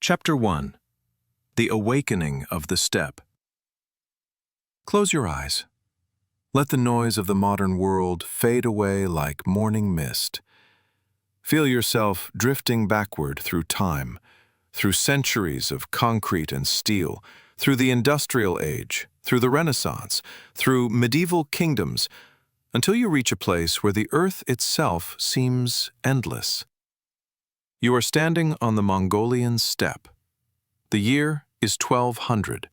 Chapter 1. The Awakening of the Steppe. Close your eyes. Let the noise of the modern world fade away like morning mist. Feel yourself drifting backward through time, through centuries of concrete and steel, through the industrial age, through the Renaissance, through medieval kingdoms, until you reach a place where the earth itself seems endless. You are standing on the Mongolian steppe. The year is 1200.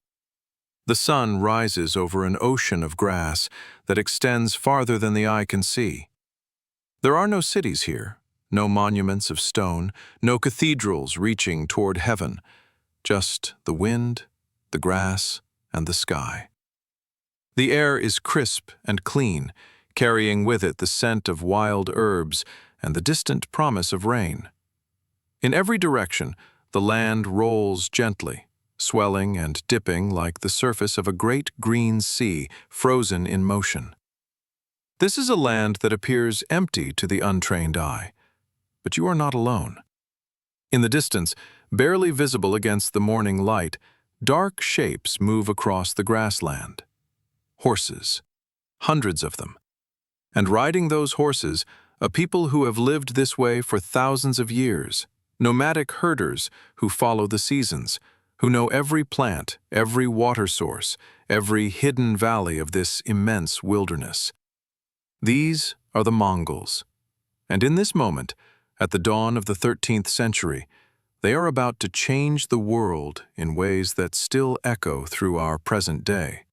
The sun rises over an ocean of grass that extends farther than the eye can see. There are no cities here, no monuments of stone, no cathedrals reaching toward heaven, just the wind, the grass, and the sky. The air is crisp and clean, carrying with it the scent of wild herbs and the distant promise of rain. In every direction, the land rolls gently, swelling and dipping like the surface of a great green sea frozen in motion. This is a land that appears empty to the untrained eye, but you are not alone. In the distance, barely visible against the morning light, dark shapes move across the grassland. Horses, hundreds of them. And riding those horses, a people who have lived this way for thousands of years. Nomadic herders who follow the seasons, who know every plant, every water source, every hidden valley of this immense wilderness. These are the Mongols. And in this moment, at the dawn of the 13th century, they are about to change the world in ways that still echo through our present day.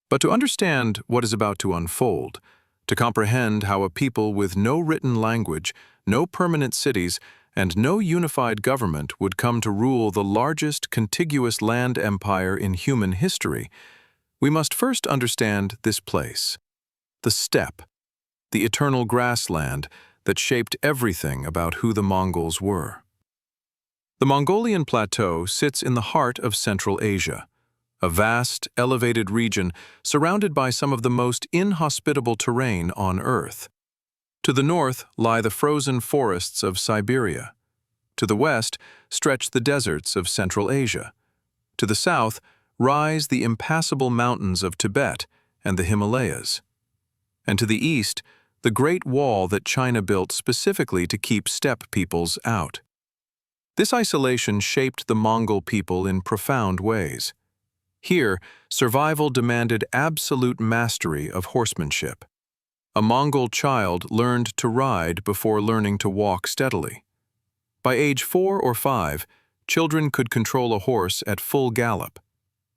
But to understand what is about to unfold, to comprehend how a people with no written language, no permanent cities, and no unified government would come to rule the largest contiguous land empire in human history, we must first understand this place, the steppe, the eternal grassland that shaped everything about who the Mongols were. The Mongolian plateau sits in the heart of Central Asia, a vast, elevated region surrounded by some of the most inhospitable terrain on Earth. To the north lie the frozen forests of Siberia. To the west stretch the deserts of Central Asia. To the south rise the impassable mountains of Tibet and the Himalayas. And to the east, the Great Wall that China built specifically to keep steppe peoples out. This isolation shaped the Mongol people in profound ways. Here, survival demanded absolute mastery of horsemanship. A Mongol child learned to ride before learning to walk steadily. By age 4 or 5, children could control a horse at full gallop.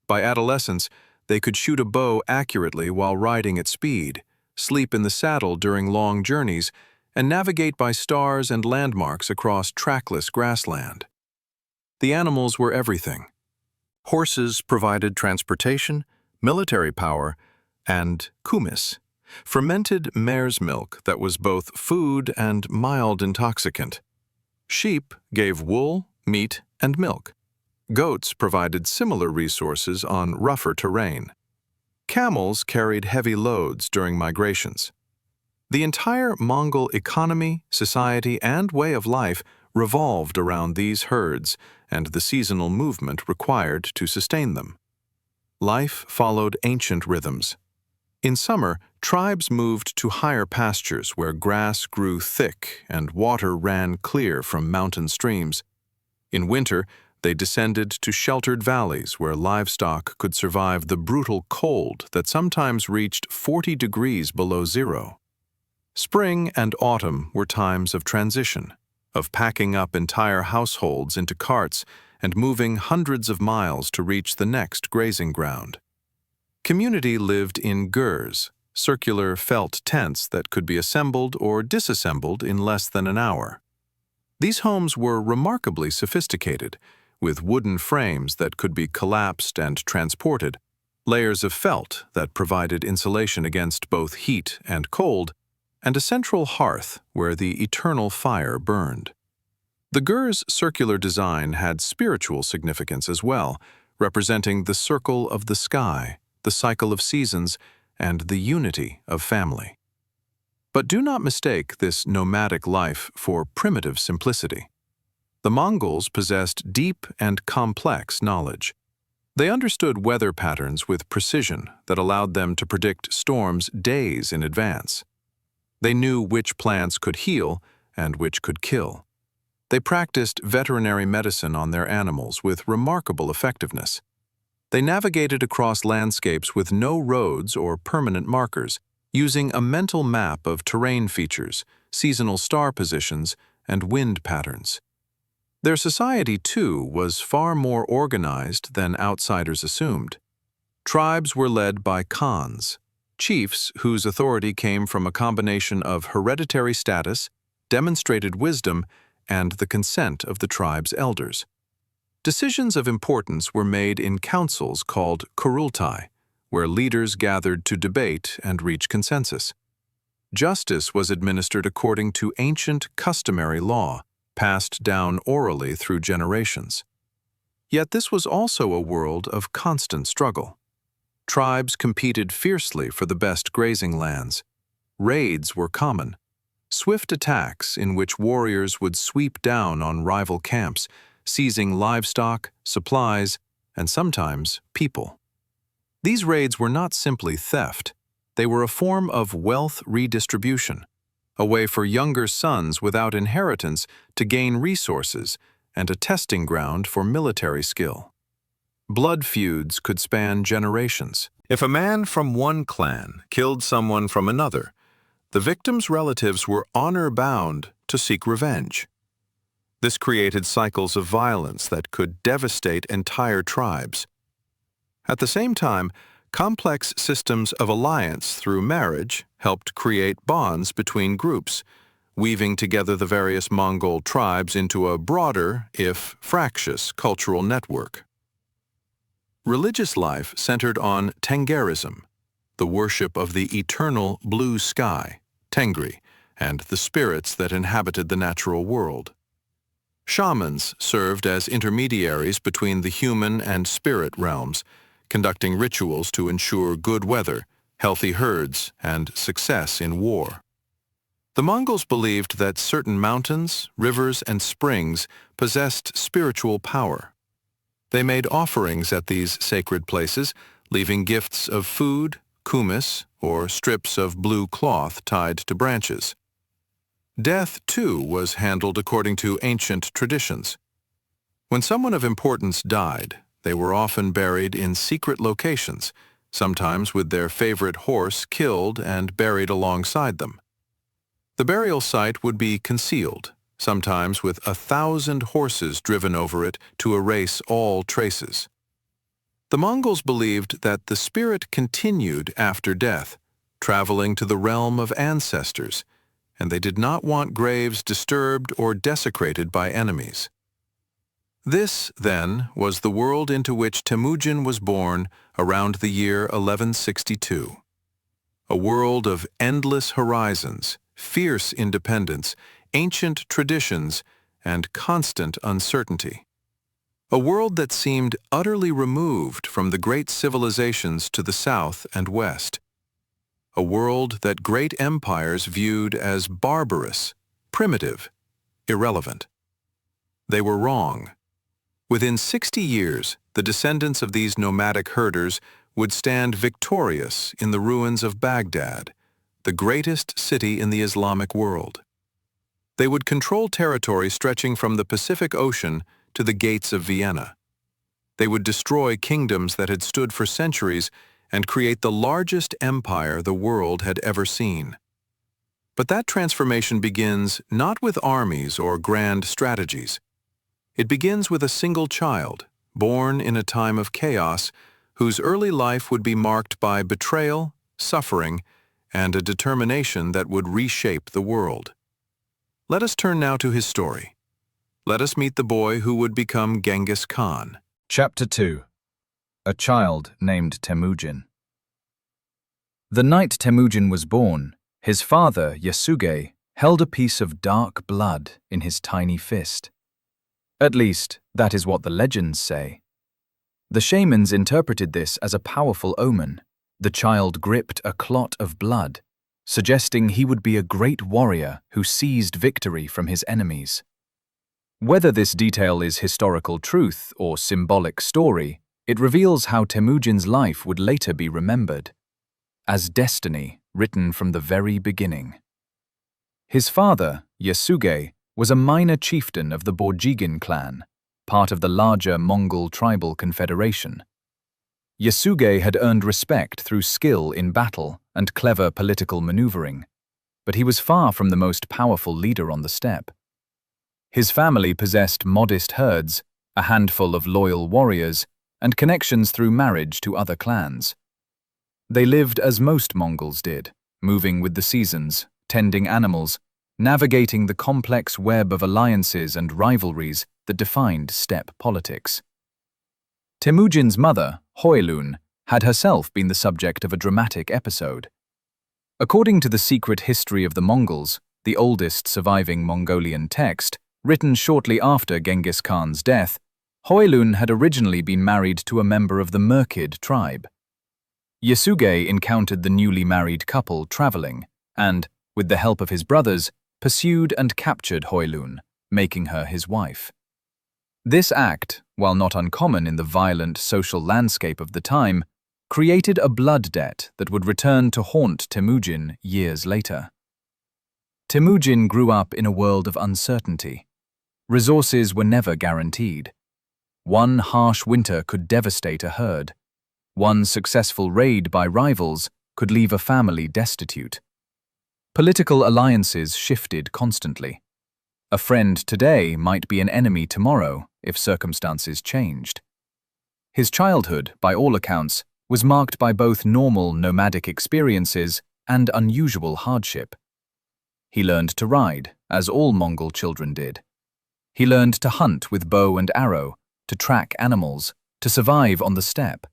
By adolescence, they could shoot a bow accurately while riding at speed, sleep in the saddle during long journeys, and navigate by stars and landmarks across trackless grassland. The animals were everything. Horses provided transportation, military power, and kumis, fermented mare's milk that was both food and mild intoxicant. Sheep gave wool, meat, and milk. Goats provided similar resources on rougher terrain. Camels carried heavy loads during migrations. The entire Mongol economy, society, and way of life revolved around these herds and the seasonal movement required to sustain them. Life followed ancient rhythms. In summer, tribes moved to higher pastures where grass grew thick and water ran clear from mountain streams. In winter, they descended to sheltered valleys where livestock could survive the brutal cold that sometimes reached 40 degrees below zero. Spring and autumn were times of transition, of packing up entire households into carts and moving hundreds of miles to reach the next grazing ground. Community lived in gurs, circular felt tents that could be assembled or disassembled in less than an hour. These homes were remarkably sophisticated, with wooden frames that could be collapsed and transported, layers of felt that provided insulation against both heat and cold, and a central hearth where the eternal fire burned. The gur's circular design had spiritual significance as well, representing the circle of the sky, the cycle of seasons, and the unity of family. But do not mistake this nomadic life for primitive simplicity. The Mongols possessed deep and complex knowledge. They understood weather patterns with precision that allowed them to predict storms days in advance. They knew which plants could heal and which could kill. They practiced veterinary medicine on their animals with remarkable effectiveness. They navigated across landscapes with no roads or permanent markers, using a mental map of terrain features, seasonal star positions, and wind patterns. Their society, too, was far more organized than outsiders assumed. Tribes were led by khans, chiefs whose authority came from a combination of hereditary status, demonstrated wisdom, and the consent of the tribe's elders. Decisions of importance were made in councils called kurultai, where leaders gathered to debate and reach consensus. Justice was administered according to ancient customary law, passed down orally through generations. Yet this was also a world of constant struggle. Tribes competed fiercely for the best grazing lands. Raids were common, swift attacks in which warriors would sweep down on rival camps, seizing livestock, supplies, and sometimes people. These raids were not simply theft. They were a form of wealth redistribution, a way for younger sons without inheritance to gain resources and a testing ground for military skill. Blood feuds could span generations. If a man from one clan killed someone from another, the victim's relatives were honor-bound to seek revenge. This created cycles of violence that could devastate entire tribes. At the same time, complex systems of alliance through marriage helped create bonds between groups, weaving together the various Mongol tribes into a broader, if fractious, cultural network. Religious life centered on Tengrism, the worship of the eternal blue sky, Tengri, and the spirits that inhabited the natural world. Shamans served as intermediaries between the human and spirit realms, conducting rituals to ensure good weather, healthy herds, and success in war. The Mongols believed that certain mountains, rivers, and springs possessed spiritual power. They made offerings at these sacred places, leaving gifts of food, kumis, or strips of blue cloth tied to branches. Death, too, was handled according to ancient traditions. When someone of importance died, they were often buried in secret locations, sometimes with their favorite horse killed and buried alongside them. The burial site would be concealed, sometimes with 1,000 horses driven over it to erase all traces. The Mongols believed that the spirit continued after death, traveling to the realm of ancestors, and they did not want graves disturbed or desecrated by enemies. This, then, was the world into which Temüjin was born around the year 1162. A world of endless horizons, fierce independence, ancient traditions, and constant uncertainty. A world that seemed utterly removed from the great civilizations to the south and west. A world that great empires viewed as barbarous, primitive, irrelevant. They were wrong. Within 60 years, the descendants of these nomadic herders would stand victorious in the ruins of Baghdad, the greatest city in the Islamic world. They would control territory stretching from the Pacific Ocean to the gates of Vienna. They would destroy kingdoms that had stood for centuries and create the largest empire the world had ever seen. But that transformation begins not with armies or grand strategies. It begins with a single child, born in a time of chaos, whose early life would be marked by betrayal, suffering, and a determination that would reshape the world. Let us turn now to his story. Let us meet the boy who would become Genghis Khan. Chapter 2. A child named Temüjin. The night Temüjin was born, his father, Yasuge, held a piece of dark blood in his tiny fist. At least, that is what the legends say. The shamans interpreted this as a powerful omen. The child gripped a clot of blood, suggesting he would be a great warrior who seized victory from his enemies. Whether this detail is historical truth or symbolic story, it reveals how Temüjin's life would later be remembered as destiny written from the very beginning. His father, Yasuge, was a minor chieftain of the Borjigin clan, part of the larger Mongol tribal confederation. Yasuge had earned respect through skill in battle and clever political maneuvering, but he was far from the most powerful leader on the steppe. His family possessed modest herds, a handful of loyal warriors, and connections through marriage to other clans. They lived as most Mongols did, moving with the seasons, tending animals, navigating the complex web of alliances and rivalries that defined steppe politics. Temüjin's mother, Hoylun, had herself been the subject of a dramatic episode. According to the Secret History of the Mongols, the oldest surviving Mongolian text, written shortly after Genghis Khan's death, Hoylun had originally been married to a member of the Merkid tribe. Yasuge encountered the newly married couple traveling and, with the help of his brothers, pursued and captured Hoylun, making her his wife. This act, while not uncommon in the violent social landscape of the time, created a blood debt that would return to haunt Temüjin years later. Temüjin grew up in a world of uncertainty. Resources were never guaranteed. One harsh winter could devastate a herd. One successful raid by rivals could leave a family destitute. Political alliances shifted constantly. A friend today might be an enemy tomorrow if circumstances changed. His childhood, by all accounts, was marked by both normal nomadic experiences and unusual hardship. He learned to ride, as all Mongol children did. He learned to hunt with bow and arrow, to track animals, to survive on the steppe.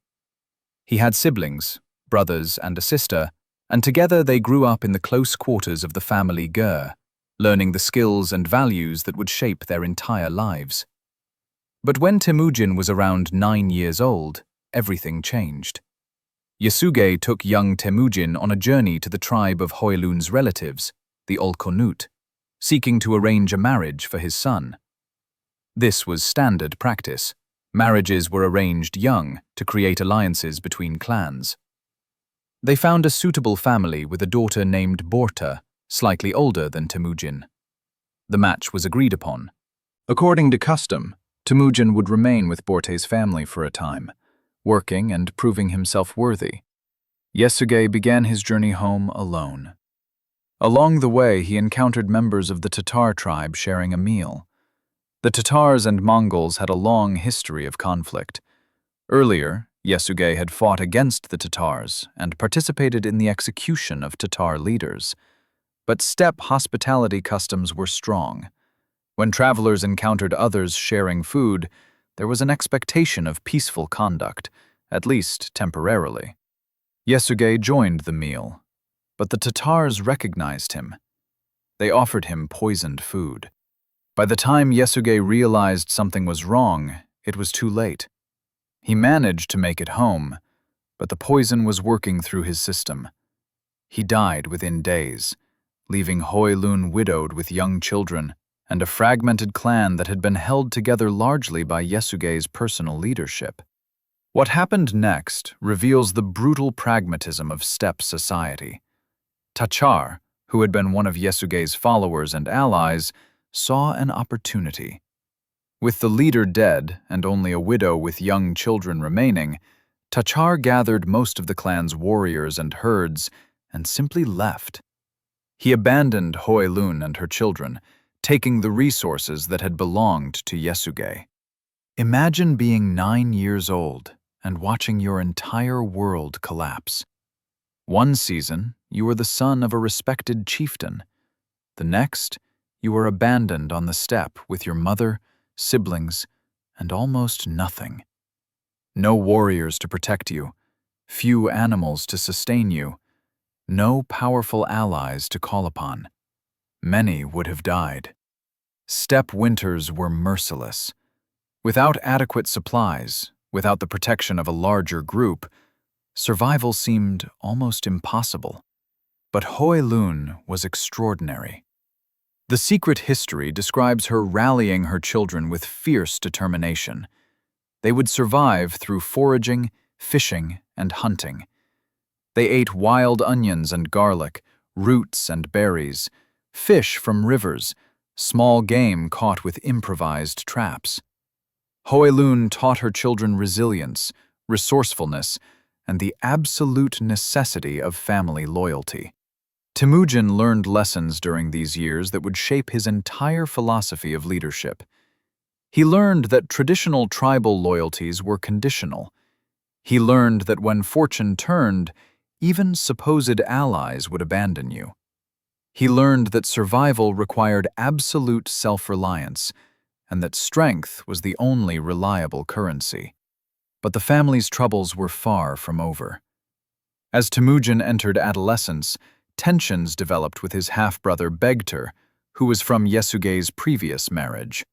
He had siblings, brothers and a sister, and together they grew up in the close quarters of the family ger, learning the skills and values that would shape their entire lives. But when Temüjin was around 9 years old, everything changed. Yasuge took young Temüjin on a journey to the tribe of Hoylun's relatives, the Olkonut, seeking to arrange a marriage for his son. This was standard practice. Marriages were arranged young to create alliances between clans. They found a suitable family with a daughter named Borta, slightly older than Temüjin. The match was agreed upon. According to custom, Temüjin would remain with Borte's family for a time, working and proving himself worthy. Yasuge began his journey home alone. Along the way, he encountered members of the Tatar tribe sharing a meal. The Tatars and Mongols had a long history of conflict. Earlier, Yasuge had fought against the Tatars and participated in the execution of Tatar leaders. But steppe hospitality customs were strong. When travelers encountered others sharing food, there was an expectation of peaceful conduct, at least temporarily. Yasuge joined the meal, but the Tatars recognized him. They offered him poisoned food. By the time Yasuge realized something was wrong, it was too late. He managed to make it home, but the poison was working through his system. He died within days, leaving Hoylun widowed with young children and a fragmented clan that had been held together largely by Yasuge's personal leadership. What happened next reveals the brutal pragmatism of steppe society. Tachar, who had been one of Yasuge's followers and allies, saw an opportunity. With the leader dead and only a widow with young children remaining, Tachar gathered most of the clan's warriors and herds and simply left. He abandoned Hoylun and her children, taking the resources that had belonged to Yasuge. Imagine being 9 years old and watching your entire world collapse. One season, you were the son of a respected chieftain. The next, you were abandoned on the steppe with your mother, siblings, and almost nothing. No warriors to protect you, few animals to sustain you, no powerful allies to call upon. Many would have died. Steppe winters were merciless. Without adequate supplies, without the protection of a larger group, survival seemed almost impossible. But Hoylun was extraordinary. The secret history describes her rallying her children with fierce determination. They would survive through foraging, fishing, and hunting. They ate wild onions and garlic, roots and berries, fish from rivers, small game caught with improvised traps. Hoelun taught her children resilience, resourcefulness, and the absolute necessity of family loyalty. Temüjin learned lessons during these years that would shape his entire philosophy of leadership. He learned that traditional tribal loyalties were conditional. He learned that when fortune turned, even supposed allies would abandon you. He learned that survival required absolute self-reliance, and that strength was the only reliable currency. But the family's troubles were far from over. As Temüjin entered adolescence, tensions developed with his half-brother Begter, who was from Yesugei's previous marriage.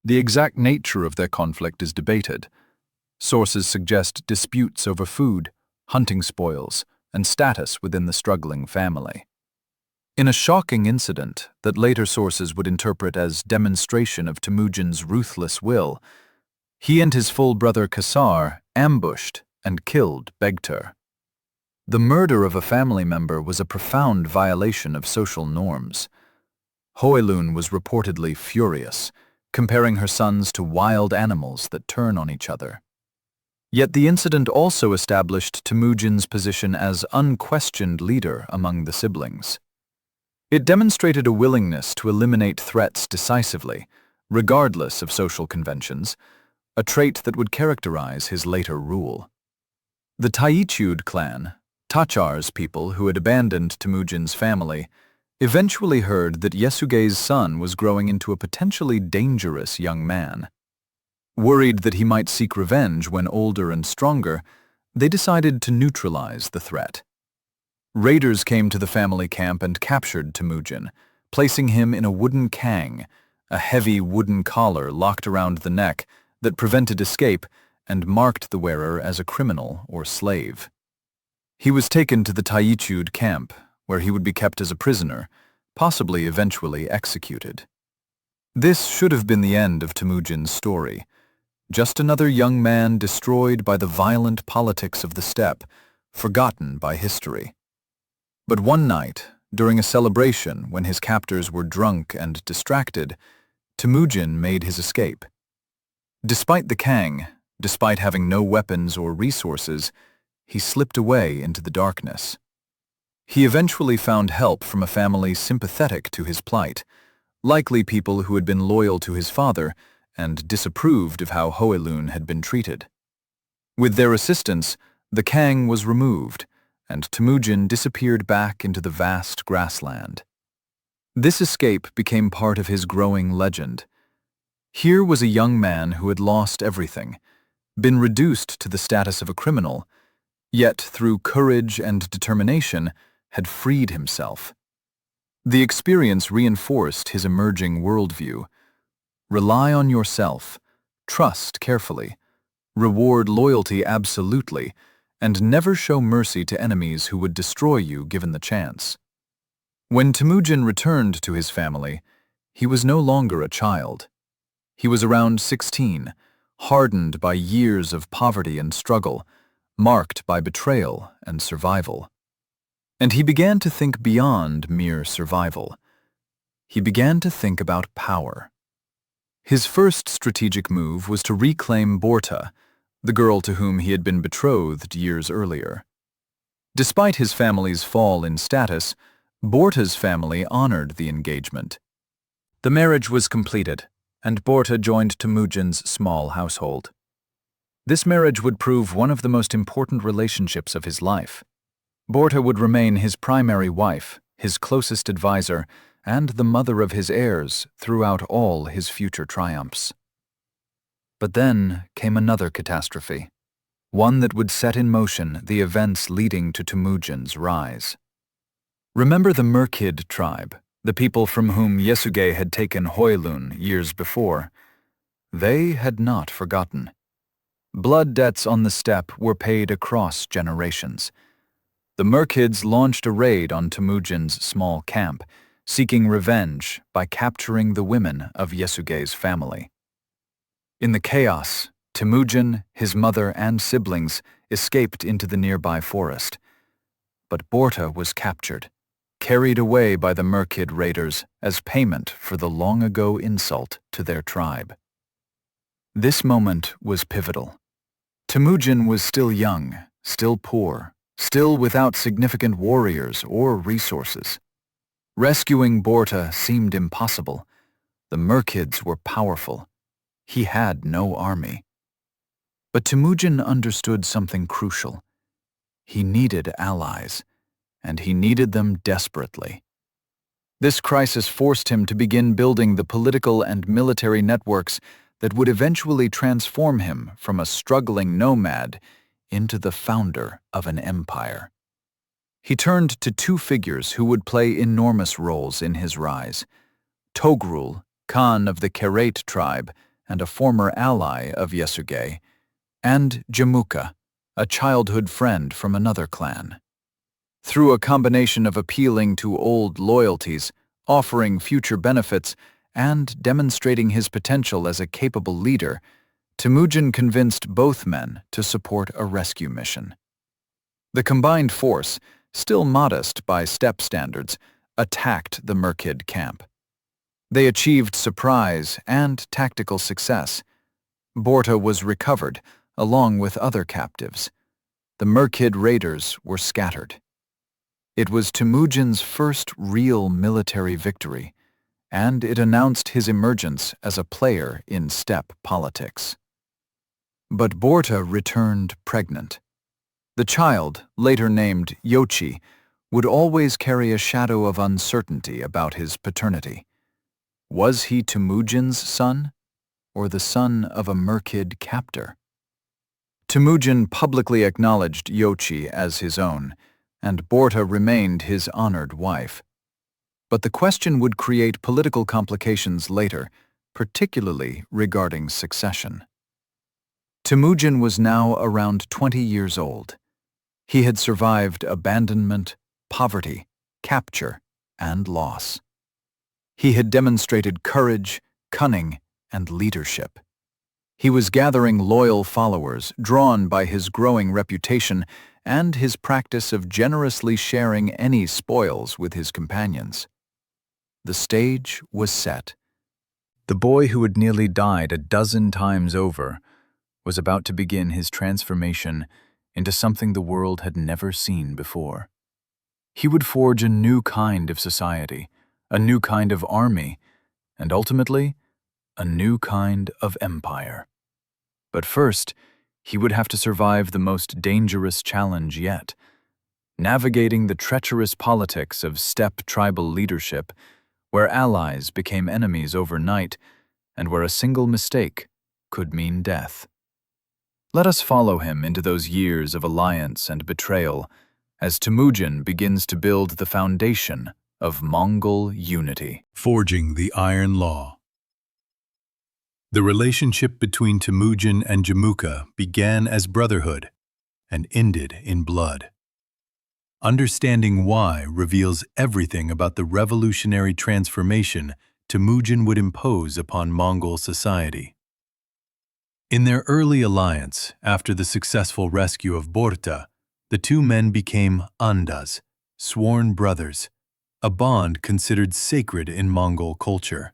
The exact nature of their conflict is debated. Sources suggest disputes over food, hunting spoils, and status within the struggling family. In a shocking incident that later sources would interpret as demonstration of Temüjin's ruthless will, he and his full brother Kasar ambushed and killed Begter. The murder of a family member was a profound violation of social norms. Hoelun was reportedly furious, comparing her sons to wild animals that turn on each other. Yet the incident also established Temüjin's position as unquestioned leader among the siblings. It demonstrated a willingness to eliminate threats decisively, regardless of social conventions, a trait that would characterize his later rule. The Taichud clan, Tachar's people who had abandoned Temüjin's family, eventually heard that Yesugei's son was growing into a potentially dangerous young man. Worried that he might seek revenge when older and stronger, they decided to neutralize the threat. Raiders came to the family camp and captured Temüjin, placing him in a wooden kang, a heavy wooden collar locked around the neck that prevented escape and marked the wearer as a criminal or slave. He was taken to the Taichud camp, where he would be kept as a prisoner, possibly eventually executed. This should have been the end of Temüjin's story. Just another young man destroyed by the violent politics of the steppe, forgotten by history. But one night, during a celebration when his captors were drunk and distracted, Temüjin made his escape. Despite the kang, despite having no weapons or resources, he slipped away into the darkness. He eventually found help from a family sympathetic to his plight, likely people who had been loyal to his father and disapproved of how Hoelun had been treated. With their assistance, the kang was removed, and Temüjin disappeared back into the vast grassland. This escape became part of his growing legend. Here was a young man who had lost everything, been reduced to the status of a criminal, yet through courage and determination had freed himself. The experience reinforced his emerging worldview. Rely on yourself, trust carefully, reward loyalty absolutely, and never show mercy to enemies who would destroy you given the chance. When Temüjin returned to his family, he was no longer a child. He was around 16, hardened by years of poverty and struggle, marked by betrayal and survival. And he began to think beyond mere survival. He began to think about power. His first strategic move was to reclaim Borta, the girl to whom he had been betrothed years earlier. Despite his family's fall in status, Borta's family honored the engagement. The marriage was completed, and Borta joined Temüjin's small household. This marriage would prove one of the most important relationships of his life. Borta would remain his primary wife, his closest advisor, and the mother of his heirs throughout all his future triumphs. But then came another catastrophe, one that would set in motion the events leading to Temüjin's rise. Remember the Merkid tribe, the people from whom Yesugei had taken Hoelun years before? They had not forgotten. Blood debts on the steppe were paid across generations. The Merkids launched a raid on Temüjin's small camp, seeking revenge by capturing the women of Yesugei's family. In the chaos, Temüjin, his mother, and siblings escaped into the nearby forest. But Borta was captured, carried away by the Merkid raiders as payment for the long-ago insult to their tribe. This moment was pivotal. Temüjin was still young, still poor, still without significant warriors or resources. Rescuing Borta seemed impossible. The Merkids were powerful. He had no army. But Temüjin understood something crucial. He needed allies, and he needed them desperately. This crisis forced him to begin building the political and military networks that would eventually transform him from a struggling nomad into the founder of an empire. He turned to two figures who would play enormous roles in his rise: Togrul, Khan of the Kerate tribe and a former ally of Yesugei, and Jamuka, a childhood friend from another clan. Through a combination of appealing to old loyalties, offering future benefits, and demonstrating his potential as a capable leader, Temüjin convinced both men to support a rescue mission. The combined force, still modest by steppe standards, attacked the Merkid camp. They achieved surprise and tactical success. Borta was recovered, along with other captives. The Merkid raiders were scattered. It was Temüjin's first real military victory, and it announced his emergence as a player in steppe politics. But Borta returned pregnant. The child, later named Yochi, would always carry a shadow of uncertainty about his paternity. Was he Temüjin's son, or the son of a Merkid captor? Temüjin publicly acknowledged Yochi as his own, and Borta remained his honored wife. But the question would create political complications later, particularly regarding succession. Temüjin was now around 20 years old. He had survived abandonment, poverty, capture, and loss. He had demonstrated courage, cunning, and leadership. He was gathering loyal followers, drawn by his growing reputation and his practice of generously sharing any spoils with his companions. The stage was set. The boy who had nearly died a dozen times over was about to begin his transformation into something the world had never seen before. He would forge a new kind of society, a new kind of army, and ultimately, a new kind of empire. But first, he would have to survive the most dangerous challenge yet: navigating the treacherous politics of steppe tribal leadership, where allies became enemies overnight and where a single mistake could mean death. Let us follow him into those years of alliance and betrayal as Temüjin begins to build the foundation of Mongol unity. Forging the Iron Law. The relationship between Temüjin and Jamuka began as brotherhood and ended in blood. Understanding why reveals everything about the revolutionary transformation Temüjin would impose upon Mongol society. In their early alliance, after the successful rescue of Borta, the two men became andas, sworn brothers, a bond considered sacred in Mongol culture.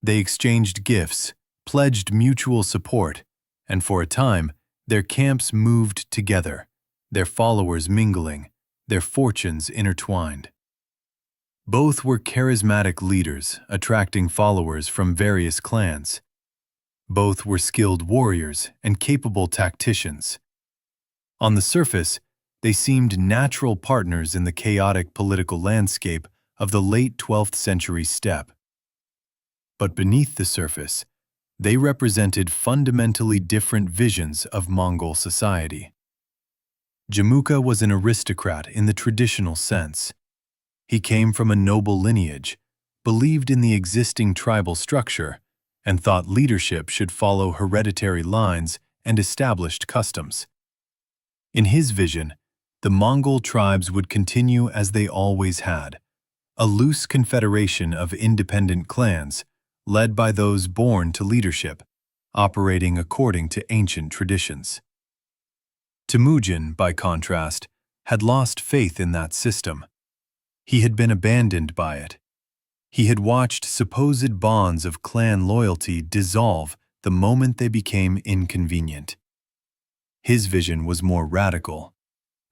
They exchanged gifts, pledged mutual support, and for a time, their camps moved together, their followers mingling, their fortunes intertwined. Both were charismatic leaders, attracting followers from various clans. Both were skilled warriors and capable tacticians. On the surface, they seemed natural partners in the chaotic political landscape of the late 12th century steppe. But beneath the surface, they represented fundamentally different visions of Mongol society. Jamuka was an aristocrat in the traditional sense. He came from a noble lineage, believed in the existing tribal structure, and thought leadership should follow hereditary lines and established customs. In his vision, the Mongol tribes would continue as they always had, a loose confederation of independent clans led by those born to leadership, operating according to ancient traditions. Temüjin, by contrast, had lost faith in that system. He had been abandoned by it. He had watched supposed bonds of clan loyalty dissolve the moment they became inconvenient. His vision was more radical,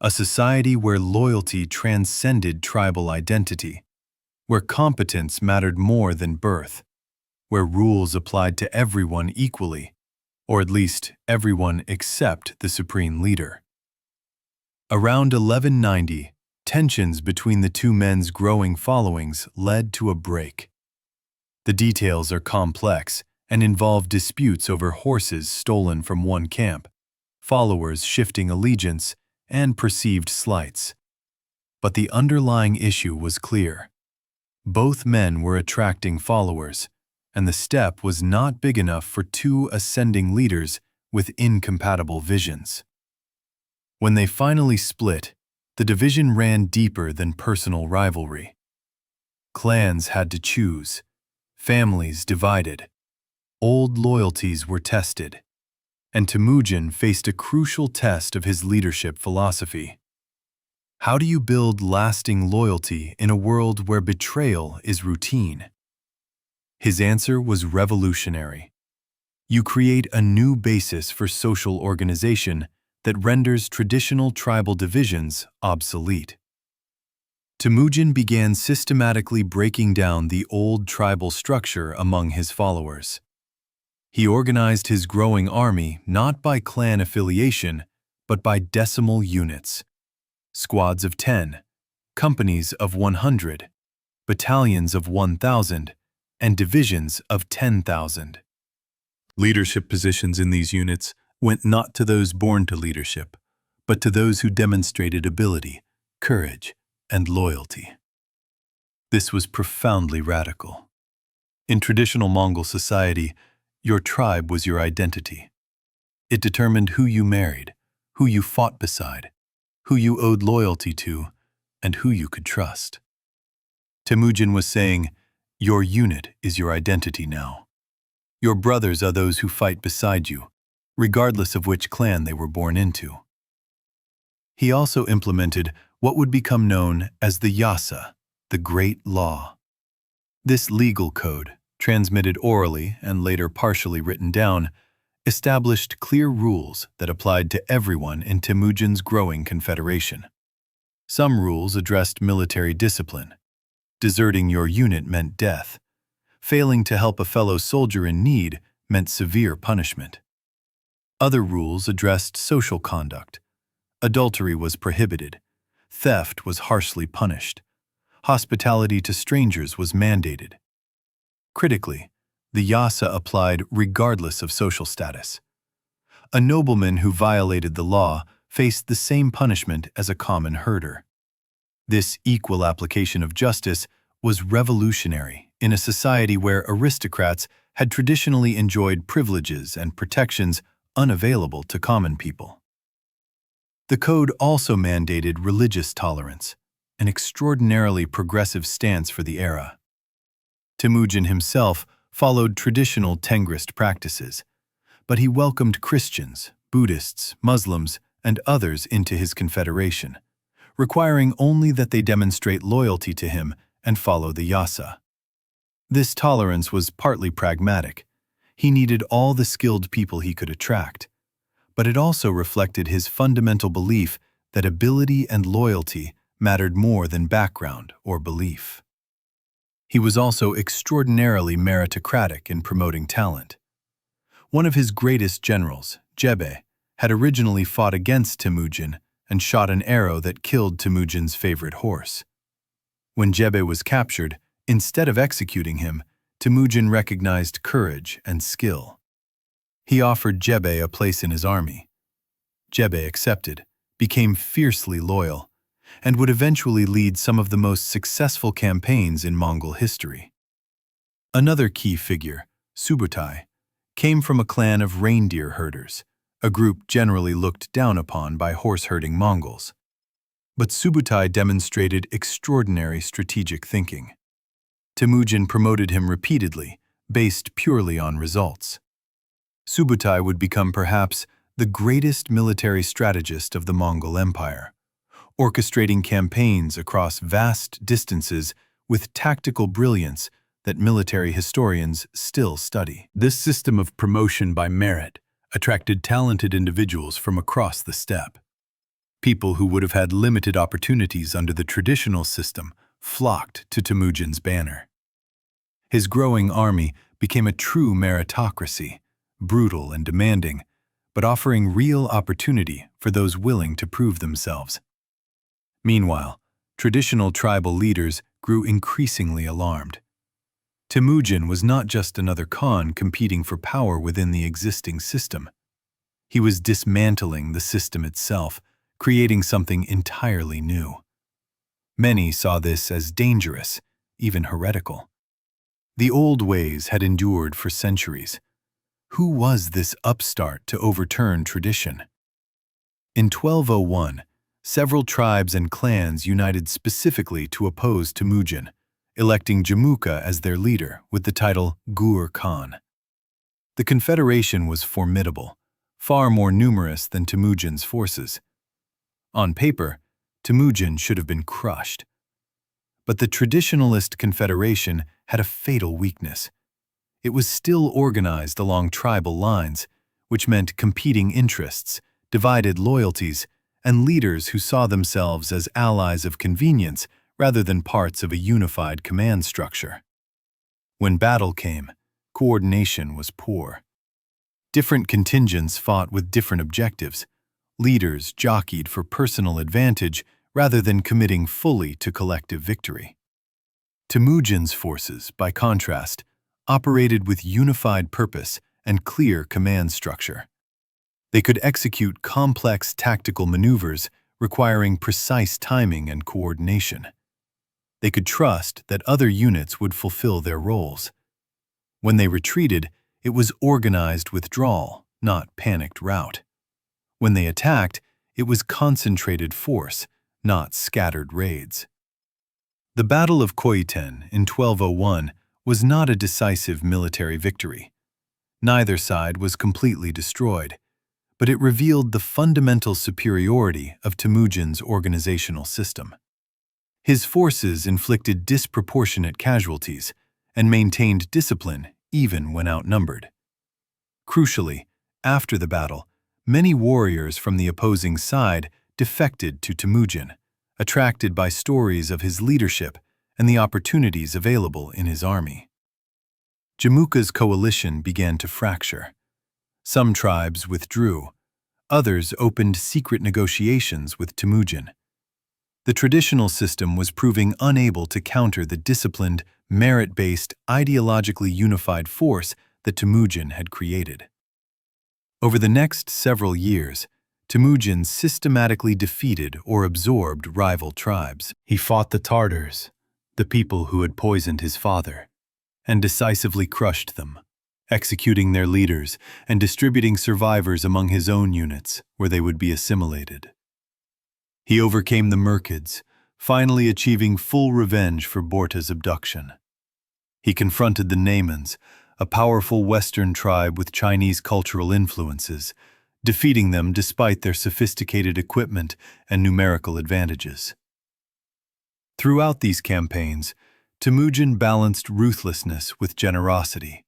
a society where loyalty transcended tribal identity, where competence mattered more than birth, where rules applied to everyone equally, or at least everyone except the supreme leader. Around 1190, tensions between the two men's growing followings led to a break. The details are complex and involve disputes over horses stolen from one camp, followers shifting allegiance, and perceived slights. But the underlying issue was clear. Both men were attracting followers, and the steppe was not big enough for two ascending leaders with incompatible visions. When they finally split, the division ran deeper than personal rivalry. Clans had to choose, families divided, old loyalties were tested, and Temüjin faced a crucial test of his leadership philosophy. How do you build lasting loyalty in a world where betrayal is routine? His answer was revolutionary. You create a new basis for social organization that renders traditional tribal divisions obsolete. Temüjin began systematically breaking down the old tribal structure among his followers. He organized his growing army not by clan affiliation, but by decimal units. Squads of 10, companies of 100, battalions of 1,000, and divisions of 10,000. Leadership positions in these units went not to those born to leadership, but to those who demonstrated ability, courage, and loyalty. This was profoundly radical. In traditional Mongol society, your tribe was your identity. It determined who you married, who you fought beside, who you owed loyalty to, and who you could trust. Temüjin was saying, your unit is your identity now. Your brothers are those who fight beside you, regardless of which clan they were born into. He also implemented what would become known as the Yasa, the Great Law. This legal code, transmitted orally and later partially written down, established clear rules that applied to everyone in Temüjin's growing confederation. Some rules addressed military discipline. Deserting your unit meant death. Failing to help a fellow soldier in need meant severe punishment. Other rules addressed social conduct. Adultery was prohibited. Theft was harshly punished. Hospitality to strangers was mandated. Critically, the Yasa applied regardless of social status. A nobleman who violated the law faced the same punishment as a common herder. This equal application of justice was revolutionary in a society where aristocrats had traditionally enjoyed privileges and protections unavailable to common people. The code also mandated religious tolerance, an extraordinarily progressive stance for the era. Temüjin himself followed traditional Tengrist practices, but he welcomed Christians, Buddhists, Muslims, and others into his confederation, requiring only that they demonstrate loyalty to him and follow the Yasa. This tolerance was partly pragmatic. He needed all the skilled people he could attract, but it also reflected his fundamental belief that ability and loyalty mattered more than background or belief. He was also extraordinarily meritocratic in promoting talent. One of his greatest generals, Jebe, had originally fought against Temüjin and shot an arrow that killed Temüjin's favorite horse. When Jebe was captured, instead of executing him, Temüjin recognized courage and skill. He offered Jebe a place in his army. Jebe accepted, became fiercely loyal, and would eventually lead some of the most successful campaigns in Mongol history. Another key figure, Subutai, came from a clan of reindeer herders, a group generally looked down upon by horse-herding Mongols. But Subutai demonstrated extraordinary strategic thinking. Temüjin promoted him repeatedly, based purely on results. Subutai would become perhaps the greatest military strategist of the Mongol Empire, orchestrating campaigns across vast distances with tactical brilliance that military historians still study. This system of promotion by merit attracted talented individuals from across the steppe. People who would have had limited opportunities under the traditional system flocked to Temüjin's banner. His growing army became a true meritocracy, brutal and demanding, but offering real opportunity for those willing to prove themselves. Meanwhile, traditional tribal leaders grew increasingly alarmed. Temüjin was not just another Khan competing for power within the existing system. He was dismantling the system itself, creating something entirely new. Many saw this as dangerous, even heretical. The old ways had endured for centuries. Who was this upstart to overturn tradition? In 1201, several tribes and clans united specifically to oppose Temüjin, electing Jamuka as their leader with the title Gur Khan. The confederation was formidable, far more numerous than Temüjin's forces. On paper, Temüjin should have been crushed. But the traditionalist confederation had a fatal weakness. It was still organized along tribal lines, which meant competing interests, divided loyalties, and leaders who saw themselves as allies of convenience rather than parts of a unified command structure. When battle came, coordination was poor. Different contingents fought with different objectives. Leaders jockeyed for personal advantage rather than committing fully to collective victory. Temüjin's forces, by contrast, operated with unified purpose and clear command structure. They could execute complex tactical maneuvers requiring precise timing and coordination. They could trust that other units would fulfill their roles. When they retreated, it was organized withdrawal, not panicked rout. When they attacked, it was concentrated force, not scattered raids. The Battle of Koiten in 1201 was not a decisive military victory. Neither side was completely destroyed, but it revealed the fundamental superiority of Temüjin's organizational system. His forces inflicted disproportionate casualties and maintained discipline even when outnumbered. Crucially, after the battle, many warriors from the opposing side defected to Temüjin, attracted by stories of his leadership and the opportunities available in his army. Jamuka's coalition began to fracture. Some tribes withdrew, others opened secret negotiations with Temüjin. The traditional system was proving unable to counter the disciplined, merit-based, ideologically unified force that Temüjin had created. Over the next several years, Temüjin systematically defeated or absorbed rival tribes. He fought the Tartars, the people who had poisoned his father, and decisively crushed them, executing their leaders and distributing survivors among his own units where they would be assimilated. He overcame the Merkids, finally achieving full revenge for Borta's abduction. He confronted the Naimans, a powerful Western tribe with Chinese cultural influences, defeating them despite their sophisticated equipment and numerical advantages. Throughout these campaigns, Temüjin balanced ruthlessness with generosity.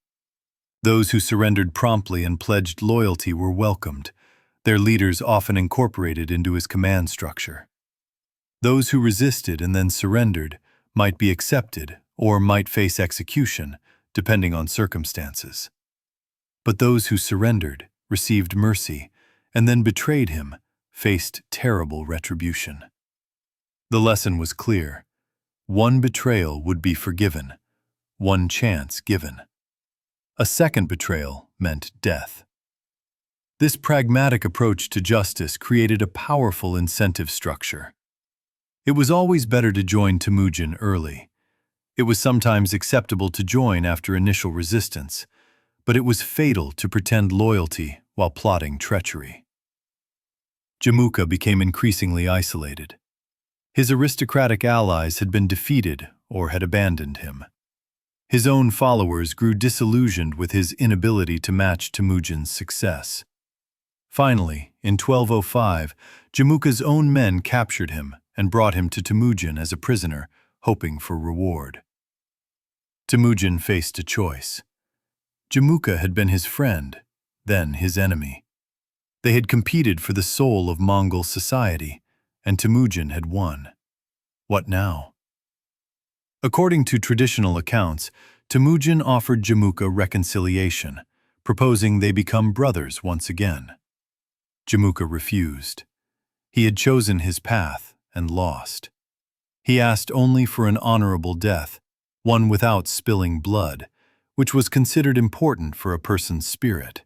Those who surrendered promptly and pledged loyalty were welcomed, their leaders often incorporated into his command structure. Those who resisted and then surrendered might be accepted or might face execution, depending on circumstances. But those who surrendered, received mercy, and then betrayed him, faced terrible retribution. The lesson was clear. One betrayal would be forgiven, one chance given. A second betrayal meant death. This pragmatic approach to justice created a powerful incentive structure. It was always better to join Temüjin early. It was sometimes acceptable to join after initial resistance, but it was fatal to pretend loyalty while plotting treachery. Jamuka became increasingly isolated. His aristocratic allies had been defeated or had abandoned him. His own followers grew disillusioned with his inability to match Temüjin's success. Finally, in 1205, Jamuka's own men captured him and brought him to Temüjin as a prisoner, hoping for reward. Temüjin faced a choice. Jamuka had been his friend, then his enemy. They had competed for the soul of Mongol society, and Temüjin had won. What now? According to traditional accounts, Temüjin offered Jamuka reconciliation, proposing they become brothers once again. Jamuka refused. He had chosen his path and lost. He asked only for an honorable death, one without spilling blood, which was considered important for a person's spirit.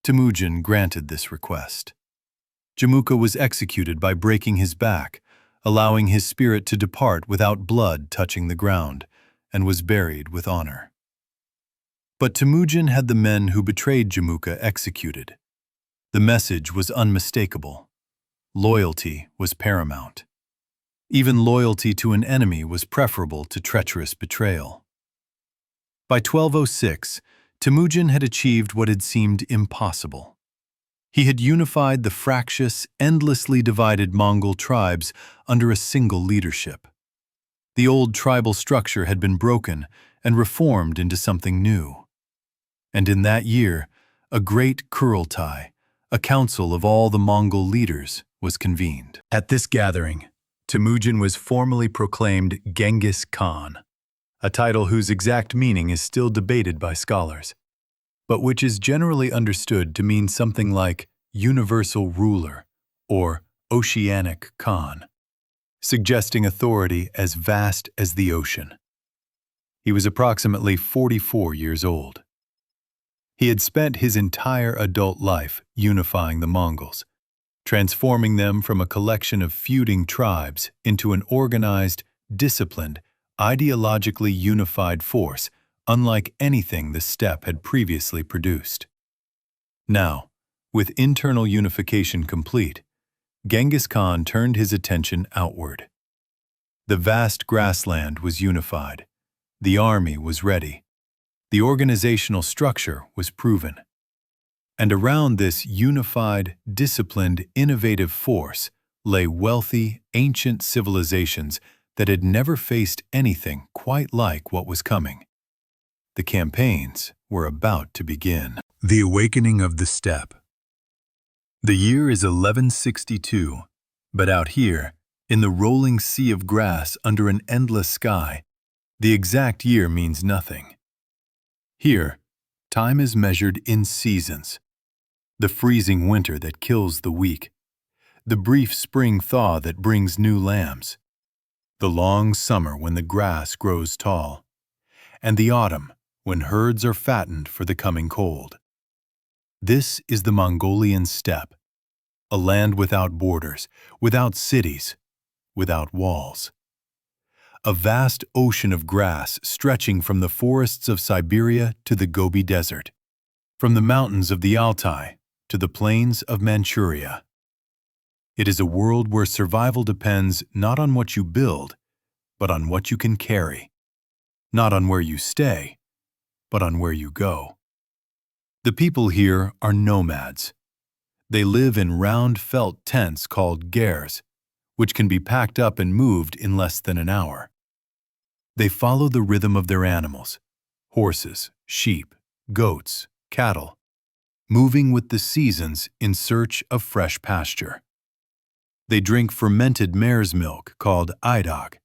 Temüjin granted this request. Jamuka was executed by breaking his back, allowing his spirit to depart without blood touching the ground, and was buried with honor. But Temüjin had the men who betrayed Jamuka executed. The message was unmistakable. Loyalty was paramount. Even loyalty to an enemy was preferable to treacherous betrayal. By 1206, Temüjin had achieved what had seemed impossible. He had unified the fractious, endlessly divided Mongol tribes under a single leadership. The old tribal structure had been broken and reformed into something new. And in that year, a great Kurultai, a council of all the Mongol leaders, was convened. At this gathering, Temüjin was formally proclaimed Genghis Khan, a title whose exact meaning is still debated by scholars, but which is generally understood to mean something like universal ruler or oceanic Khan, suggesting authority as vast as the ocean. He was approximately 44 years old. He had spent his entire adult life unifying the Mongols, transforming them from a collection of feuding tribes into an organized, disciplined, ideologically unified force unlike anything the steppe had previously produced. Now, with internal unification complete, Genghis Khan turned his attention outward. The vast grassland was unified. The army was ready. The organizational structure was proven. And around this unified, disciplined, innovative force lay wealthy, ancient civilizations that had never faced anything quite like what was coming. The campaigns were about to begin. The Awakening of the Steppe. The year is 1162, but out here, in the rolling sea of grass under an endless sky, the exact year means nothing. Here, time is measured in seasons. The freezing winter that kills the weak, the brief spring thaw that brings new lambs, the long summer when the grass grows tall, and the autumn when herds are fattened for the coming cold. This is the Mongolian steppe, a land without borders, without cities, without walls. A vast ocean of grass stretching from the forests of Siberia to the Gobi Desert, from the mountains of the Altai to the plains of Manchuria. It is a world where survival depends not on what you build, but on what you can carry, not on where you stay, but on where you go. The people here are nomads. They live in round felt tents called gers, which can be packed up and moved in less than an hour. They follow the rhythm of their animals, horses, sheep, goats, cattle, moving with the seasons in search of fresh pasture. They drink fermented mare's milk called idog,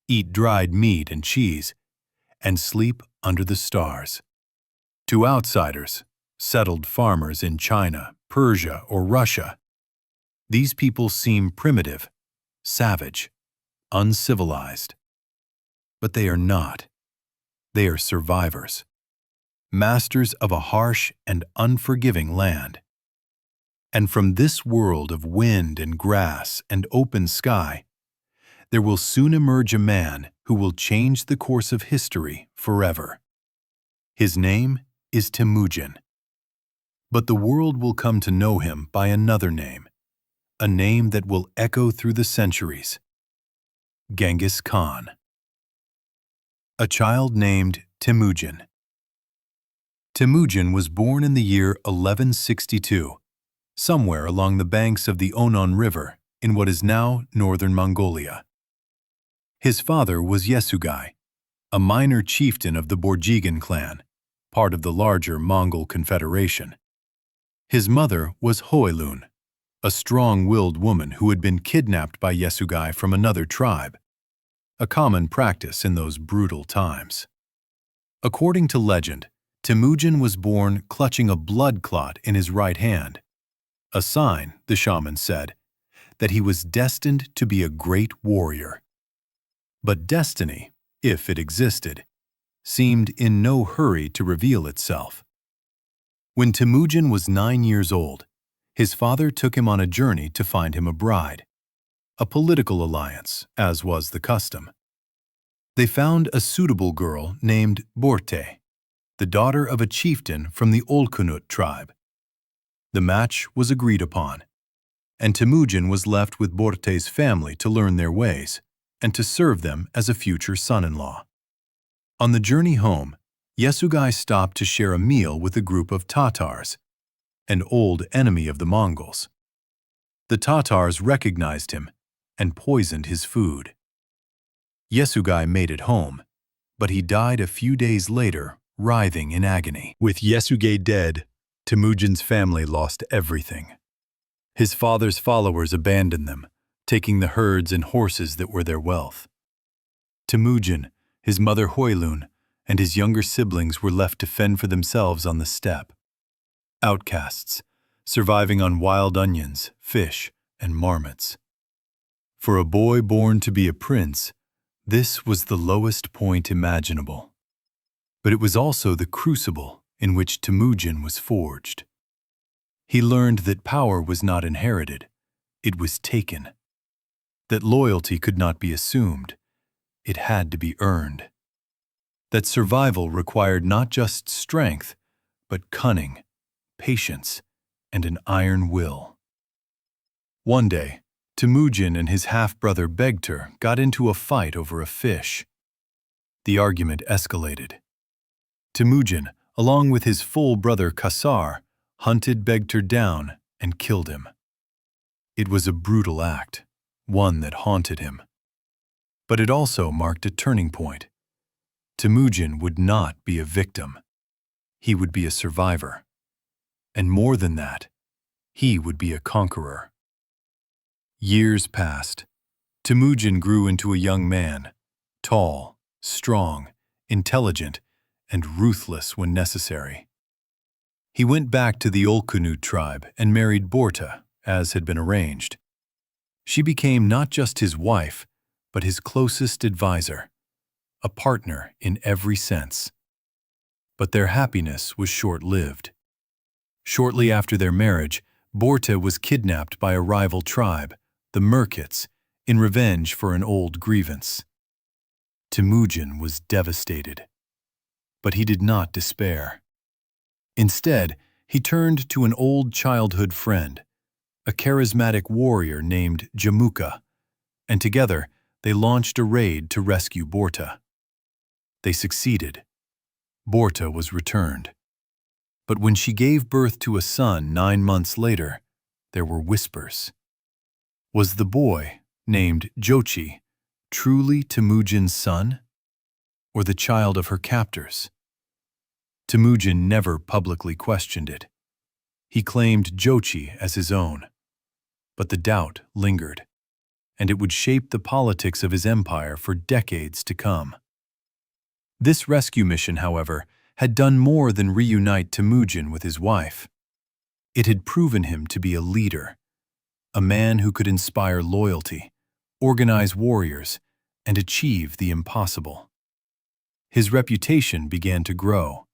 eat dried meat and cheese, and sleep under the stars. To outsiders, settled farmers in China, Persia, or Russia, these people seem primitive, savage, uncivilized. But they are not. They are survivors, masters of a harsh and unforgiving land. And from this world of wind and grass and open sky, there will soon emerge a man who will change the course of history forever. His name is Temüjin. But the world will come to know him by another name, a name that will echo through the centuries, Genghis Khan. A child named Temüjin. Temüjin was born in the year 1162, somewhere along the banks of the Onon River in what is now northern Mongolia. His father was Yesugei, a minor chieftain of the Borjigan clan, part of the larger Mongol Confederation. His mother was Hoelun, a strong-willed woman who had been kidnapped by Yesugei from another tribe, a common practice in those brutal times. According to legend, Temüjin was born clutching a blood clot in his right hand, a sign, the shaman said, that he was destined to be a great warrior. But destiny, if it existed, seemed in no hurry to reveal itself. When Temüjin was 9 years old, his father took him on a journey to find him a bride, a political alliance, as was the custom. They found a suitable girl named Borte, the daughter of a chieftain from the Olkunut tribe. The match was agreed upon, and Temüjin was left with Borte's family to learn their ways and to serve them as a future son-in-law. On the journey home, Yesugei stopped to share a meal with a group of Tatars, an old enemy of the Mongols. The Tatars recognized him and poisoned his food. Yesugei made it home, but he died a few days later, writhing in agony. With Yesugei dead, Temüjin's family lost everything. His father's followers abandoned them, taking the herds and horses that were their wealth. Temüjin, his mother Hoelun, and his younger siblings were left to fend for themselves on the steppe. Outcasts, surviving on wild onions, fish, and marmots. For a boy born to be a prince, this was the lowest point imaginable. But it was also the crucible in which Temüjin was forged. He learned that power was not inherited, it was taken. That loyalty could not be assumed, it had to be earned. That survival required not just strength, but cunning, patience, and an iron will. One day, Temüjin and his half-brother Begter got into a fight over a fish. The argument escalated. Temüjin, along with his full brother Kasar, hunted Begter down and killed him. It was a brutal act, one that haunted him. But it also marked a turning point. Temüjin would not be a victim. He would be a survivor. And more than that, he would be a conqueror. Years passed. Temüjin grew into a young man, tall, strong, intelligent, and ruthless when necessary. He went back to the Olkunut tribe and married Borte, as had been arranged. She became not just his wife, but his closest advisor, a partner in every sense. But their happiness was short-lived. Shortly after their marriage, Borte was kidnapped by a rival tribe, the Merkits, in revenge for an old grievance. Temüjin was devastated. But he did not despair. Instead, he turned to an old childhood friend, a charismatic warrior named Jamuka, and together they launched a raid to rescue Borte. They succeeded. Borte was returned. But when she gave birth to a son 9 months later, there were whispers. Was the boy, named Jochi, truly Temüjin's son, or the child of her captors? Temüjin never publicly questioned it. He claimed Jochi as his own. But the doubt lingered, and it would shape the politics of his empire for decades to come. This rescue mission, however, had done more than reunite Temüjin with his wife. It had proven him to be a leader, a man who could inspire loyalty, organize warriors, and achieve the impossible. His reputation began to grow.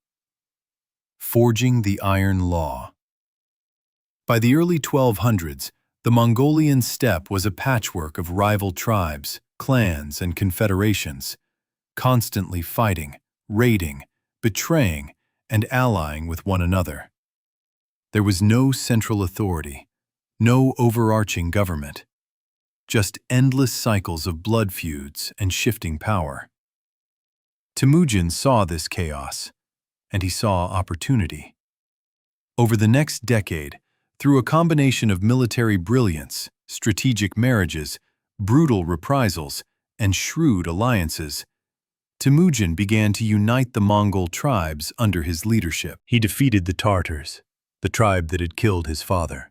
Forging the Iron Law. By the early 1200s, the Mongolian steppe was a patchwork of rival tribes, clans, and confederations, constantly fighting, raiding, betraying, and allying with one another. There was no central authority, no overarching government, just endless cycles of blood feuds and shifting power. Temüjin saw this chaos, and he saw opportunity. Over the next decade, through a combination of military brilliance, strategic marriages, brutal reprisals, and shrewd alliances, Temüjin began to unite the Mongol tribes under his leadership. He defeated the Tartars, the tribe that had killed his father,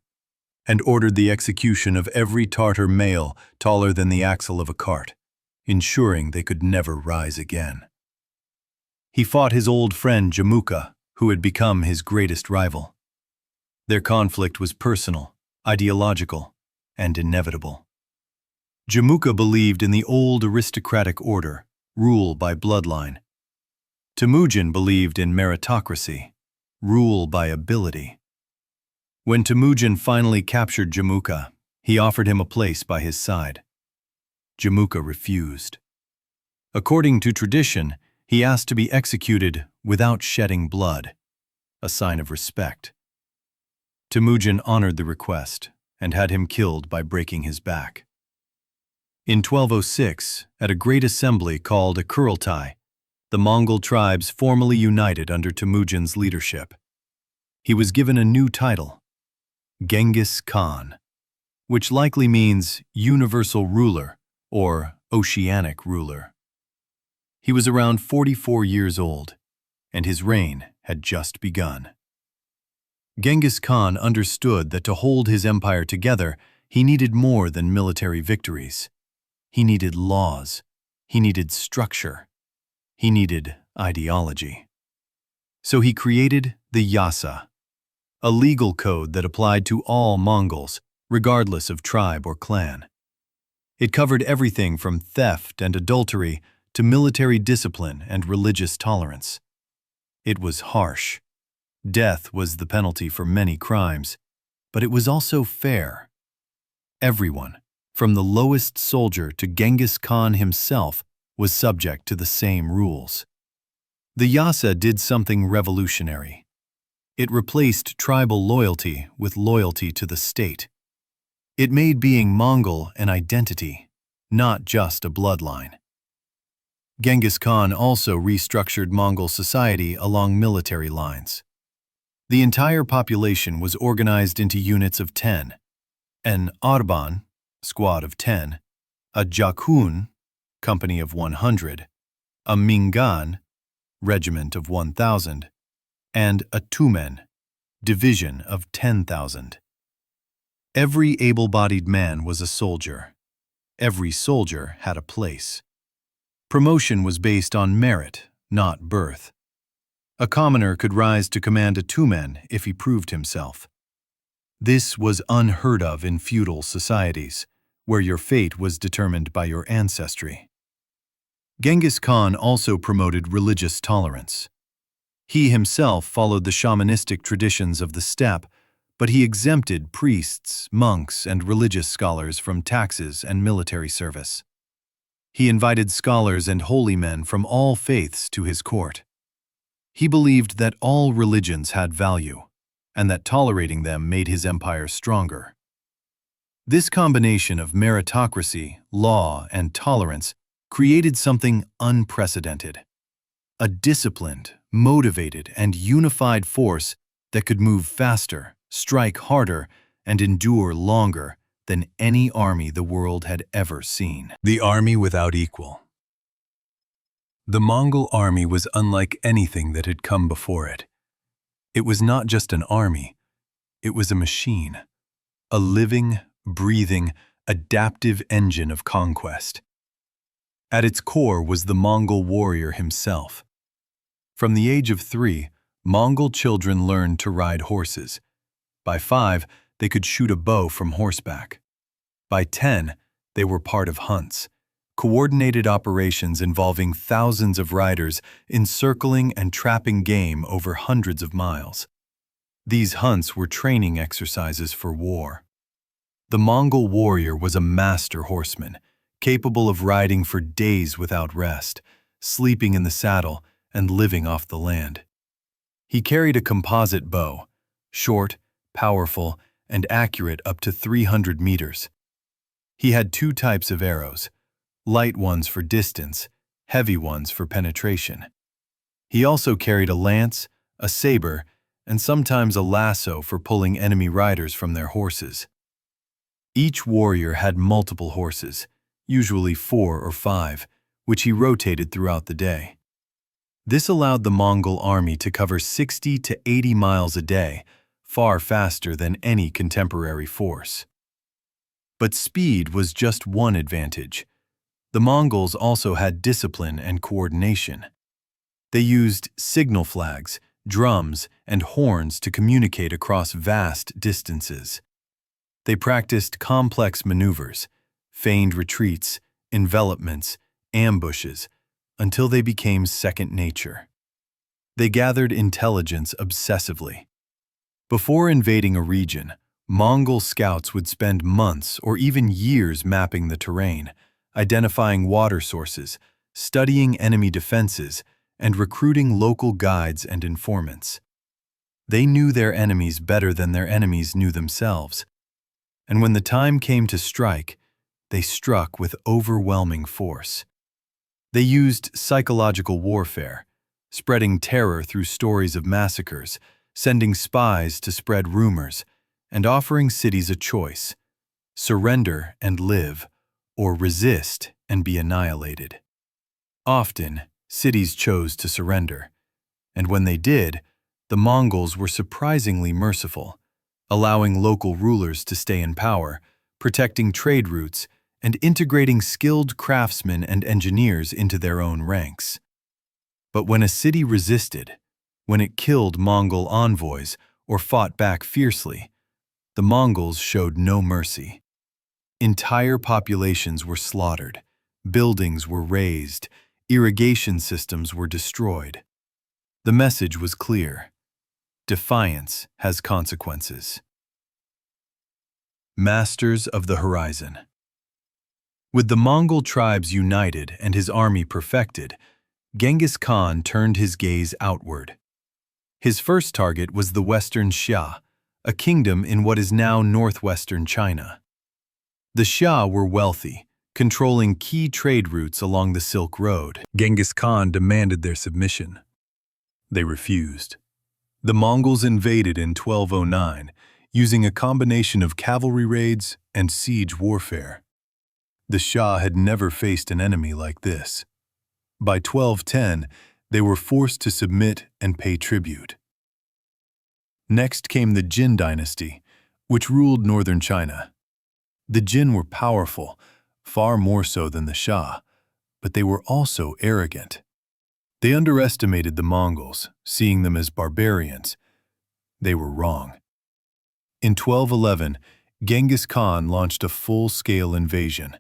and ordered the execution of every Tartar male taller than the axle of a cart, ensuring they could never rise again. He fought his old friend Jamuka, who had become his greatest rival. Their conflict was personal, ideological, and inevitable. Jamuka believed in the old aristocratic order, rule by bloodline. Temüjin believed in meritocracy, rule by ability. When Temüjin finally captured Jamuka, he offered him a place by his side. Jamuka refused. According to tradition, he asked to be executed without shedding blood, a sign of respect. Temüjin honored the request and had him killed by breaking his back. In 1206, at a great assembly called a Kurultai, the Mongol tribes formally united under Temüjin's leadership. He was given a new title, Genghis Khan, which likely means universal ruler or oceanic ruler. He was around 44 years old, and his reign had just begun. Genghis Khan understood that to hold his empire together, he needed more than military victories. He needed laws. He needed structure. He needed ideology. So he created the Yasa, a legal code that applied to all Mongols, regardless of tribe or clan. It covered everything from theft and adultery to military discipline and religious tolerance. It was harsh. Death was the penalty for many crimes, but it was also fair. Everyone, from the lowest soldier to Genghis Khan himself, was subject to the same rules. The Yasa did something revolutionary. It replaced tribal loyalty with loyalty to the state. It made being Mongol an identity, not just a bloodline. Genghis Khan also restructured Mongol society along military lines. The entire population was organized into units of 10, an Arban, squad of 10, a Jakhun, company of 100, a Mingan, regiment of 1,000, and a Tumen, division of 10,000. Every able-bodied man was a soldier. Every soldier had a place. Promotion was based on merit, not birth. A commoner could rise to command a Tumen if he proved himself. This was unheard of in feudal societies, where your fate was determined by your ancestry. Genghis Khan also promoted religious tolerance. He himself followed the shamanistic traditions of the steppe, but he exempted priests, monks, and religious scholars from taxes and military service. He invited scholars and holy men from all faiths to his court. He believed that all religions had value, and that tolerating them made his empire stronger. This combination of meritocracy, law, and tolerance created something unprecedented. A disciplined, motivated, and unified force that could move faster, strike harder, and endure longer than any army the world had ever seen. The army without equal. The Mongol army was unlike anything that had come before it. It was not just an army, it was a machine, a living, breathing, adaptive engine of conquest. At its core was the Mongol warrior himself. From the age of 3, Mongol children learned to ride horses. By 5, they could shoot a bow from horseback. By 10, they were part of hunts, coordinated operations involving thousands of riders encircling and trapping game over hundreds of miles. These hunts were training exercises for war. The Mongol warrior was a master horseman, capable of riding for days without rest, sleeping in the saddle, and living off the land. He carried a composite bow, short, powerful, and accurate up to 300 meters. He had two types of arrows, light ones for distance, heavy ones for penetration. He also carried a lance, a saber, and sometimes a lasso for pulling enemy riders from their horses. Each warrior had multiple horses, usually 4 or 5, which he rotated throughout the day. This allowed the Mongol army to cover 60 to 80 miles a day, far faster than any contemporary force. But speed was just one advantage. The Mongols also had discipline and coordination. They used signal flags, drums, and horns to communicate across vast distances. They practiced complex maneuvers, feigned retreats, envelopments, ambushes, until they became second nature. They gathered intelligence obsessively. Before invading a region, Mongol scouts would spend months or even years mapping the terrain, identifying water sources, studying enemy defenses, and recruiting local guides and informants. They knew their enemies better than their enemies knew themselves. And when the time came to strike, they struck with overwhelming force. They used psychological warfare, spreading terror through stories of massacres, sending spies to spread rumors, and offering cities a choice: surrender and live, or resist and be annihilated. Often, cities chose to surrender, and when they did, the Mongols were surprisingly merciful, allowing local rulers to stay in power, protecting trade routes, and integrating skilled craftsmen and engineers into their own ranks. But when a city resisted, when it killed Mongol envoys or fought back fiercely, the Mongols showed no mercy. Entire populations were slaughtered, buildings were razed, irrigation systems were destroyed. The message was clear: defiance has consequences. Masters of the Horizon. With the Mongol tribes united and his army perfected, Genghis Khan turned his gaze outward. His first target was the Western Xia, a kingdom in what is now northwestern China. The Xia were wealthy, controlling key trade routes along the Silk Road. Genghis Khan demanded their submission. They refused. The Mongols invaded in 1209, using a combination of cavalry raids and siege warfare. The Xia had never faced an enemy like this. By 1210, they were forced to submit and pay tribute. Next came the Jin dynasty, which ruled northern China. The Jin were powerful, far more so than the Xia, but they were also arrogant. They underestimated the Mongols, seeing them as barbarians. They were wrong. In 1211, Genghis Khan launched a full-scale invasion.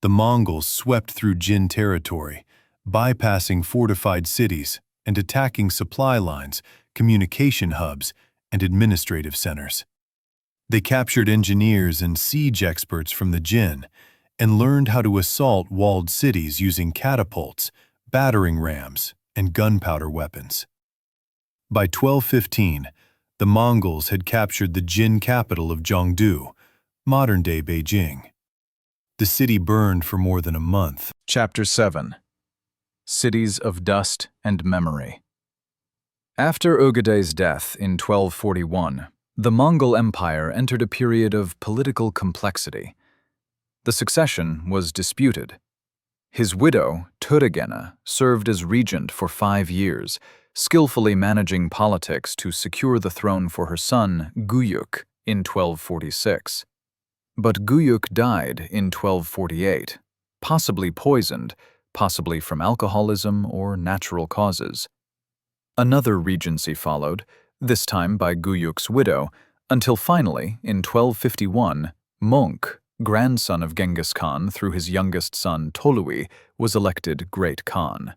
The Mongols swept through Jin territory, bypassing fortified cities and attacking supply lines, communication hubs, and administrative centers. They captured engineers and siege experts from the Jin and learned how to assault walled cities using catapults, battering rams, and gunpowder weapons. By 1215, the Mongols had captured the Jin capital of Zhongdu, modern-day Beijing. The city burned for more than a month. Chapter 7. Cities of Dust and Memory. After Ögedei's death in 1241, the Mongol Empire entered a period of political complexity. The succession was disputed. His widow, Töregene, served as regent for 5 years, skillfully managing politics to secure the throne for her son, Guyuk, in 1246. But Guyuk died in 1248, possibly poisoned, possibly from alcoholism or natural causes. Another regency followed, this time by Guyuk's widow, until finally, in 1251, Monk, grandson of Genghis Khan through his youngest son Tolui, was elected Great Khan.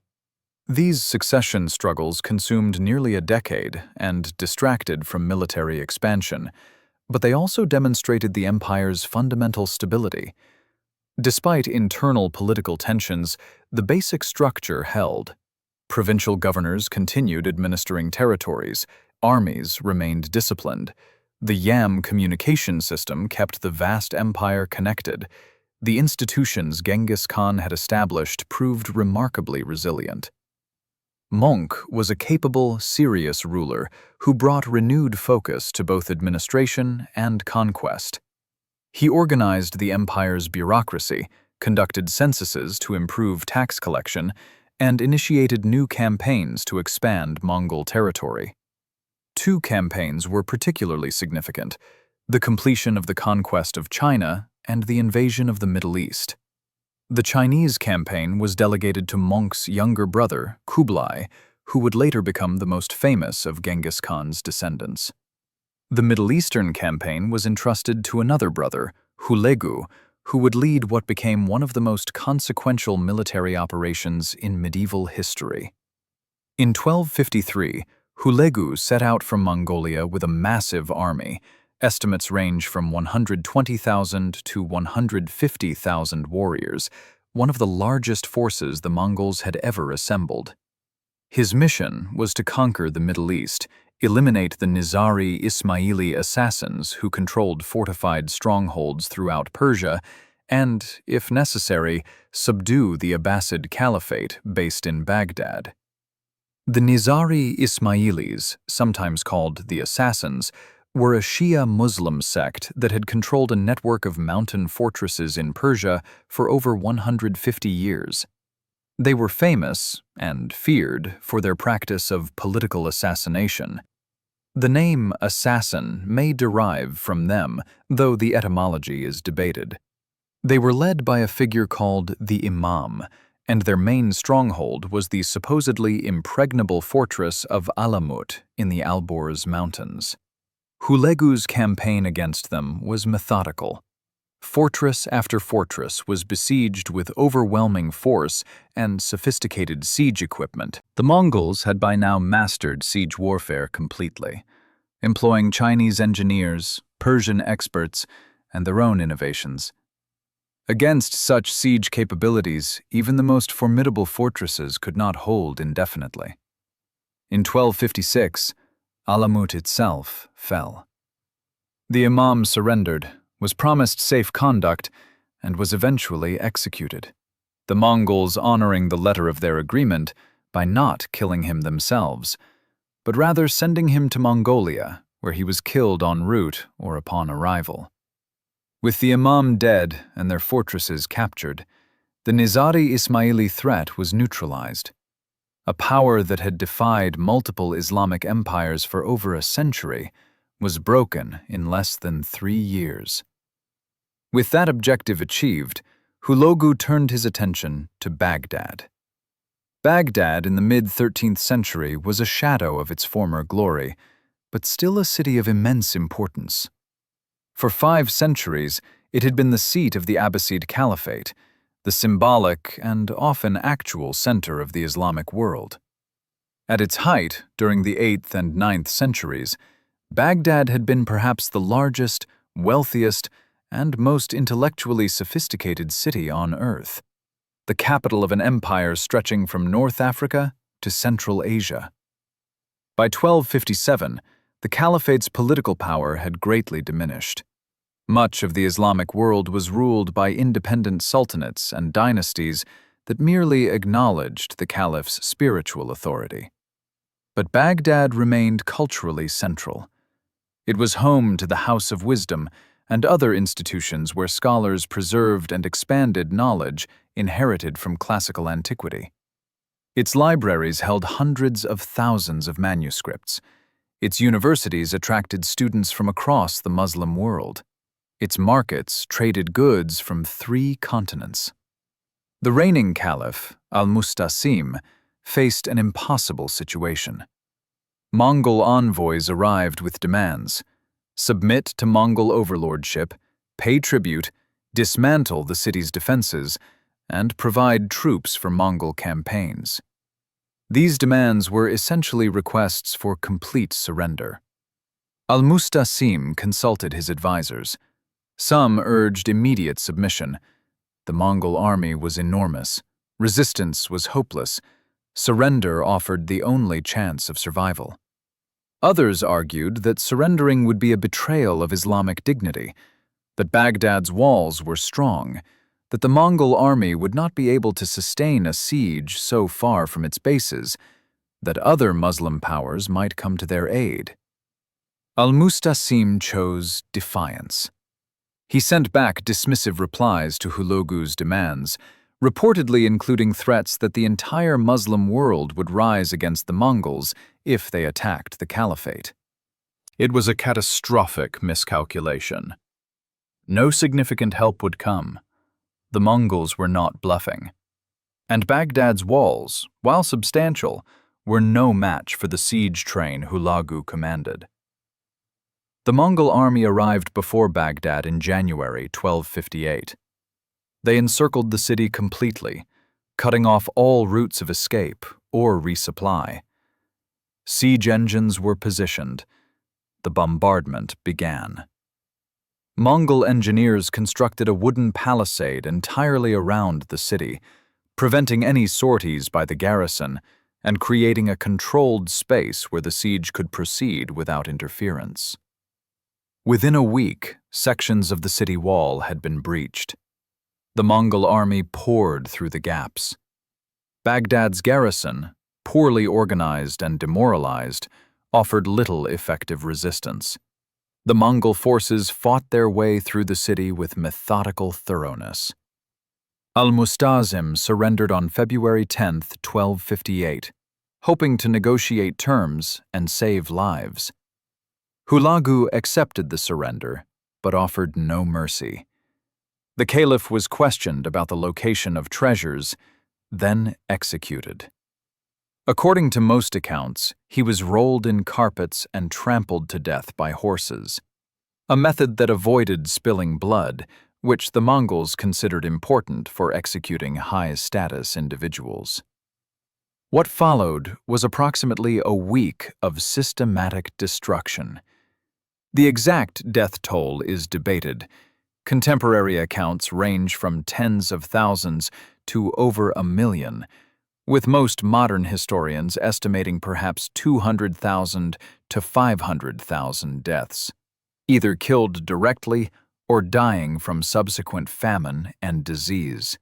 These succession struggles consumed nearly a decade and distracted from military expansion, but they also demonstrated the empire's fundamental stability. Despite internal political tensions, the basic structure held. Provincial governors continued administering territories, armies remained disciplined, the Yam communication system kept the vast empire connected, the institutions Genghis Khan had established proved remarkably resilient. Monk was a capable, serious ruler who brought renewed focus to both administration and conquest. He organized the empire's bureaucracy, conducted censuses to improve tax collection, and initiated new campaigns to expand Mongol territory. Two campaigns were particularly significant: the completion of the conquest of China and the invasion of the Middle East. The Chinese campaign was delegated to Monk's younger brother, Kublai, who would later become the most famous of Genghis Khan's descendants. The Middle Eastern campaign was entrusted to another brother, Hulegu, who would lead what became one of the most consequential military operations in medieval history. In 1253, Hulegu set out from Mongolia with a massive army. Estimates range from 120,000 to 150,000 warriors, one of the largest forces the Mongols had ever assembled. His mission was to conquer the Middle East, eliminate the Nizari Ismaili assassins who controlled fortified strongholds throughout Persia, and, if necessary, subdue the Abbasid Caliphate based in Baghdad. The Nizari Ismailis, sometimes called the Assassins, were a Shia Muslim sect that had controlled a network of mountain fortresses in Persia for over 150 years. They were famous, and feared, for their practice of political assassination. The name assassin may derive from them, though the etymology is debated. They were led by a figure called the Imam, and their main stronghold was the supposedly impregnable fortress of Alamut in the Alborz Mountains. Hulegu's campaign against them was methodical. Fortress after fortress was besieged with overwhelming force and sophisticated siege equipment. The Mongols had by now mastered siege warfare completely, employing Chinese engineers, Persian experts, and their own innovations. Against such siege capabilities, even the most formidable fortresses could not hold indefinitely. In 1256, Alamut itself fell. The Imam surrendered, was promised safe conduct, and was eventually executed, the Mongols honoring the letter of their agreement by not killing him themselves, but rather sending him to Mongolia, where he was killed en route or upon arrival. With the Imam dead and their fortresses captured, the Nizari Ismaili threat was neutralized. A power that had defied multiple Islamic empires for over a century was broken in less than 3 years. With that objective achieved, Hulegu turned his attention to Baghdad. Baghdad in the mid-13th century was a shadow of its former glory, but still a city of immense importance. For 5 centuries, it had been the seat of the Abbasid Caliphate, the symbolic and often actual center of the Islamic world. At its height, during the 8th and 9th centuries, Baghdad had been perhaps the largest, wealthiest, and most intellectually sophisticated city on earth, the capital of an empire stretching from North Africa to Central Asia. By 1257, the Caliphate's political power had greatly diminished. Much of the Islamic world was ruled by independent sultanates and dynasties that merely acknowledged the caliph's spiritual authority. But Baghdad remained culturally central. It was home to the House of Wisdom and other institutions where scholars preserved and expanded knowledge inherited from classical antiquity. Its libraries held hundreds of thousands of manuscripts. Its universities attracted students from across the Muslim world. Its markets traded goods from 3 continents. The reigning caliph, al-Mustasim, faced an impossible situation. Mongol envoys arrived with demands: submit to Mongol overlordship, pay tribute, dismantle the city's defenses, and provide troops for Mongol campaigns. These demands were essentially requests for complete surrender. Al-Mustasim consulted his advisors. Some urged immediate submission. The Mongol army was enormous. Resistance was hopeless. Surrender offered the only chance of survival. Others argued that surrendering would be a betrayal of Islamic dignity, that Baghdad's walls were strong, that the Mongol army would not be able to sustain a siege so far from its bases, that other Muslim powers might come to their aid. Al-Mustasim chose defiance. He sent back dismissive replies to Hulagu's demands, reportedly including threats that the entire Muslim world would rise against the Mongols if they attacked the caliphate. It was a catastrophic miscalculation. No significant help would come. The Mongols were not bluffing. And Baghdad's walls, while substantial, were no match for the siege train Hulagu commanded. The Mongol army arrived before Baghdad in January 1258. They encircled the city completely, cutting off all routes of escape or resupply. Siege engines were positioned. The bombardment began. Mongol engineers constructed a wooden palisade entirely around the city, preventing any sorties by the garrison and creating a controlled space where the siege could proceed without interference. Within a week, sections of the city wall had been breached. The Mongol army poured through the gaps. Baghdad's garrison, poorly organized and demoralized, offered little effective resistance. The Mongol forces fought their way through the city with methodical thoroughness. Al-Mustazim surrendered on February 10, 1258, hoping to negotiate terms and save lives. Hulagu accepted the surrender, but offered no mercy. The caliph was questioned about the location of treasures, then executed. According to most accounts, he was rolled in carpets and trampled to death by horses, a method that avoided spilling blood, which the Mongols considered important for executing high-status individuals. What followed was approximately a week of systematic destruction. The exact death toll is debated. Contemporary accounts range from tens of thousands to over 1 million, with most modern historians estimating perhaps 200,000 to 500,000 deaths, either killed directly or dying from subsequent famine and disease.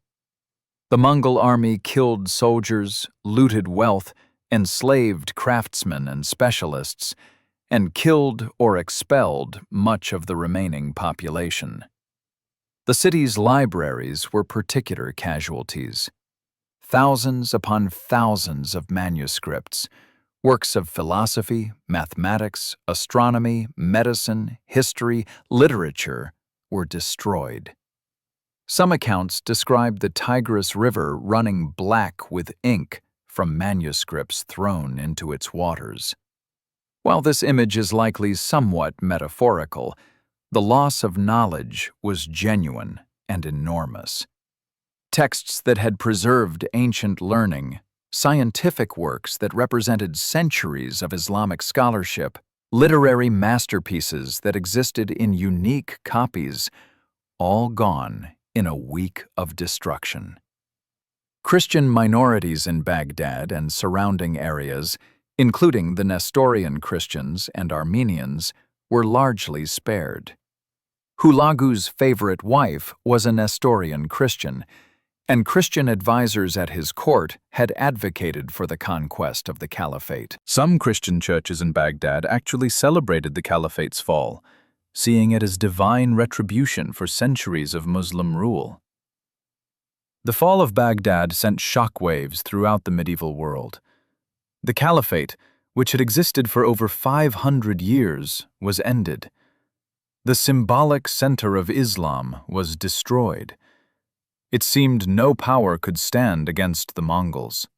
The Mongol army killed soldiers, looted wealth, enslaved craftsmen and specialists, and killed or expelled much of the remaining population. The city's libraries were particular casualties. Thousands upon thousands of manuscripts, works of philosophy, mathematics, astronomy, medicine, history, literature were destroyed. Some accounts describe the Tigris River running black with ink from manuscripts thrown into its waters. While this image is likely somewhat metaphorical, the loss of knowledge was genuine and enormous. Texts that had preserved ancient learning, scientific works that represented centuries of Islamic scholarship, literary masterpieces that existed in unique copies, all gone in a week of destruction. Christian minorities in Baghdad and surrounding areas, including the Nestorian Christians and Armenians, were largely spared. Hulagu's favorite wife was a Nestorian Christian, and Christian advisors at his court had advocated for the conquest of the caliphate. Some Christian churches in Baghdad actually celebrated the caliphate's fall, seeing it as divine retribution for centuries of Muslim rule. The fall of Baghdad sent shockwaves throughout the medieval world. The caliphate, which had existed for over 500 years, was ended. The symbolic center of Islam was destroyed. It seemed no power could stand against the Mongols.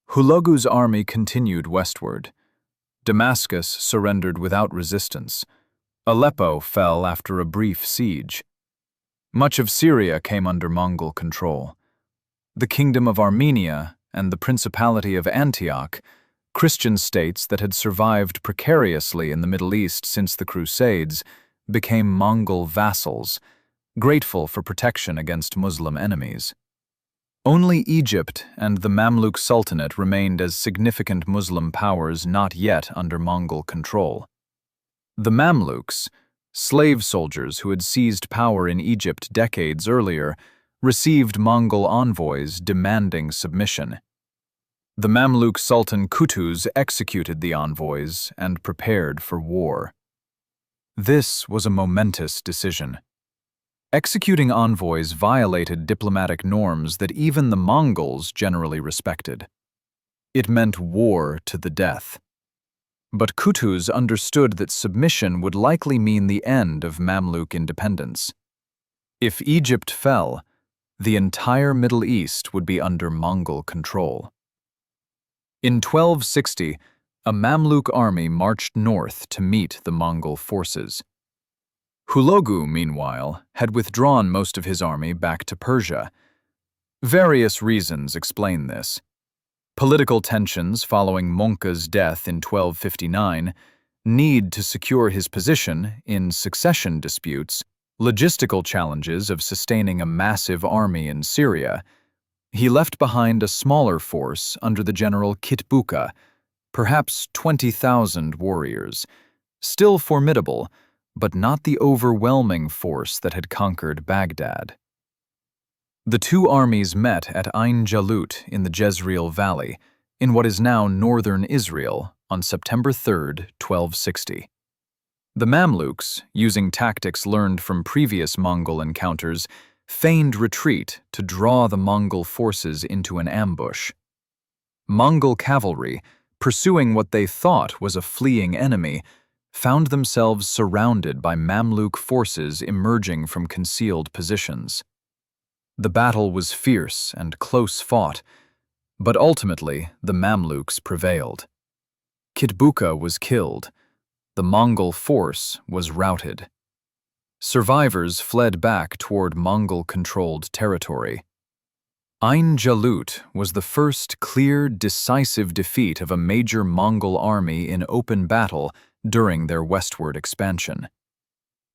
Hulagu's army continued westward. Damascus surrendered without resistance. Aleppo fell after a brief siege. Much of Syria came under Mongol control. The Kingdom of Armenia and the Principality of Antioch, Christian states that had survived precariously in the Middle East since the Crusades, became Mongol vassals, grateful for protection against Muslim enemies. Only Egypt and the Mamluk Sultanate remained as significant Muslim powers not yet under Mongol control. The Mamluks, Slave soldiers who had seized power in Egypt decades earlier received Mongol envoys demanding submission. The Mamluk Sultan Qutuz executed the envoys and prepared for war. This was a momentous decision. Executing envoys violated diplomatic norms that even the Mongols generally respected. It meant war to the death. But Qutuz understood that submission would likely mean the end of Mamluk independence. If Egypt fell, the entire Middle East would be under Mongol control. In 1260, a Mamluk army marched north to meet the Mongol forces. Hulagu, meanwhile, had withdrawn most of his army back to Persia. Various reasons explain this. Political tensions following Monka's death in 1259, need to secure his position in succession disputes, logistical challenges of sustaining a massive army in Syria. He left behind a smaller force under the general Kitbuka, perhaps 20,000 warriors, still formidable, but not the overwhelming force that had conquered Baghdad. The two armies met at Ain Jalut in the Jezreel Valley, in what is now northern Israel, on September 3, 1260. The Mamluks, using tactics learned from previous Mongol encounters, feigned retreat to draw the Mongol forces into an ambush. Mongol cavalry, pursuing what they thought was a fleeing enemy, found themselves surrounded by Mamluk forces emerging from concealed positions. The battle was fierce and close fought, but ultimately the Mamluks prevailed. Kitbuka was killed. The Mongol force was routed. Survivors fled back toward Mongol-controlled territory. Ain Jalut was the first clear, decisive defeat of a major Mongol army in open battle during their westward expansion.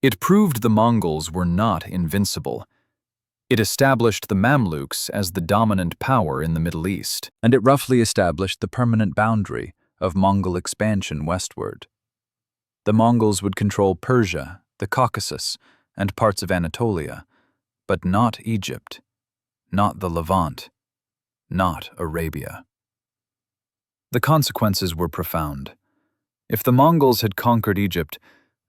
It proved the Mongols were not invincible. It established the Mamluks as the dominant power in the Middle East, and it roughly established the permanent boundary of Mongol expansion westward. The Mongols would control Persia, the Caucasus, and parts of Anatolia, but not Egypt, not the Levant, not Arabia. The consequences were profound. If the Mongols had conquered Egypt,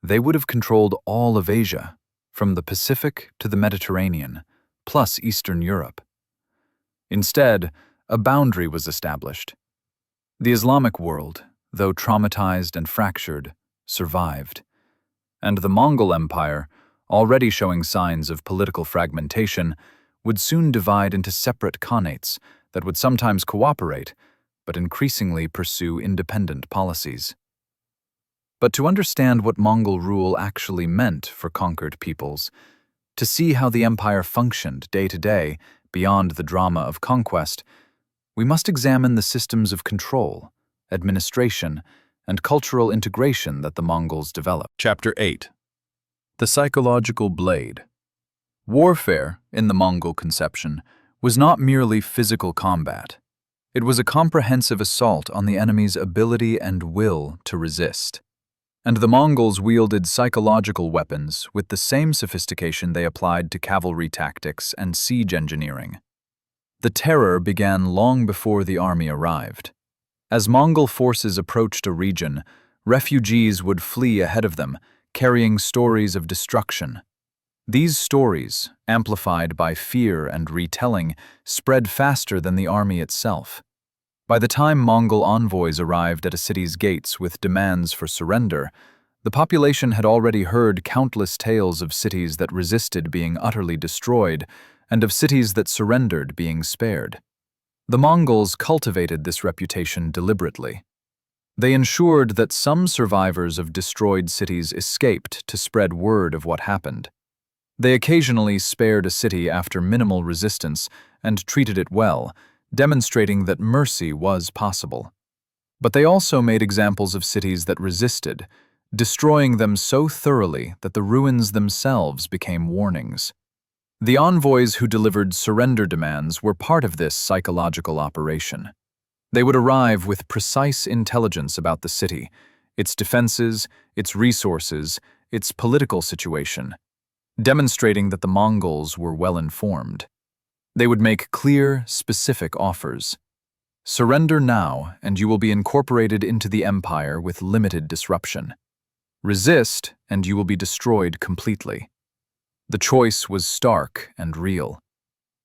they would have controlled all of Asia, from the Pacific to the Mediterranean, plus Eastern Europe. Instead, a boundary was established. The Islamic world, though traumatized and fractured, survived. And the Mongol Empire, already showing signs of political fragmentation, would soon divide into separate khanates that would sometimes cooperate, but increasingly pursue independent policies. But to understand what Mongol rule actually meant for conquered peoples, to see how the empire functioned day to day beyond the drama of conquest, we must examine the systems of control, administration, and cultural integration that the Mongols developed. Chapter 8. The psychological blade. Warfare, in the Mongol conception, was not merely physical combat. It was a comprehensive assault on the enemy's ability and will to resist. And the Mongols wielded psychological weapons with the same sophistication they applied to cavalry tactics and siege engineering. The terror began long before the army arrived. As Mongol forces approached a region, refugees would flee ahead of them, carrying stories of destruction. These stories, amplified by fear and retelling, spread faster than the army itself. By the time Mongol envoys arrived at a city's gates with demands for surrender, the population had already heard countless tales of cities that resisted being utterly destroyed and of cities that surrendered being spared. The Mongols cultivated this reputation deliberately. They ensured that some survivors of destroyed cities escaped to spread word of what happened. They occasionally spared a city after minimal resistance and treated it well, demonstrating that mercy was possible. But they also made examples of cities that resisted, destroying them so thoroughly that the ruins themselves became warnings. The envoys who delivered surrender demands were part of this psychological operation. They would arrive with precise intelligence about the city, its defenses, its resources, its political situation, demonstrating that the Mongols were well informed. They would make clear, specific offers. Surrender now, and you will be incorporated into the empire with limited disruption. Resist, and you will be destroyed completely. The choice was stark and real.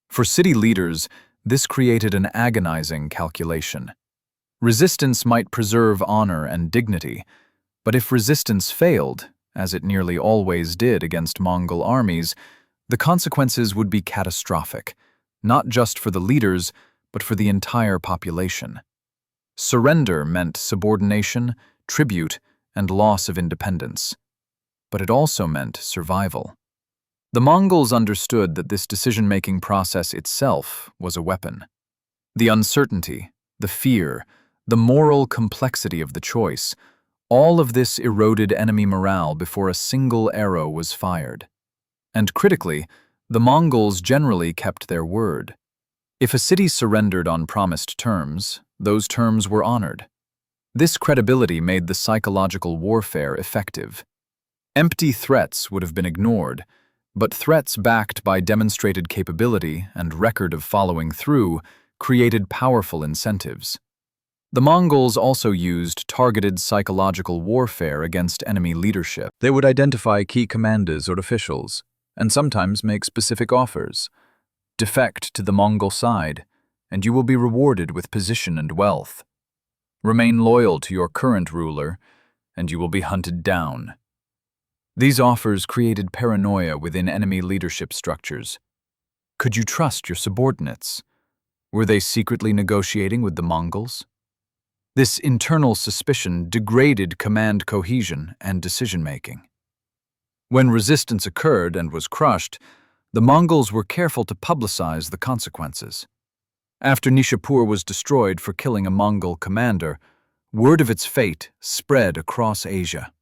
For city leaders, this created an agonizing calculation. Resistance might preserve honor and dignity, but if resistance failed, as it nearly always did against Mongol armies, the consequences would be catastrophic, not just for the leaders, but for the entire population. Surrender meant subordination, tribute, and loss of independence. But it also meant survival. The Mongols understood that this decision-making process itself was a weapon. The uncertainty, the fear, the moral complexity of the choice, all of this eroded enemy morale before a single arrow was fired. And critically, the Mongols generally kept their word. If a city surrendered on promised terms, those terms were honored. This credibility made the psychological warfare effective. Empty threats would have been ignored, but threats backed by demonstrated capability and record of following through created powerful incentives. The Mongols also used targeted psychological warfare against enemy leadership. They would identify key commanders or officials, and sometimes make specific offers. Defect to the Mongol side, and you will be rewarded with position and wealth. Remain loyal to your current ruler, and you will be hunted down. These offers created paranoia within enemy leadership structures. Could you trust your subordinates? Were they secretly negotiating with the Mongols? This internal suspicion degraded command cohesion and decision-making. When resistance occurred and was crushed, the Mongols were careful to publicize the consequences. After Nishapur was destroyed for killing a Mongol commander, word of its fate spread across Asia.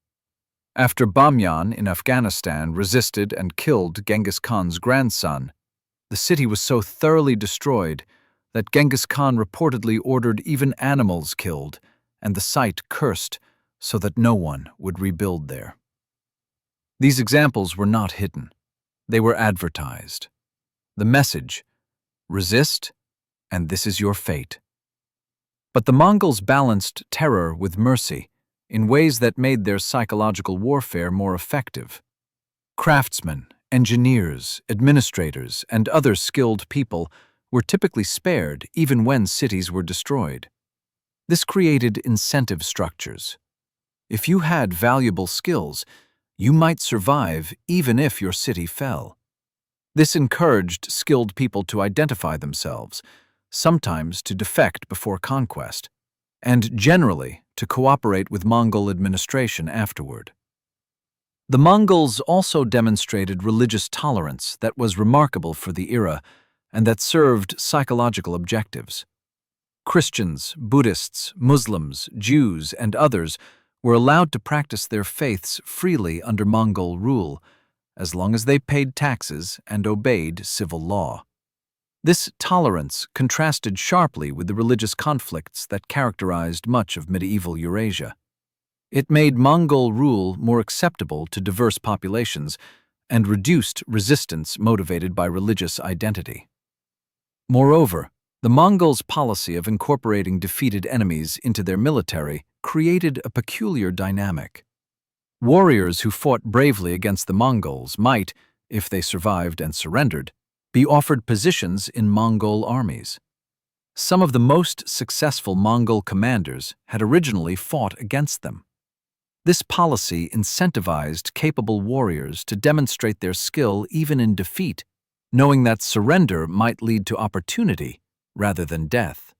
After Bamyan in Afghanistan resisted and killed Genghis Khan's grandson, the city was so thoroughly destroyed that Genghis Khan reportedly ordered even animals killed and the site cursed so that no one would rebuild there. These examples were not hidden. They were advertised. The message, resist, and this is your fate. But the Mongols balanced terror with mercy in ways that made their psychological warfare more effective. Craftsmen, engineers, administrators, and other skilled people were typically spared even when cities were destroyed. This created incentive structures. If you had valuable skills, you might survive even if your city fell. This encouraged skilled people to identify themselves, sometimes to defect before conquest, and generally to cooperate with Mongol administration afterward. The Mongols also demonstrated religious tolerance that was remarkable for the era and that served psychological objectives. Christians, Buddhists, Muslims, Jews, and others were allowed to practice their faiths freely under Mongol rule, as long as they paid taxes and obeyed civil law. This tolerance contrasted sharply with the religious conflicts that characterized much of medieval Eurasia. It made Mongol rule more acceptable to diverse populations and reduced resistance motivated by religious identity. Moreover, the Mongols' policy of incorporating defeated enemies into their military created a peculiar dynamic. Warriors who fought bravely against the Mongols might, if they survived and surrendered, be offered positions in Mongol armies. Some of the most successful Mongol commanders had originally fought against them. This policy incentivized capable warriors to demonstrate their skill even in defeat, knowing that surrender might lead to opportunity rather than death.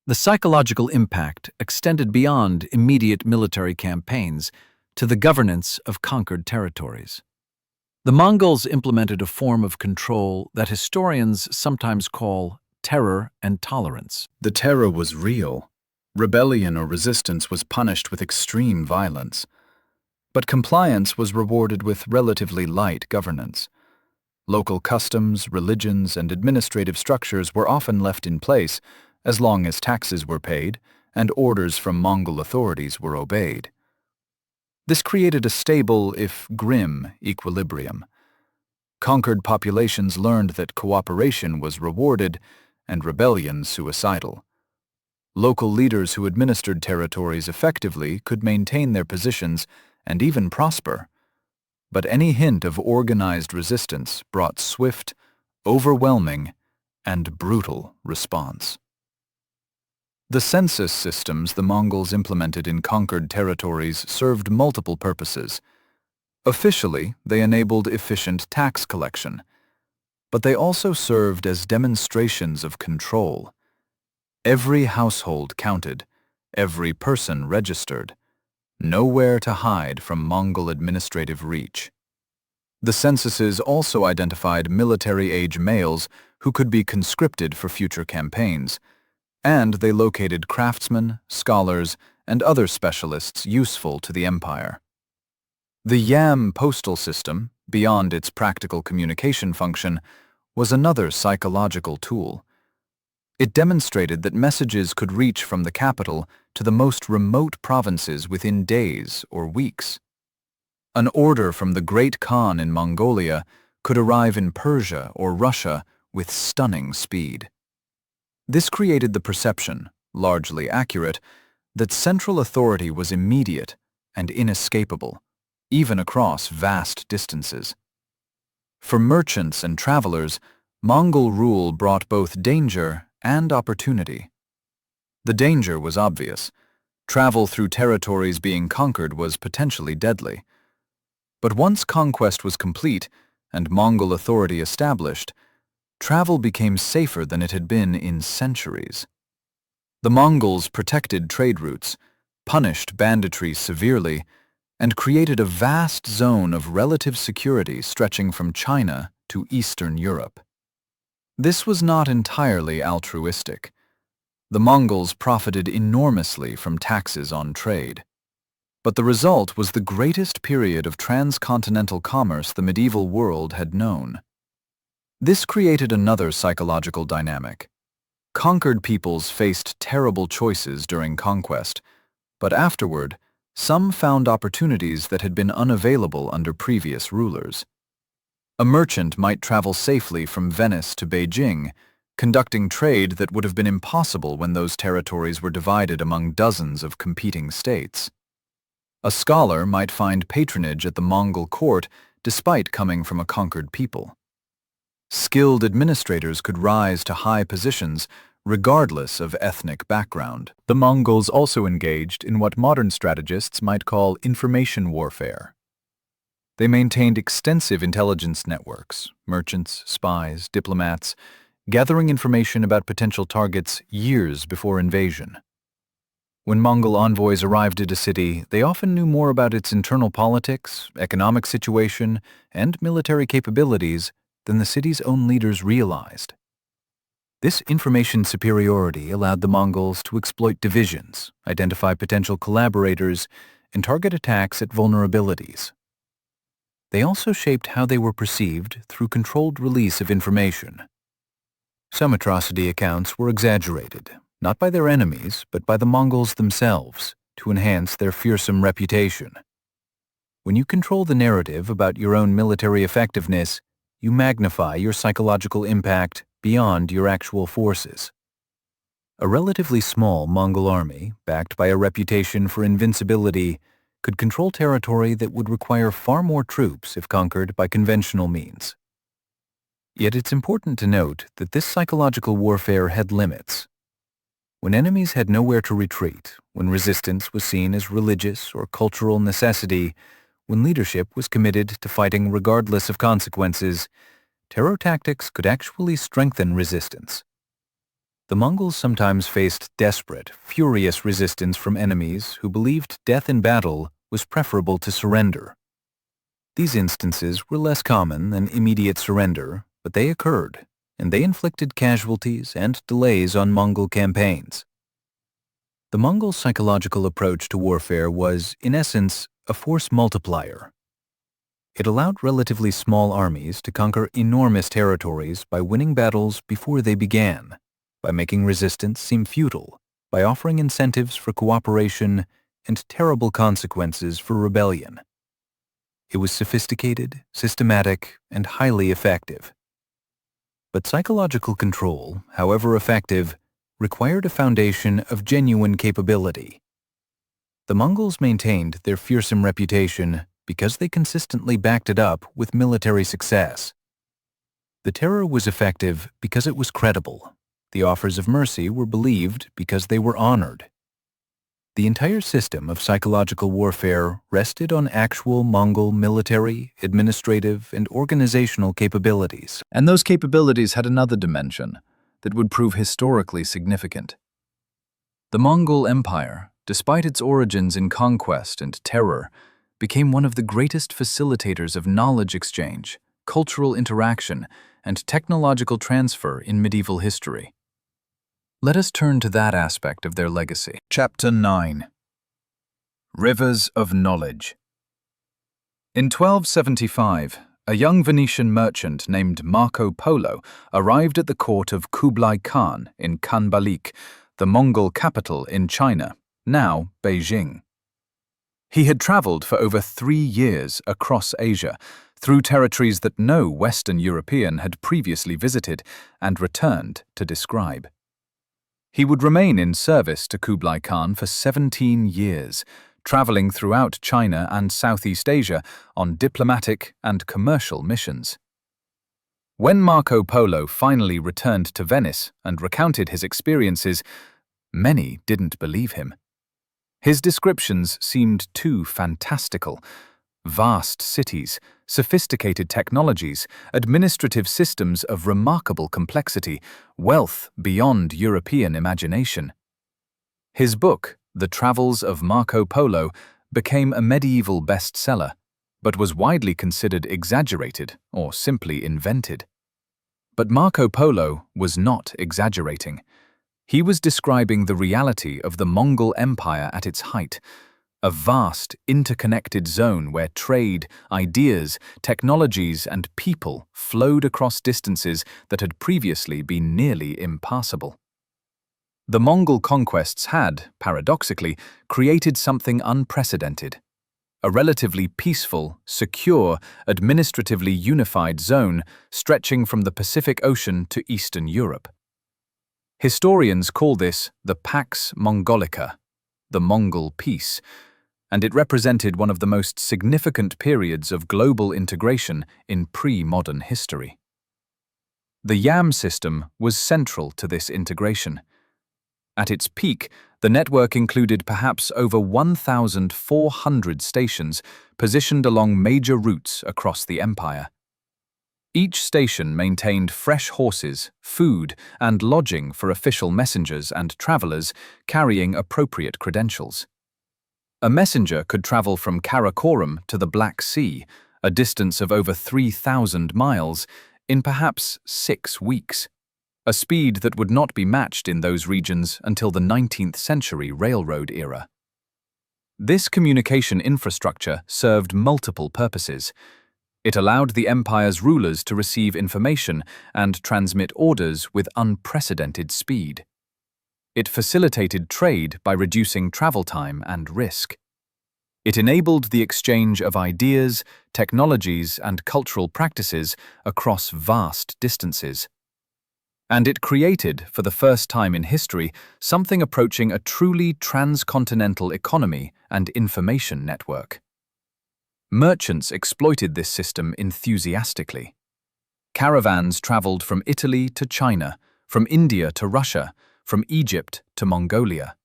The psychological impact extended beyond immediate military campaigns to the governance of conquered territories. The Mongols implemented a form of control that historians sometimes call terror and tolerance. The terror was real. Rebellion or resistance was punished with extreme violence. But compliance was rewarded with relatively light governance. Local customs, religions, and administrative structures were often left in place as long as taxes were paid and orders from Mongol authorities were obeyed. This created a stable, if grim, equilibrium. Conquered populations learned that cooperation was rewarded and rebellion suicidal. Local leaders who administered territories effectively could maintain their positions and even prosper. But any hint of organized resistance brought swift, overwhelming, and brutal response. The census systems the Mongols implemented in conquered territories served multiple purposes. Officially, they enabled efficient tax collection, but they also served as demonstrations of control. Every household counted, every person registered, nowhere to hide from Mongol administrative reach. The censuses also identified military-age males who could be conscripted for future campaigns, and they located craftsmen, scholars, and other specialists useful to the empire. The Yam postal system, beyond its practical communication function, was another psychological tool. It demonstrated that messages could reach from the capital to the most remote provinces within days or weeks. An order from the Great Khan in Mongolia could arrive in Persia or Russia with stunning speed. This created the perception, largely accurate, that central authority was immediate and inescapable, even across vast distances. For merchants and travelers, Mongol rule brought both danger and opportunity. The danger was obvious. Travel through territories being conquered was potentially deadly. But once conquest was complete and Mongol authority established, travel became safer than it had been in centuries. The Mongols protected trade routes, punished banditry severely, and created a vast zone of relative security stretching from China to Eastern Europe. This was not entirely altruistic. The Mongols profited enormously from taxes on trade. But the result was the greatest period of transcontinental commerce the medieval world had known. This created another psychological dynamic. Conquered peoples faced terrible choices during conquest, but afterward, some found opportunities that had been unavailable under previous rulers. A merchant might travel safely from Venice to Beijing, conducting trade that would have been impossible when those territories were divided among dozens of competing states. A scholar might find patronage at the Mongol court despite coming from a conquered people. Skilled administrators could rise to high positions regardless of ethnic background. The Mongols also engaged in what modern strategists might call information warfare. They maintained extensive intelligence networks, merchants, spies, diplomats, gathering information about potential targets years before invasion. When Mongol envoys arrived at a city, they often knew more about its internal politics, economic situation, and military capabilities than the city's own leaders realized. This information superiority allowed the Mongols to exploit divisions, identify potential collaborators, and target attacks at vulnerabilities. They also shaped how they were perceived through controlled release of information. Some atrocity accounts were exaggerated, not by their enemies, but by the Mongols themselves, to enhance their fearsome reputation. When you control the narrative about your own military effectiveness, you magnify your psychological impact beyond your actual forces. A relatively small Mongol army, backed by a reputation for invincibility, could control territory that would require far more troops if conquered by conventional means. Yet it's important to note that this psychological warfare had limits. When enemies had nowhere to retreat, when resistance was seen as religious or cultural necessity, when leadership was committed to fighting regardless of consequences, terror tactics could actually strengthen resistance. The Mongols sometimes faced desperate, furious resistance from enemies who believed death in battle was preferable to surrender. These instances were less common than immediate surrender, but they occurred, and they inflicted casualties and delays on Mongol campaigns. The Mongol psychological approach to warfare was, in essence, a force multiplier. It allowed relatively small armies to conquer enormous territories by winning battles before they began, by making resistance seem futile, by offering incentives for cooperation, and terrible consequences for rebellion. It was sophisticated, systematic, and highly effective. But psychological control, however effective, required a foundation of genuine capability. The Mongols maintained their fearsome reputation because they consistently backed it up with military success. The terror was effective because it was credible. The offers of mercy were believed because they were honored. The entire system of psychological warfare rested on actual Mongol military, administrative, and organizational capabilities. And those capabilities had another dimension that would prove historically significant. The Mongol Empire, despite its origins in conquest and terror, became one of the greatest facilitators of knowledge exchange, cultural interaction, and technological transfer in medieval history. Let us turn to that aspect of their legacy. Chapter 9. Rivers of Knowledge. In 1275, a young Venetian merchant named Marco Polo arrived at the court of Kublai Khan in Khanbalik, the Mongol capital in China, now Beijing. He had traveled for over 3 years across Asia, through territories that no Western European had previously visited and returned to describe. He would remain in service to Kublai Khan for 17 years, traveling throughout China and Southeast Asia on diplomatic and commercial missions. When Marco Polo finally returned to Venice and recounted his experiences, many didn't believe him. His descriptions seemed too fantastical. Vast cities, sophisticated technologies, administrative systems of remarkable complexity, wealth beyond European imagination. His book, The Travels of Marco Polo, became a medieval bestseller, but was widely considered exaggerated or simply invented. But Marco Polo was not exaggerating. He was describing the reality of the Mongol Empire at its height, a vast, interconnected zone where trade, ideas, technologies, and people flowed across distances that had previously been nearly impassable. The Mongol conquests had, paradoxically, created something unprecedented. A relatively peaceful, secure, administratively unified zone stretching from the Pacific Ocean to Eastern Europe. Historians call this the Pax Mongolica, the Mongol Peace, and it represented one of the most significant periods of global integration in pre-modern history. The Yam system was central to this integration. At its peak, the network included perhaps over 1,400 stations positioned along major routes across the empire. Each station maintained fresh horses, food, and lodging for official messengers and travelers carrying appropriate credentials. A messenger could travel from Karakoram to the Black Sea, a distance of over 3,000 miles, in perhaps 6 weeks, a speed that would not be matched in those regions until the 19th century railroad era. This communication infrastructure served multiple purposes. It allowed the empire's rulers to receive information and transmit orders with unprecedented speed. It facilitated trade by reducing travel time and risk. It enabled the exchange of ideas, technologies, and cultural practices across vast distances. And it created, for the first time in history, something approaching a truly transcontinental economy and information network. Merchants exploited this system enthusiastically. Caravans traveled from Italy to China, from India to Russia, from Egypt to Mongolia.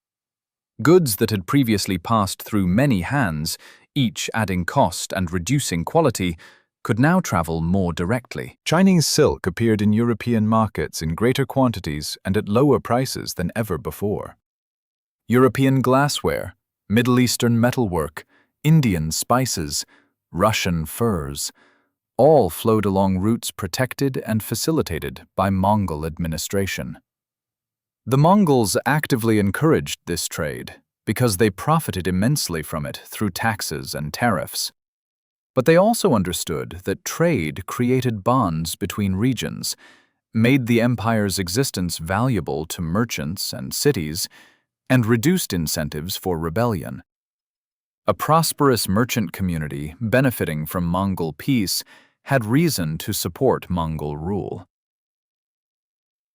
Goods that had previously passed through many hands, each adding cost and reducing quality, could now travel more directly. Chinese silk appeared in European markets in greater quantities and at lower prices than ever before. European glassware, Middle Eastern metalwork, Indian spices, Russian furs, all flowed along routes protected and facilitated by Mongol administration. The Mongols actively encouraged this trade because they profited immensely from it through taxes and tariffs. But they also understood that trade created bonds between regions, made the empire's existence valuable to merchants and cities, and reduced incentives for rebellion. A prosperous merchant community benefiting from Mongol peace had reason to support Mongol rule.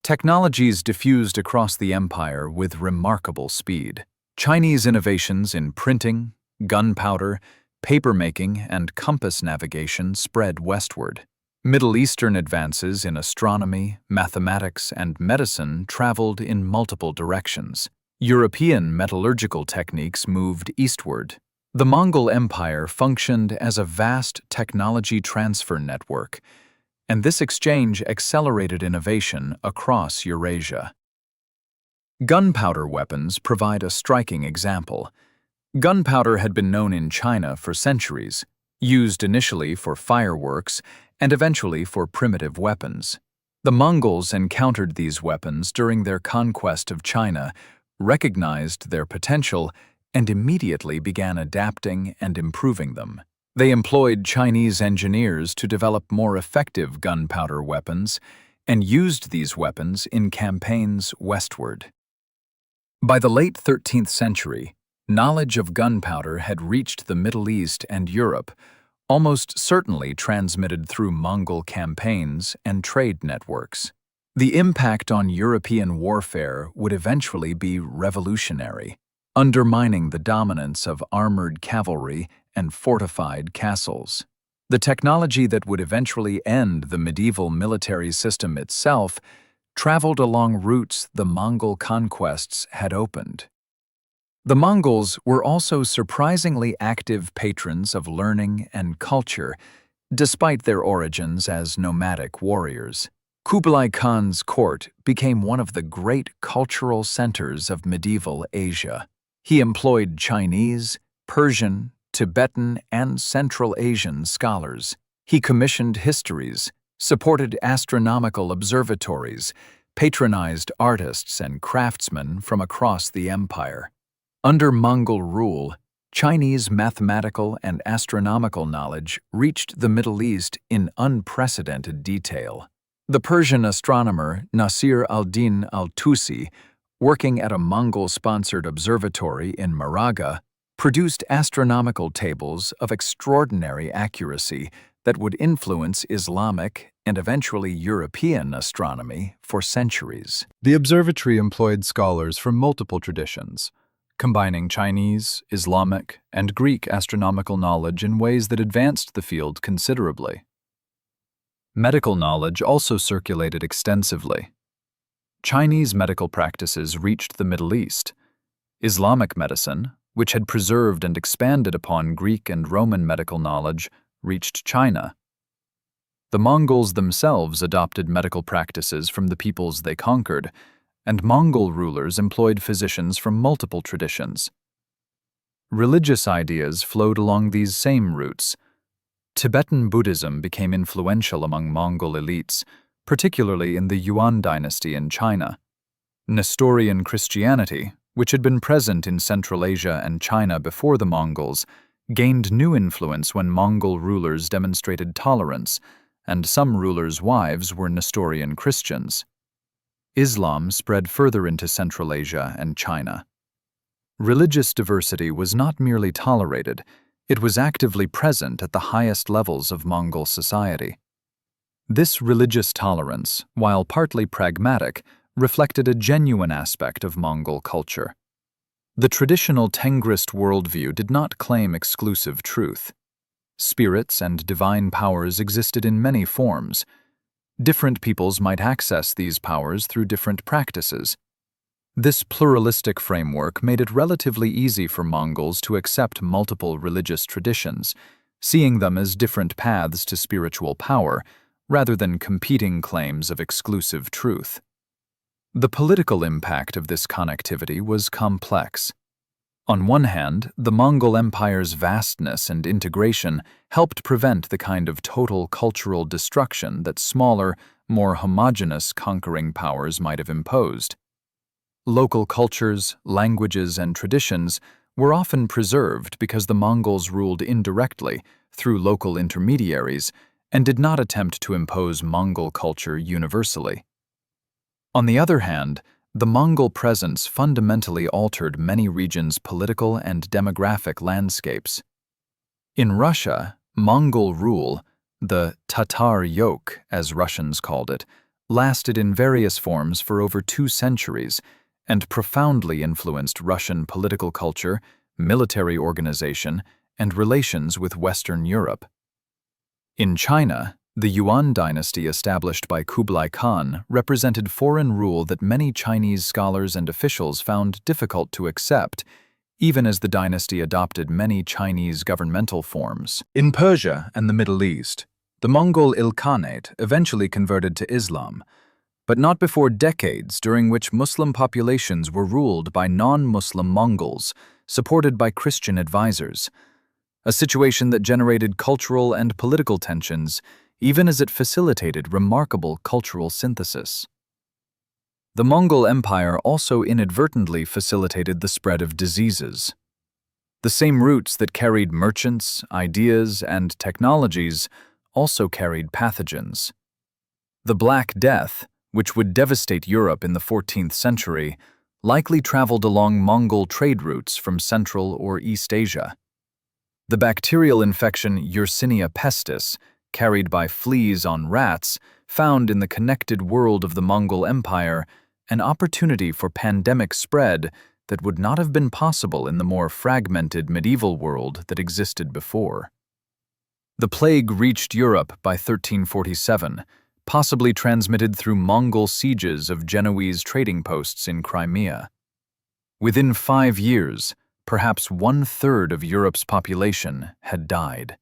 Technologies diffused across the empire with remarkable speed. Chinese innovations in printing, gunpowder, papermaking, and compass navigation spread westward. Middle Eastern advances in astronomy, mathematics, and medicine traveled in multiple directions. European metallurgical techniques moved eastward. The Mongol Empire functioned as a vast technology transfer network, and this exchange accelerated innovation across Eurasia. Gunpowder weapons provide a striking example. Gunpowder had been known in China for centuries, used initially for fireworks and eventually for primitive weapons. The Mongols encountered these weapons during their conquest of China, recognized their potential, and immediately began adapting and improving them. They employed Chinese engineers to develop more effective gunpowder weapons and used these weapons in campaigns westward. By the late 13th century, knowledge of gunpowder had reached the Middle East and Europe, almost certainly transmitted through Mongol campaigns and trade networks. The impact on European warfare would eventually be revolutionary, undermining the dominance of armored cavalry and fortified castles. The technology that would eventually end the medieval military system itself traveled along routes the Mongol conquests had opened. The Mongols were also surprisingly active patrons of learning and culture, despite their origins as nomadic warriors. Kublai Khan's court became one of the great cultural centers of medieval Asia. He employed Chinese, Persian, Tibetan, and Central Asian scholars. He commissioned histories, supported astronomical observatories, patronized artists and craftsmen from across the empire. Under Mongol rule, Chinese mathematical and astronomical knowledge reached the Middle East in unprecedented detail. The Persian astronomer Nasir al-Din al-Tusi, working at a Mongol-sponsored observatory in Maraga, produced astronomical tables of extraordinary accuracy that would influence Islamic and eventually European astronomy for centuries. The observatory employed scholars from multiple traditions, combining Chinese, Islamic, and Greek astronomical knowledge in ways that advanced the field considerably. Medical knowledge also circulated extensively. Chinese medical practices reached the Middle East. Islamic medicine, which had preserved and expanded upon Greek and Roman medical knowledge, reached China. The Mongols themselves adopted medical practices from the peoples they conquered, and Mongol rulers employed physicians from multiple traditions. Religious ideas flowed along these same routes. Tibetan Buddhism became influential among Mongol elites, particularly in the Yuan dynasty in China. Nestorian Christianity, which had been present in Central Asia and China before the Mongols, gained new influence when Mongol rulers demonstrated tolerance, and some rulers' wives were Nestorian Christians. Islam spread further into Central Asia and China. Religious diversity was not merely tolerated, it was actively present at the highest levels of Mongol society. This religious tolerance, while partly pragmatic, reflected a genuine aspect of Mongol culture. The traditional Tengrist worldview did not claim exclusive truth. Spirits and divine powers existed in many forms. Different peoples might access these powers through different practices. This pluralistic framework made it relatively easy for Mongols to accept multiple religious traditions, seeing them as different paths to spiritual power, rather than competing claims of exclusive truth. The political impact of this connectivity was complex. On one hand, the Mongol Empire's vastness and integration helped prevent the kind of total cultural destruction that smaller, more homogeneous conquering powers might have imposed. Local cultures, languages, and traditions were often preserved because the Mongols ruled indirectly through local intermediaries and did not attempt to impose Mongol culture universally. On the other hand, The Mongol presence fundamentally altered many regions' political and demographic landscapes. In Russia, Mongol rule, the Tatar yoke, as Russians called it, lasted in various forms for over 2 centuries and profoundly influenced Russian political culture, military organization, and relations with Western Europe. In China, the Yuan dynasty established by Kublai Khan represented foreign rule that many Chinese scholars and officials found difficult to accept, even as the dynasty adopted many Chinese governmental forms. In Persia and the Middle East, the Mongol Ilkhanate eventually converted to Islam, but not before decades during which Muslim populations were ruled by non-Muslim Mongols, supported by Christian advisors, a situation that generated cultural and political tensions, even as it facilitated remarkable cultural synthesis. The Mongol Empire also inadvertently facilitated the spread of diseases. The same roots that carried merchants, ideas, and technologies also carried pathogens. The Black Death, which would devastate Europe in the 14th century, likely traveled along Mongol trade routes from Central or East Asia. The bacterial infection Yersinia pestis, carried by fleas on rats, found in the connected world of the Mongol Empire an opportunity for pandemic spread that would not have been possible in the more fragmented medieval world that existed before. The plague reached Europe by 1347, possibly transmitted through Mongol sieges of Genoese trading posts in Crimea. Within 5 years, perhaps 1/3 of Europe's population had died.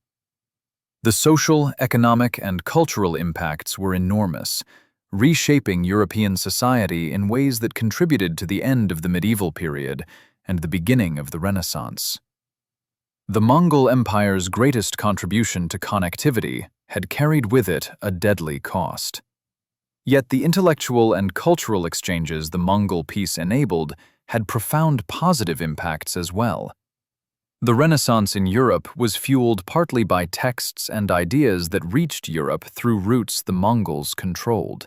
The social, economic, and cultural impacts were enormous, reshaping European society in ways that contributed to the end of the medieval period and the beginning of the Renaissance. The Mongol Empire's greatest contribution to connectivity had carried with it a deadly cost. Yet the intellectual and cultural exchanges the Mongol peace enabled had profound positive impacts as well. The Renaissance in Europe was fueled partly by texts and ideas that reached Europe through routes the Mongols controlled.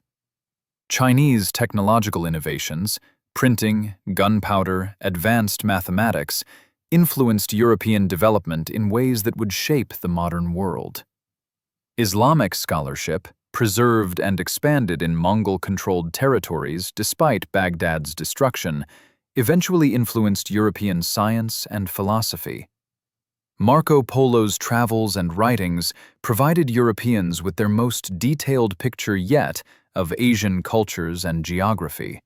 Chinese technological innovations, printing, gunpowder, advanced mathematics, influenced European development in ways that would shape the modern world. Islamic scholarship, preserved and expanded in Mongol-controlled territories despite Baghdad's destruction, eventually influenced European science and philosophy. Marco Polo's travels and writings provided Europeans with their most detailed picture yet of Asian cultures and geography.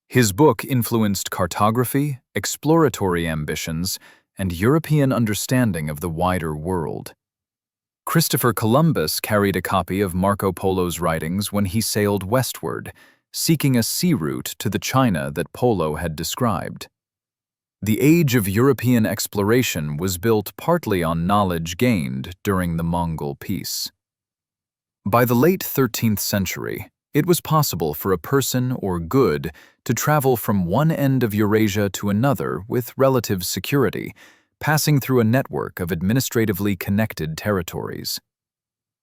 His book influenced cartography, exploratory ambitions, and European understanding of the wider world. Christopher Columbus carried a copy of Marco Polo's writings when he sailed westward, seeking a sea route to the China that Polo had described. The age of European exploration was built partly on knowledge gained during the Mongol peace. By the late 13th century, it was possible for a person or good to travel from one end of Eurasia to another with relative security, passing through a network of administratively connected territories.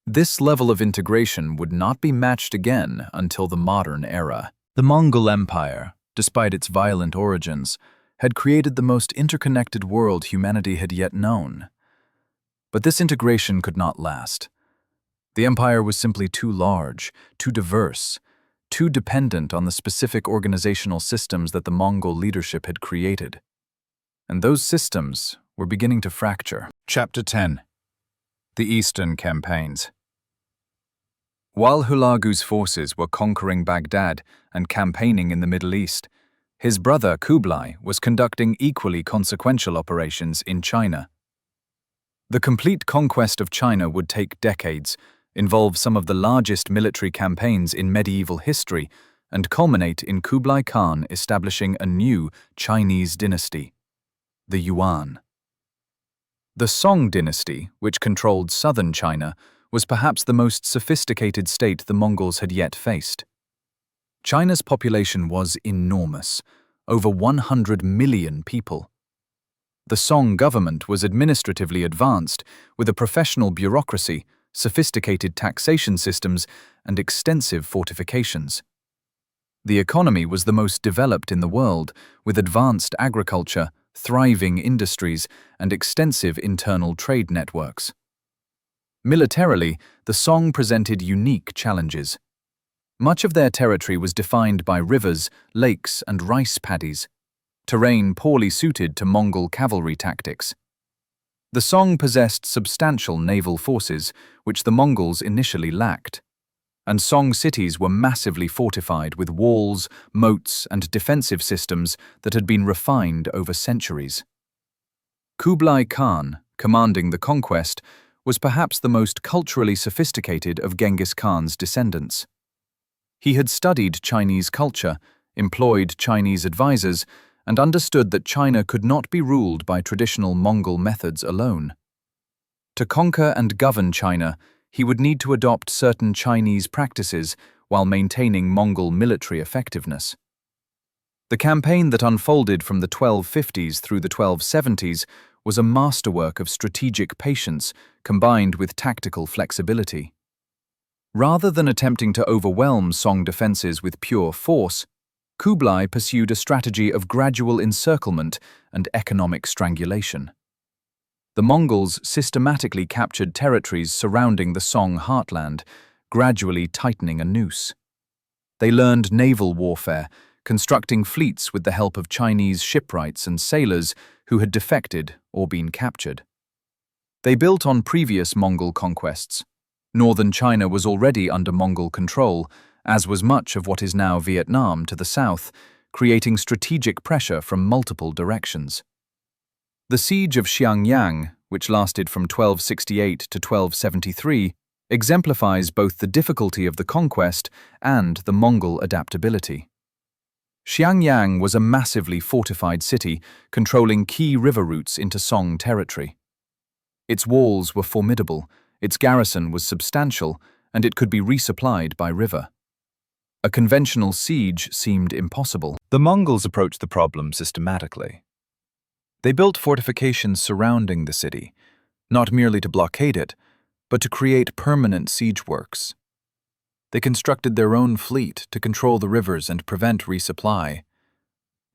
This level of integration would not be matched again until the modern era. The Mongol Empire, despite its violent origins, had created the most interconnected world humanity had yet known. But this integration could not last. The empire was simply too large, too diverse, too dependent on the specific organizational systems that the Mongol leadership had created. And those systems were beginning to fracture. Chapter 10. The Eastern Campaigns. While Hulagu's forces were conquering Baghdad and campaigning in the Middle East, his brother Kublai was conducting equally consequential operations in China. The complete conquest of China would take decades, involve some of the largest military campaigns in medieval history, and culminate in Kublai Khan establishing a new Chinese dynasty, the Yuan. The Song dynasty, which controlled southern China, was perhaps the most sophisticated state the Mongols had yet faced. China's population was enormous, over 100 million people. The Song government was administratively advanced, with a professional bureaucracy, sophisticated taxation systems, and extensive fortifications. The economy was the most developed in the world, with advanced agriculture, thriving industries, and extensive internal trade networks. Militarily, the Song presented unique challenges. Much of their territory was defined by rivers, lakes, and rice paddies, terrain poorly suited to Mongol cavalry tactics. The Song possessed substantial naval forces, which the Mongols initially lacked, and Song cities were massively fortified with walls, moats, and defensive systems that had been refined over centuries. Kublai Khan, commanding the conquest, was perhaps the most culturally sophisticated of Genghis Khan's descendants. He had studied Chinese culture, employed Chinese advisors, and understood that China could not be ruled by traditional Mongol methods alone. To conquer and govern China, he would need to adopt certain Chinese practices while maintaining Mongol military effectiveness. The campaign that unfolded from the 1250s through the 1270s was a masterwork of strategic patience combined with tactical flexibility. Rather than attempting to overwhelm Song defenses with pure force, Kublai pursued a strategy of gradual encirclement and economic strangulation. The Mongols systematically captured territories surrounding the Song heartland, gradually tightening a noose. They learned naval warfare, constructing fleets with the help of Chinese shipwrights and sailors who had defected or been captured. They built on previous Mongol conquests. Northern China was already under Mongol control, as was much of what is now Vietnam to the south, creating strategic pressure from multiple directions. The siege of Xiangyang, which lasted from 1268 to 1273, exemplifies both the difficulty of the conquest and the Mongol adaptability. Xiangyang was a massively fortified city, controlling key river routes into Song territory. Its walls were formidable, its garrison was substantial, and it could be resupplied by river. A conventional siege seemed impossible. The Mongols approached the problem systematically. They built fortifications surrounding the city, not merely to blockade it, but to create permanent siege works. They constructed their own fleet to control the rivers and prevent resupply.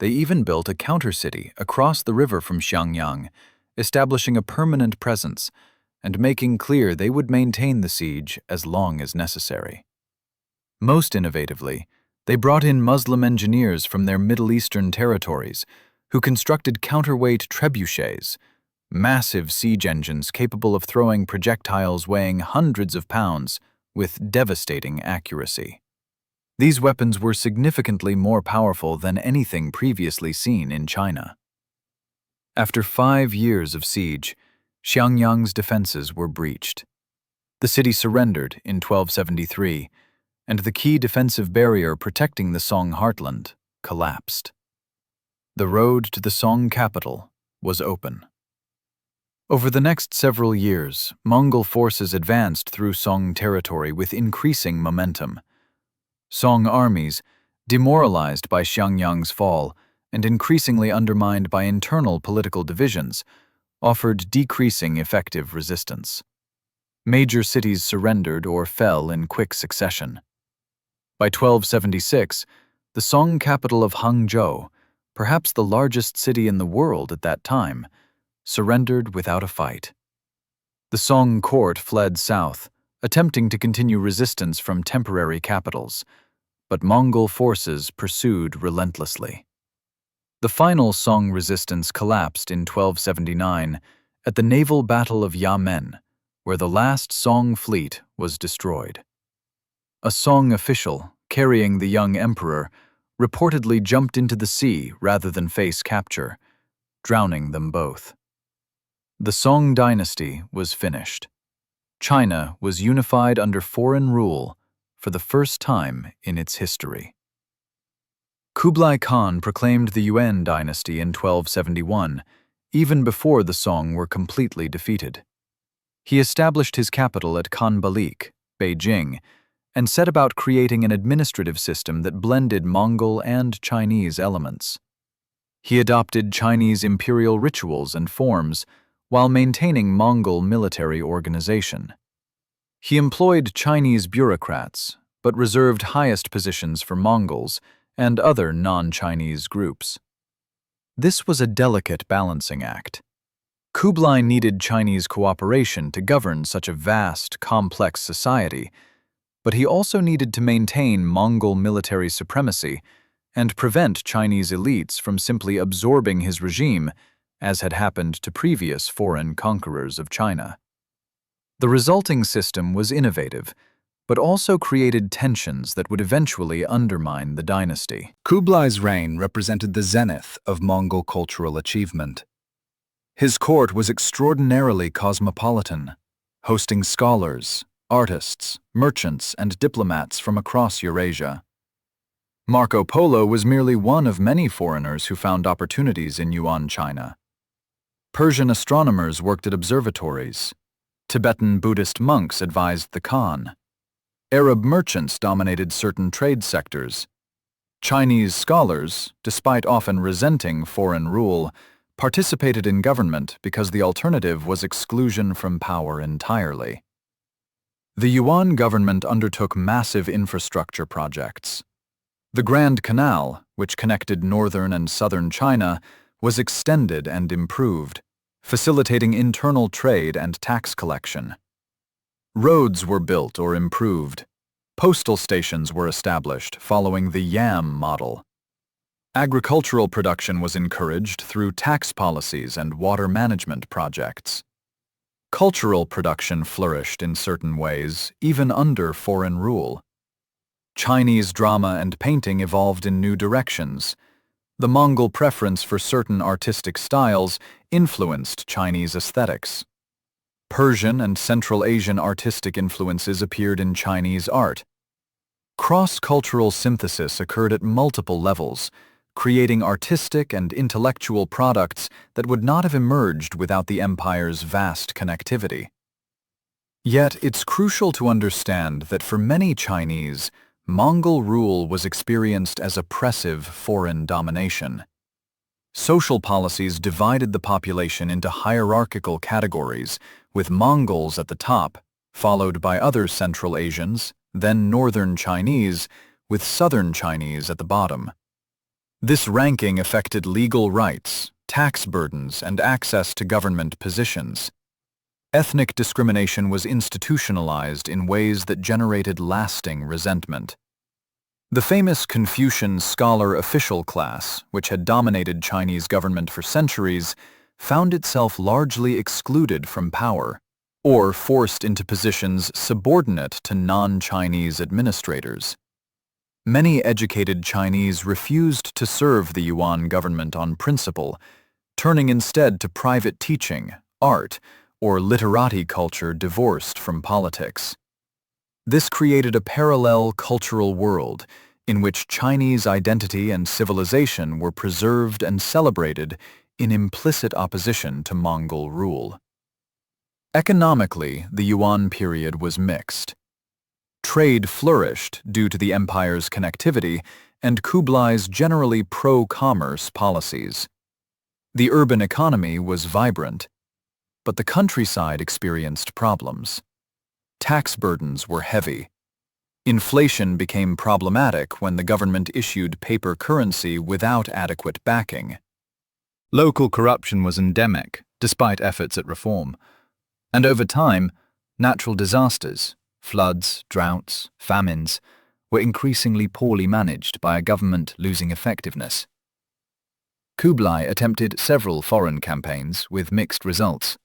They even built a counter-city across the river from Xiangyang, establishing a permanent presence and making clear they would maintain the siege as long as necessary. Most innovatively, they brought in Muslim engineers from their Middle Eastern territories who constructed counterweight trebuchets, massive siege engines capable of throwing projectiles weighing hundreds of pounds with devastating accuracy. These weapons were significantly more powerful than anything previously seen in China. After 5 years of siege, Xiangyang's defenses were breached. The city surrendered in 1273, and the key defensive barrier protecting the Song heartland collapsed. The road to the Song capital was open. Over the next several years, Mongol forces advanced through Song territory with increasing momentum. Song armies, demoralized by Xiangyang's fall and increasingly undermined by internal political divisions, offered decreasing effective resistance. Major cities surrendered or fell in quick succession. By 1276, the Song capital of Hangzhou, perhaps the largest city in the world at that time, surrendered without a fight. The Song court fled south, attempting to continue resistance from temporary capitals, but Mongol forces pursued relentlessly. The final Song resistance collapsed in 1279 at the naval battle of Yamen, where the last Song fleet was destroyed. A Song official, carrying the young emperor, reportedly jumped into the sea rather than face capture, drowning them both. The Song dynasty was finished. China was unified under foreign rule for the first time in its history. Kublai Khan proclaimed the Yuan dynasty in 1271, even before the Song were completely defeated. He established his capital at Khanbalik, Beijing, and set about creating an administrative system that blended Mongol and Chinese elements. He adopted Chinese imperial rituals and forms while maintaining Mongol military organization. He employed Chinese bureaucrats, but reserved highest positions for Mongols, and other non-Chinese groups. This was a delicate balancing act. Kublai needed Chinese cooperation to govern such a vast, complex society, but he also needed to maintain Mongol military supremacy and prevent Chinese elites from simply absorbing his regime, as had happened to previous foreign conquerors of China. The resulting system was innovative, but also created tensions that would eventually undermine the dynasty. Kublai's reign represented the zenith of Mongol cultural achievement. His court was extraordinarily cosmopolitan, hosting scholars, artists, merchants, and diplomats from across Eurasia. Marco Polo was merely one of many foreigners who found opportunities in Yuan China. Persian astronomers worked at observatories. Tibetan Buddhist monks advised the Khan. Arab merchants dominated certain trade sectors. Chinese scholars, despite often resenting foreign rule, participated in government because the alternative was exclusion from power entirely. The Yuan government undertook massive infrastructure projects. The Grand Canal, which connected northern and southern China, was extended and improved, facilitating internal trade and tax collection. Roads were built or improved. Postal stations were established following the Yam model. Agricultural production was encouraged through tax policies and water management projects. Cultural production flourished in certain ways, even under foreign rule. Chinese drama and painting evolved in new directions. The Mongol preference for certain artistic styles influenced Chinese aesthetics. Persian and Central Asian artistic influences appeared in Chinese art. Cross-cultural synthesis occurred at multiple levels, creating artistic and intellectual products that would not have emerged without the empire's vast connectivity. Yet it's crucial to understand that for many Chinese, Mongol rule was experienced as oppressive foreign domination. Social policies divided the population into hierarchical categories, with Mongols at the top, followed by other Central Asians, then Northern Chinese, with Southern Chinese at the bottom. This ranking affected legal rights, tax burdens, and access to government positions. Ethnic discrimination was institutionalized in ways that generated lasting resentment. The famous Confucian scholar official class, which had dominated Chinese government for centuries, found itself largely excluded from power, or forced into positions subordinate to non-Chinese administrators. Many educated Chinese refused to serve the Yuan government on principle, turning instead to private teaching, art, or literati culture divorced from politics. This created a parallel cultural world in which Chinese identity and civilization were preserved and celebrated in implicit opposition to Mongol rule. Economically, the Yuan period was mixed. Trade flourished due to the empire's connectivity and Kublai's generally pro-commerce policies. The urban economy was vibrant, but the countryside experienced problems. Tax burdens were heavy. Inflation became problematic when the government issued paper currency without adequate backing. Local corruption was endemic, despite efforts at reform. And over time, natural disasters, floods, droughts, famines, were increasingly poorly managed by a government losing effectiveness. Kublai attempted several foreign campaigns with mixed results.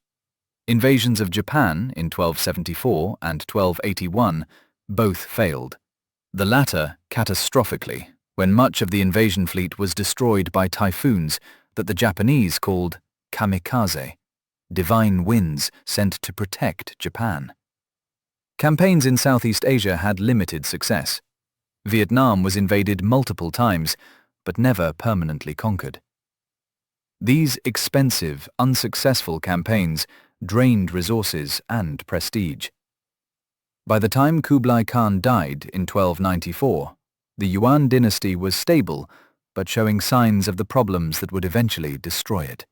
Invasions of Japan in 1274 and 1281 both failed, the latter catastrophically, when much of the invasion fleet was destroyed by typhoons that the Japanese called kamikaze, divine winds sent to protect Japan. Campaigns in Southeast Asia had limited success. Vietnam was invaded multiple times, but never permanently conquered. These expensive, unsuccessful campaigns drained resources and prestige. By the time Kublai Khan died in 1294, the Yuan dynasty was stable, but showing signs of the problems that would eventually destroy it.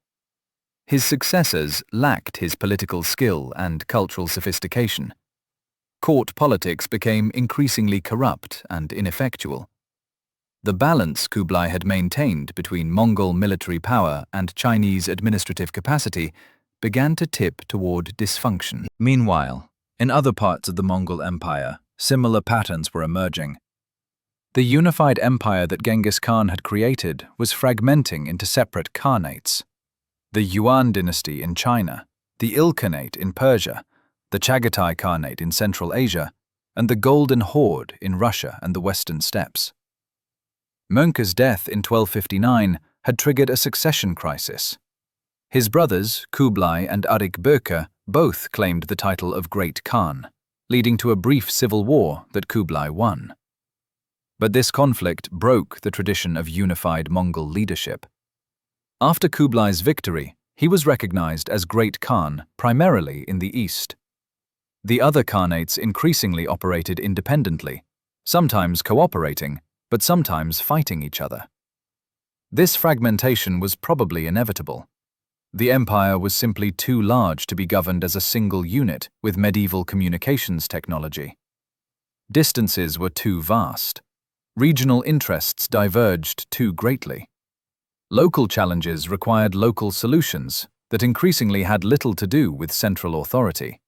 His successors lacked his political skill and cultural sophistication. Court politics became increasingly corrupt and ineffectual. The balance Kublai had maintained between Mongol military power and Chinese administrative capacity began to tip toward dysfunction. Meanwhile, in other parts of the Mongol Empire, similar patterns were emerging. The unified empire that Genghis Khan had created was fragmenting into separate khanates. The Yuan dynasty in China, the Ilkhanate in Persia, the Chagatai Khanate in Central Asia, and the Golden Horde in Russia and the Western Steppes. Mönch's death in 1259 had triggered a succession crisis. His brothers, Kublai and Arik Böke, both claimed the title of Great Khan, leading to a brief civil war that Kublai won. But this conflict broke the tradition of unified Mongol leadership. After Kublai's victory, he was recognized as Great Khan primarily in the east. The other khanates increasingly operated independently, sometimes cooperating, but sometimes fighting each other. This fragmentation was probably inevitable. The empire was simply too large to be governed as a single unit with medieval communications technology. Distances were too vast. Regional interests diverged too greatly. Local challenges required local solutions that increasingly had little to do with central authority.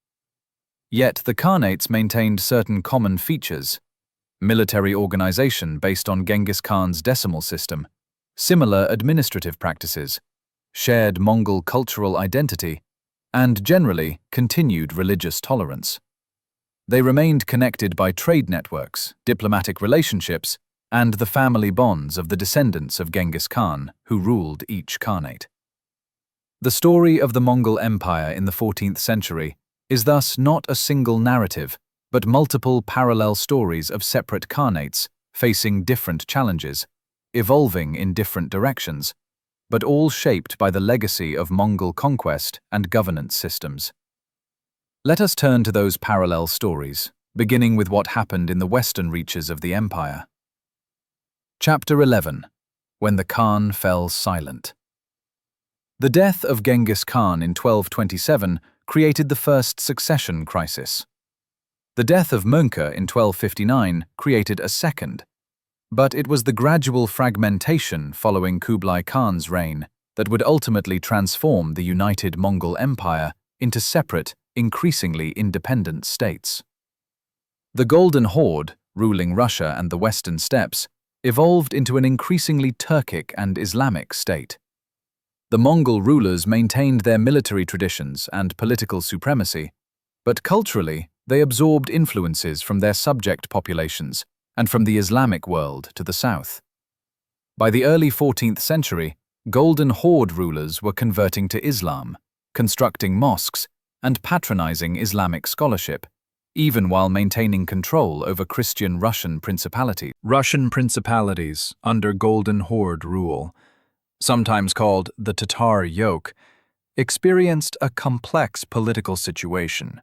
Yet the khanates maintained certain common features: military organization based on Genghis Khan's decimal system, similar administrative practices, shared Mongol cultural identity, and generally continued religious tolerance. They remained connected by trade networks, diplomatic relationships, and the family bonds of the descendants of Genghis Khan who ruled each khanate. The story of the Mongol Empire in the 14th century is thus not a single narrative, but multiple parallel stories of separate khanates facing different challenges, evolving in different directions, but all shaped by the legacy of Mongol conquest and governance systems. Let us turn to those parallel stories, beginning with what happened in the western reaches of the empire. Chapter 11. When the Khan Fell Silent. The death of Genghis Khan in 1227 created the first succession crisis. The death of Mönch in 1259 created a second, but it was the gradual fragmentation following Kublai Khan's reign that would ultimately transform the united Mongol Empire into separate, increasingly independent states. The Golden Horde, ruling Russia and the Western Steppes, evolved into an increasingly Turkic and Islamic state. The Mongol rulers maintained their military traditions and political supremacy, but culturally they absorbed influences from their subject populations and from the Islamic world to the south. By the early 14th century, Golden Horde rulers were converting to Islam, constructing mosques, and patronizing Islamic scholarship, even while maintaining control over Christian Russian principalities. Russian principalities under Golden Horde rule, sometimes called the Tatar yoke, experienced a complex political situation.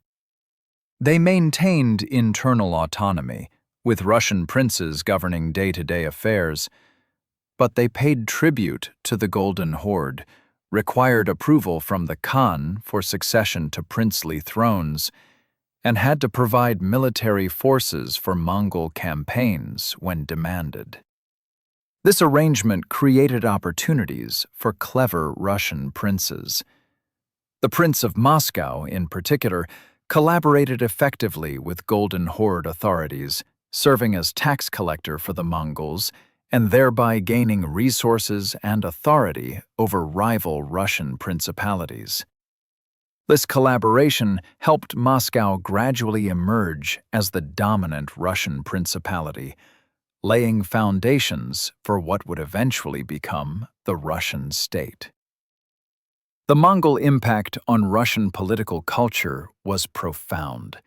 They maintained internal autonomy, with Russian princes governing day-to-day affairs, but they paid tribute to the Golden Horde, required approval from the Khan for succession to princely thrones, and had to provide military forces for Mongol campaigns when demanded. This arrangement created opportunities for clever Russian princes. The Prince of Moscow, in particular, collaborated effectively with Golden Horde authorities, serving as tax collector for the Mongols, and thereby gaining resources and authority over rival Russian principalities. This collaboration helped Moscow gradually emerge as the dominant Russian principality, laying foundations for what would eventually become the Russian state. The Mongol impact on Russian political culture was profound.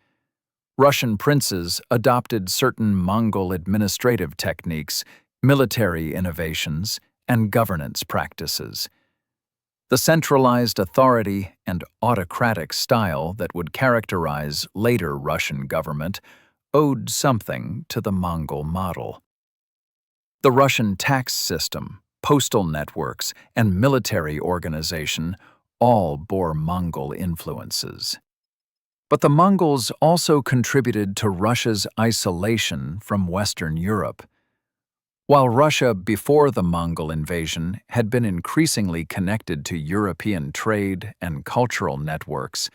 Russian princes adopted certain Mongol administrative techniques, military innovations, and governance practices. The centralized authority and autocratic style that would characterize later Russian government owed something to the Mongol model. The Russian tax system, postal networks, and military organization all bore Mongol influences. But the Mongols also contributed to Russia's isolation from Western Europe. While Russia, before the Mongol invasion, had been increasingly connected to European trade and cultural networks,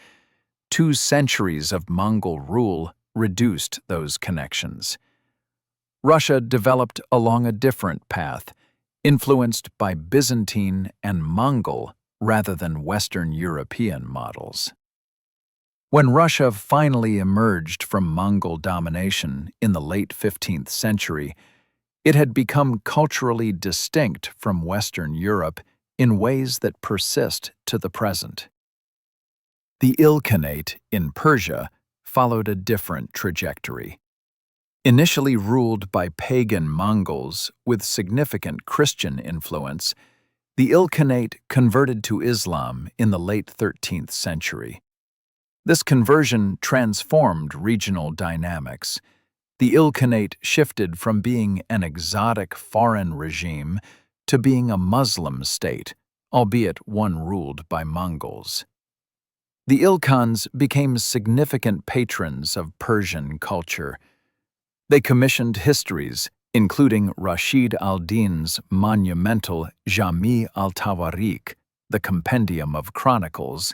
2 centuries of Mongol rule reduced those connections. Russia developed along a different path, influenced by Byzantine and Mongol rather than Western European models. When Russia finally emerged from Mongol domination in the late 15th century, it had become culturally distinct from Western Europe in ways that persist to the present. The Ilkhanate in Persia followed a different trajectory. Initially ruled by pagan Mongols with significant Christian influence, the Ilkhanate converted to Islam in the late 13th century. This conversion transformed regional dynamics. The Ilkhanate shifted from being an exotic foreign regime to being a Muslim state, albeit one ruled by Mongols. The Ilkhans became significant patrons of Persian culture. They commissioned histories, including Rashid al-Din's monumental Jami al-Tawarikh, the Compendium of Chronicles,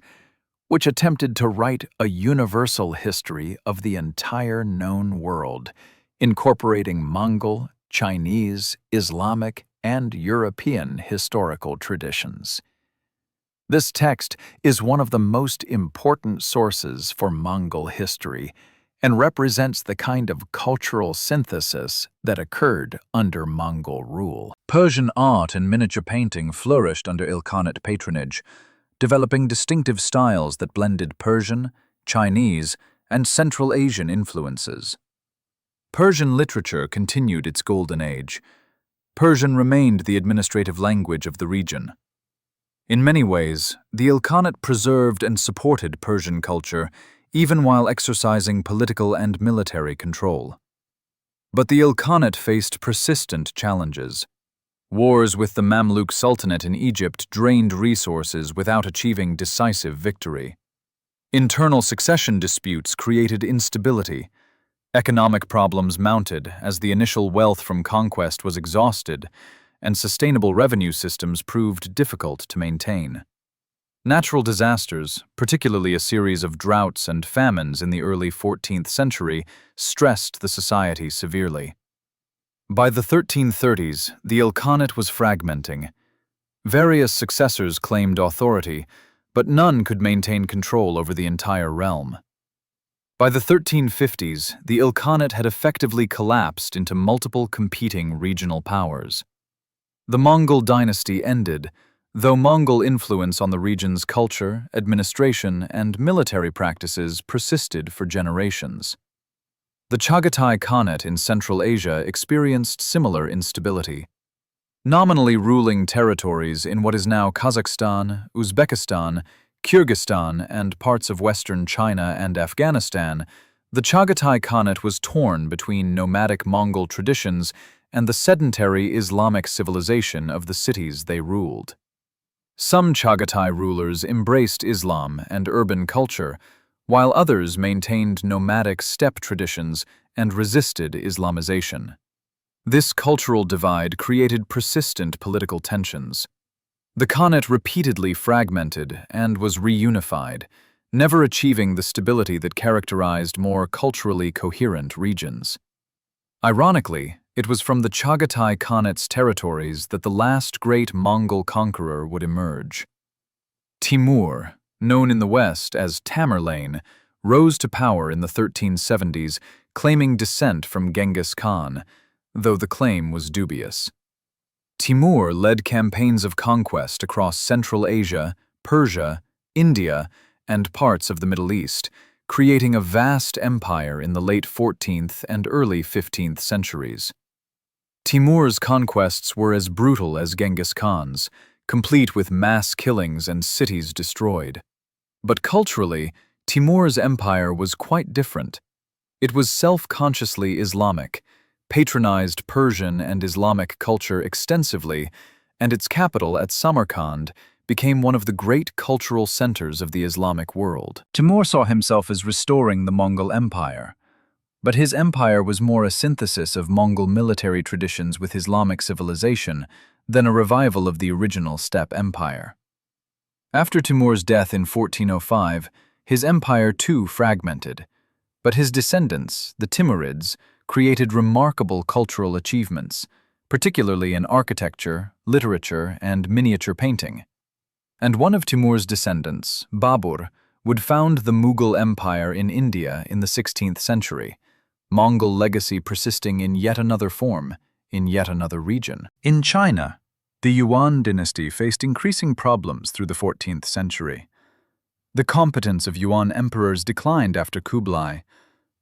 which attempted to write a universal history of the entire known world, incorporating Mongol, Chinese, Islamic, and European historical traditions. This text is one of the most important sources for Mongol history and represents the kind of cultural synthesis that occurred under Mongol rule. Persian art and miniature painting flourished under Ilkhanate patronage, developing distinctive styles that blended Persian, Chinese, and Central Asian influences. Persian literature continued its golden age. Persian remained the administrative language of the region. In many ways, the Ilkhanate preserved and supported Persian culture even while exercising political and military control. But the Ilkhanate faced persistent challenges. Wars with the Mamluk Sultanate in Egypt drained resources without achieving decisive victory. Internal succession disputes created instability. Economic problems mounted as the initial wealth from conquest was exhausted, and sustainable revenue systems proved difficult to maintain. Natural disasters, particularly a series of droughts and famines in the early 14th century, stressed the society severely. By the 1330s, the Ilkhanate was fragmenting. Various successors claimed authority, but none could maintain control over the entire realm. By the 1350s, the Ilkhanate had effectively collapsed into multiple competing regional powers. The Mongol dynasty ended, though Mongol influence on the region's culture, administration, and military practices persisted for generations. The Chagatai Khanate in Central Asia experienced similar instability. Nominally ruling territories in what is now Kazakhstan, Uzbekistan, Kyrgyzstan, and parts of western China and Afghanistan, the Chagatai Khanate was torn between nomadic Mongol traditions and the sedentary Islamic civilization of the cities they ruled. Some Chagatai rulers embraced Islam and urban culture, while others maintained nomadic steppe traditions and resisted Islamization. This cultural divide created persistent political tensions. The Khanate repeatedly fragmented and was reunified, never achieving the stability that characterized more culturally coherent regions. Ironically, it was from the Chagatai Khanate's territories that the last great Mongol conqueror would emerge. Timur, known in the West as Tamerlane, rose to power in the 1370s, claiming descent from Genghis Khan, though the claim was dubious. Timur led campaigns of conquest across Central Asia, Persia, India, and parts of the Middle East, creating a vast empire in the late 14th and early 15th centuries. Timur's conquests were as brutal as Genghis Khan's, complete with mass killings and cities destroyed. But culturally, Timur's empire was quite different. It was self-consciously Islamic, patronized Persian and Islamic culture extensively, and its capital at Samarkand became one of the great cultural centers of the Islamic world. Timur saw himself as restoring the Mongol Empire. But his empire was more a synthesis of Mongol military traditions with Islamic civilization than a revival of the original steppe empire. After Timur's death in 1405, his empire too fragmented, but his descendants, the Timurids, created remarkable cultural achievements, particularly in architecture, literature, and miniature painting. And one of Timur's descendants, Babur, would found the Mughal Empire in India in the 16th century, Mongol legacy persisting in yet another form, in yet another region. In China, the Yuan dynasty faced increasing problems through the 14th century. The competence of Yuan emperors declined after Kublai.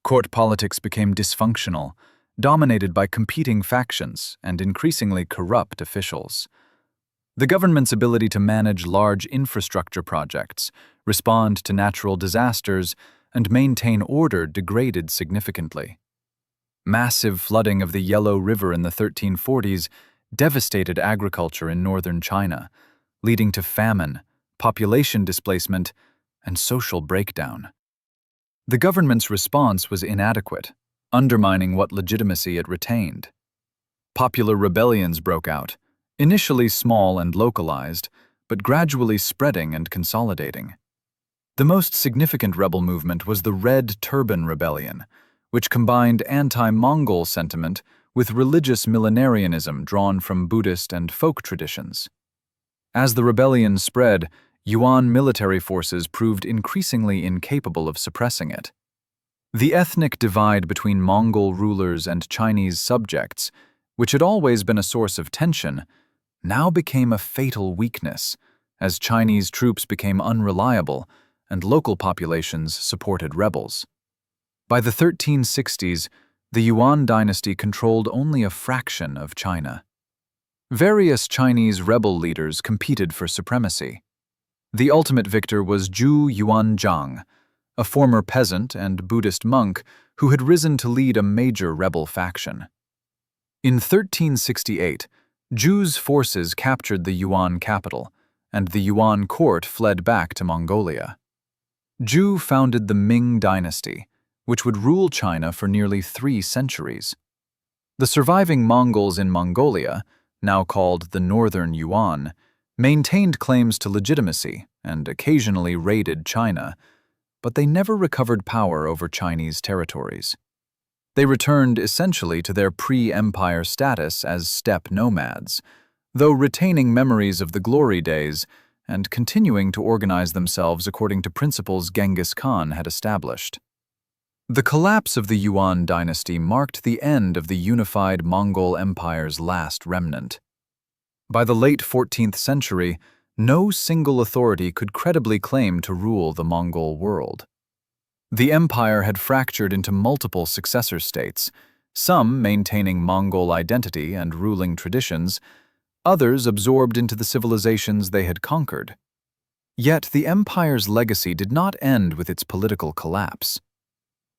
Court politics became dysfunctional, dominated by competing factions and increasingly corrupt officials. The government's ability to manage large infrastructure projects, respond to natural disasters, and maintain order degraded significantly. Massive flooding of the Yellow River in the 1340s devastated agriculture in northern China, leading to famine, population displacement, and social breakdown. The government's response was inadequate, undermining what legitimacy it retained. Popular rebellions broke out, initially small and localized, but gradually spreading and consolidating. The most significant rebel movement was the Red Turban Rebellion, which combined anti-Mongol sentiment with religious millenarianism drawn from Buddhist and folk traditions. As the rebellion spread, Yuan military forces proved increasingly incapable of suppressing it. The ethnic divide between Mongol rulers and Chinese subjects, which had always been a source of tension, now became a fatal weakness as Chinese troops became unreliable and local populations supported rebels. By the 1360s, the Yuan dynasty controlled only a fraction of China. Various Chinese rebel leaders competed for supremacy. The ultimate victor was Zhu Yuanzhang, a former peasant and Buddhist monk who had risen to lead a major rebel faction. In 1368, Zhu's forces captured the Yuan capital, and the Yuan court fled back to Mongolia. Zhu founded the Ming dynasty, which would rule China for nearly 3 centuries. The surviving Mongols in Mongolia, now called the Northern Yuan, maintained claims to legitimacy and occasionally raided China, but they never recovered power over Chinese territories. They returned essentially to their pre-empire status as steppe nomads, though retaining memories of the glory days and continuing to organize themselves according to principles Genghis Khan had established. The collapse of the Yuan dynasty marked the end of the unified Mongol Empire's last remnant. By the late 14th century, no single authority could credibly claim to rule the Mongol world. The empire had fractured into multiple successor states, some maintaining Mongol identity and ruling traditions, others absorbed into the civilizations they had conquered. Yet the empire's legacy did not end with its political collapse.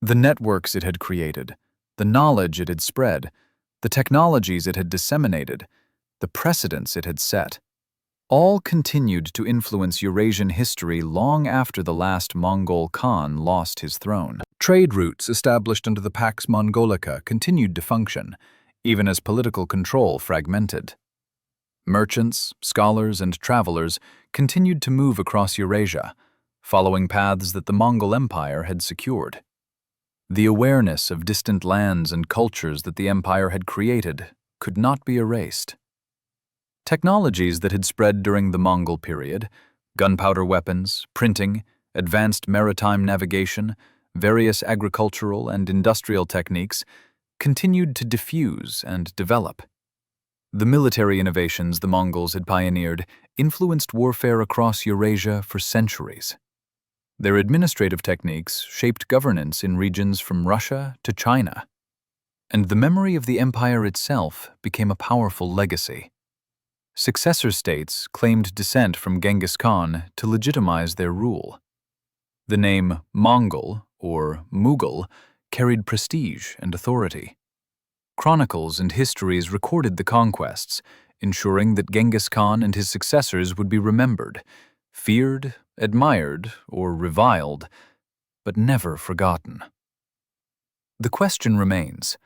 The networks it had created, the knowledge it had spread, the technologies it had disseminated, the precedents it had set, all continued to influence Eurasian history long after the last Mongol Khan lost his throne. Trade routes established under the Pax Mongolica continued to function, even as political control fragmented. Merchants, scholars, and travelers continued to move across Eurasia, following paths that the Mongol Empire had secured. The awareness of distant lands and cultures that the empire had created could not be erased. Technologies that had spread during the Mongol period, gunpowder weapons, printing, advanced maritime navigation, various agricultural and industrial techniques, continued to diffuse and develop. The military innovations the Mongols had pioneered influenced warfare across Eurasia for centuries. Their administrative techniques shaped governance in regions from Russia to China, and the memory of the empire itself became a powerful legacy. Successor states claimed descent from Genghis Khan to legitimize their rule. The name Mongol, or Mughal, carried prestige and authority. Chronicles and histories recorded the conquests, ensuring that Genghis Khan and his successors would be remembered, feared, admired, or reviled, but never forgotten. The question remains,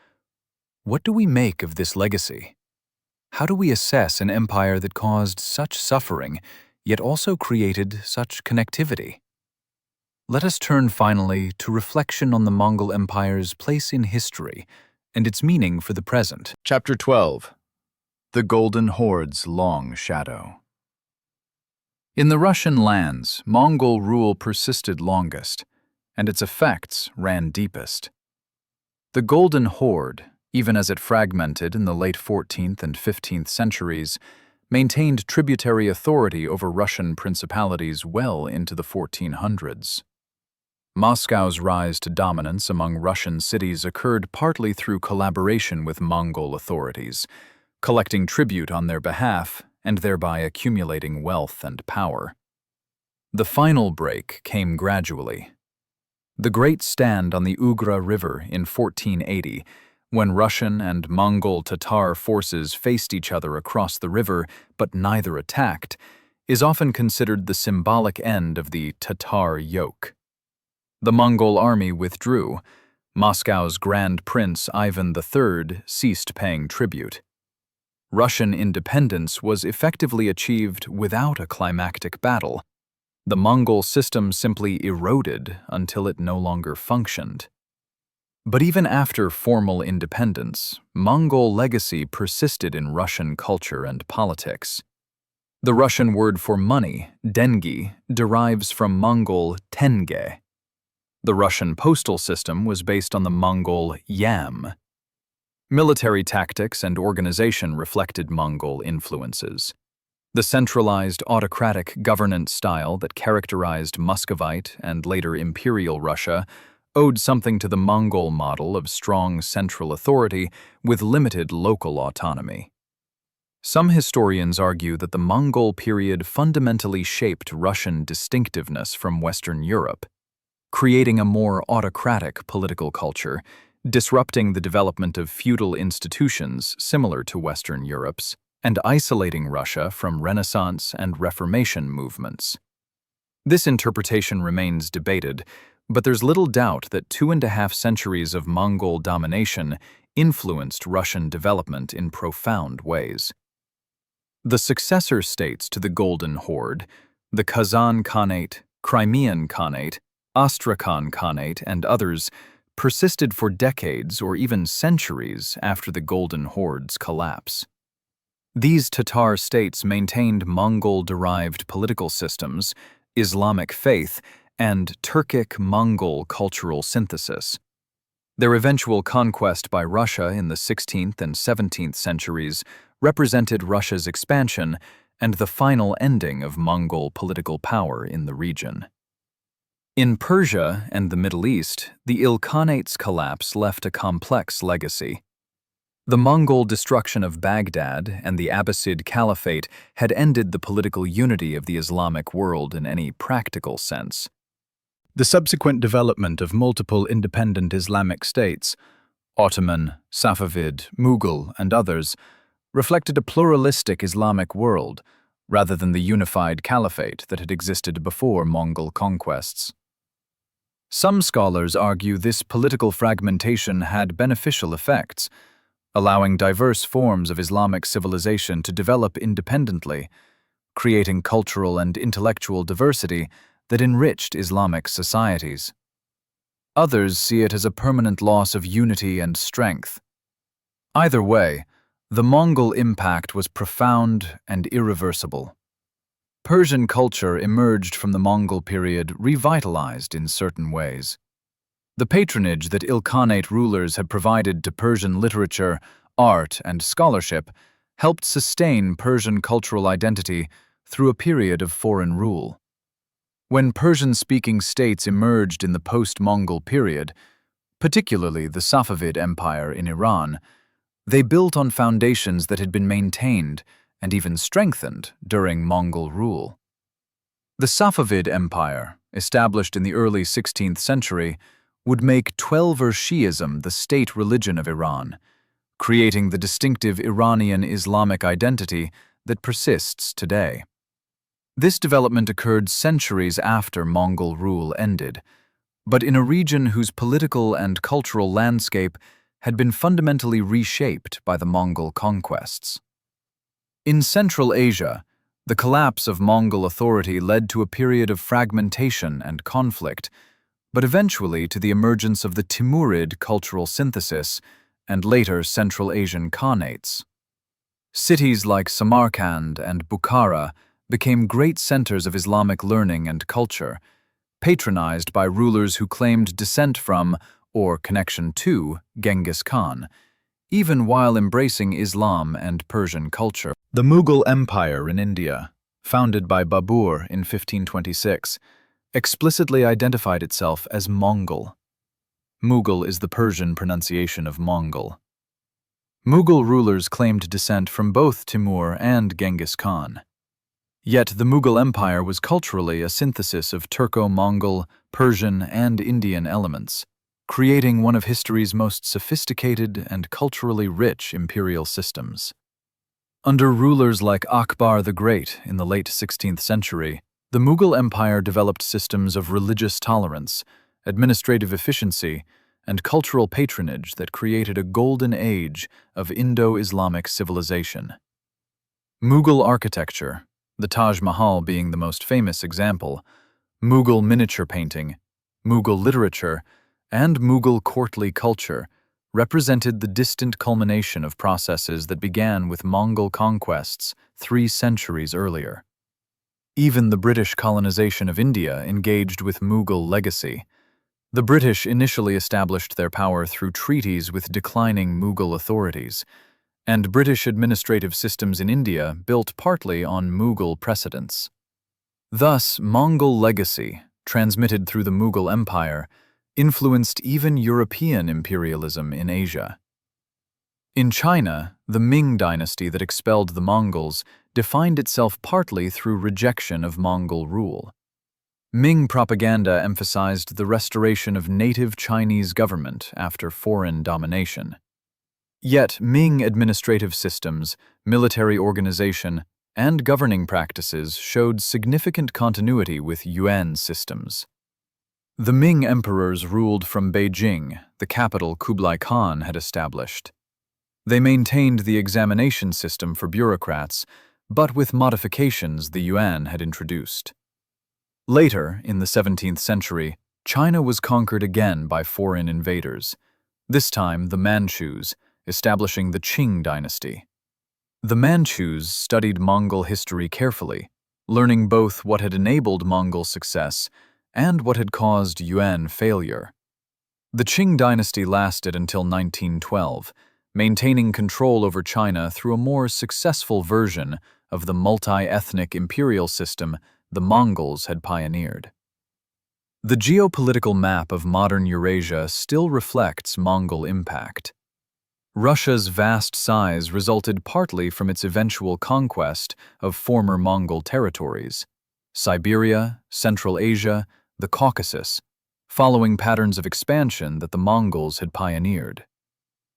what do we make of this legacy? How do we assess an empire that caused such suffering, yet also created such connectivity? Let us turn finally to reflection on the Mongol Empire's place in history and its meaning for the present. Chapter 12. The Golden Horde's Long Shadow. In the Russian lands, Mongol rule persisted longest, and its effects ran deepest. The Golden Horde, even as it fragmented in the late 14th and 15th centuries, maintained tributary authority over Russian principalities well into the 1400s. Moscow's rise to dominance among Russian cities occurred partly through collaboration with Mongol authorities, collecting tribute on their behalf and thereby accumulating wealth and power. The final break came gradually. The Great Stand on the Ugra River in 1480, when Russian and Mongol Tatar forces faced each other across the river but neither attacked, is often considered the symbolic end of the Tatar yoke. The Mongol army withdrew. Moscow's Grand Prince Ivan III ceased paying tribute. Russian independence was effectively achieved without a climactic battle. The Mongol system simply eroded until it no longer functioned. But even after formal independence, Mongol legacy persisted in Russian culture and politics. The Russian word for money, dengi, derives from Mongol tenge. The Russian postal system was based on the Mongol yam. Military tactics and organization reflected Mongol influences. The centralized autocratic governance style that characterized Muscovite and later Imperial Russia owed something to the Mongol model of strong central authority with limited local autonomy. Some historians argue that the Mongol period fundamentally shaped Russian distinctiveness from Western Europe, creating a more autocratic political culture, disrupting the development of feudal institutions similar to Western Europe's, and isolating Russia from Renaissance and Reformation movements. This interpretation remains debated, but there's little doubt that 2.5 centuries of Mongol domination influenced Russian development in profound ways. The successor states to the Golden Horde, the Kazan Khanate, Crimean Khanate, Astrakhan Khanate, and others, persisted for decades or even centuries after the Golden Horde's collapse. These Tatar states maintained Mongol-derived political systems, Islamic faith, and Turkic-Mongol cultural synthesis. Their eventual conquest by Russia in the 16th and 17th centuries represented Russia's expansion and the final ending of Mongol political power in the region. In Persia and the Middle East, the Ilkhanate's collapse left a complex legacy. The Mongol destruction of Baghdad and the Abbasid Caliphate had ended the political unity of the Islamic world in any practical sense. The subsequent development of multiple independent Islamic states, Ottoman, Safavid, Mughal, and others, reflected a pluralistic Islamic world rather than the unified caliphate that had existed before Mongol conquests. Some scholars argue this political fragmentation had beneficial effects, allowing diverse forms of Islamic civilization to develop independently, creating cultural and intellectual diversity that enriched Islamic societies. Others see it as a permanent loss of unity and strength. Either way, the Mongol impact was profound and irreversible. Persian culture emerged from the Mongol period revitalized in certain ways. The patronage that Ilkhanate rulers had provided to Persian literature, art, and scholarship helped sustain Persian cultural identity through a period of foreign rule. When Persian-speaking states emerged in the post-Mongol period, particularly the Safavid Empire in Iran, they built on foundations that had been maintained and even strengthened during Mongol rule. The Safavid Empire, established in the early 16th century, would make Twelver Shi'ism the state religion of Iran, creating the distinctive Iranian Islamic identity that persists today. This development occurred centuries after Mongol rule ended, but in a region whose political and cultural landscape had been fundamentally reshaped by the Mongol conquests. In Central Asia, the collapse of Mongol authority led to a period of fragmentation and conflict, but eventually to the emergence of the Timurid cultural synthesis and later Central Asian Khanates. Cities like Samarkand and Bukhara became great centers of Islamic learning and culture, patronized by rulers who claimed descent from, or connection to, Genghis Khan, even while embracing Islam and Persian culture. The Mughal Empire in India, founded by Babur in 1526, explicitly identified itself as Mongol. Mughal is the Persian pronunciation of Mongol. Mughal rulers claimed descent from both Timur and Genghis Khan. Yet the Mughal Empire was culturally a synthesis of Turco-Mongol, Persian, and Indian elements, creating one of history's most sophisticated and culturally rich imperial systems. Under rulers like Akbar the Great in the late 16th century, the Mughal Empire developed systems of religious tolerance, administrative efficiency, and cultural patronage that created a golden age of Indo-Islamic civilization. Mughal architecture, the Taj Mahal being the most famous example, Mughal miniature painting, Mughal literature, and Mughal courtly culture represented the distant culmination of processes that began with Mongol conquests 3 centuries earlier. Even the British colonization of India engaged with Mughal legacy. The British initially established their power through treaties with declining Mughal authorities, and British administrative systems in India built partly on Mughal precedents. Thus, Mongol legacy, transmitted through the Mughal Empire, influenced even European imperialism in Asia. In China, the Ming dynasty that expelled the Mongols defined itself partly through rejection of Mongol rule. Ming propaganda emphasized the restoration of native Chinese government after foreign domination. Yet Ming administrative systems, military organization, and governing practices showed significant continuity with Yuan systems. The Ming emperors ruled from Beijing, the capital Kublai Khan had established. They maintained the examination system for bureaucrats, but with modifications the Yuan had introduced. Later, in the 17th century, China was conquered again by foreign invaders, this time the Manchus, establishing the Qing dynasty. The Manchus studied Mongol history carefully, learning both what had enabled Mongol success and what had caused Yuan failure. The Qing dynasty lasted until 1912, maintaining control over China through a more successful version of the multi-ethnic imperial system the Mongols had pioneered. The geopolitical map of modern Eurasia still reflects Mongol impact. Russia's vast size resulted partly from its eventual conquest of former Mongol territories, Siberia, Central Asia, the Caucasus, following patterns of expansion that the Mongols had pioneered.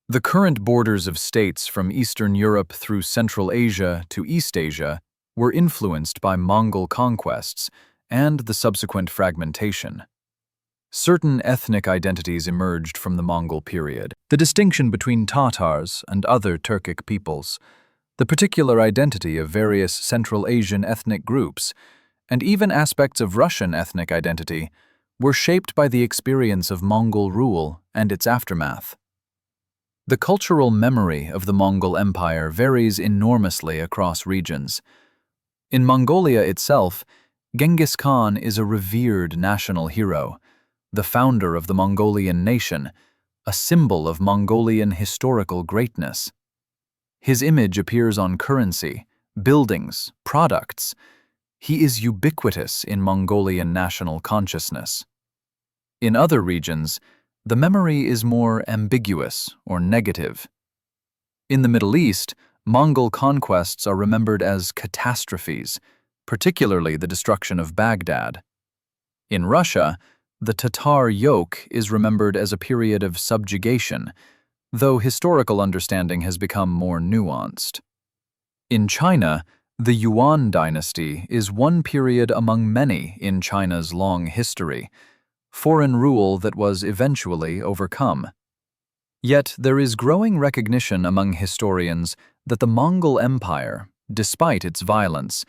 The current borders of states from Eastern Europe through Central Asia to East Asia were influenced by Mongol conquests and the subsequent fragmentation. Certain ethnic identities emerged from the Mongol period. The distinction between Tatars and other Turkic peoples, the particular identity of various Central Asian ethnic groups, and even aspects of Russian ethnic identity were shaped by the experience of Mongol rule and its aftermath. The cultural memory of the Mongol Empire varies enormously across regions. In Mongolia itself, Genghis Khan is a revered national hero, the founder of the Mongolian nation, a symbol of Mongolian historical greatness. His image appears on currency, buildings, products. He is ubiquitous in Mongolian national consciousness. In other regions, the memory is more ambiguous or negative. In the Middle East, Mongol conquests are remembered as catastrophes, particularly the destruction of Baghdad. In Russia, the Tatar yoke is remembered as a period of subjugation, though historical understanding has become more nuanced. In China, the Yuan dynasty is one period among many in China's long history, foreign rule that was eventually overcome. Yet there is growing recognition among historians that the Mongol Empire, despite its violence,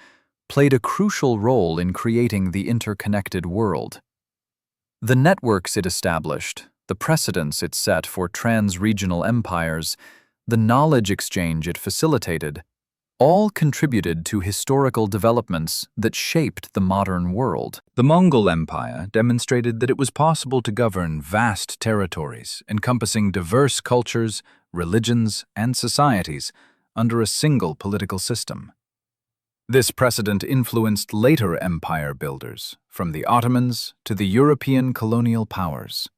played a crucial role in creating the interconnected world. The networks it established, the precedents it set for trans-regional empires, the knowledge exchange it facilitated, all contributed to historical developments that shaped the modern world. The Mongol Empire demonstrated that it was possible to govern vast territories encompassing diverse cultures, religions, and societies under a single political system. This precedent influenced later empire builders, from the Ottomans to the European colonial powers.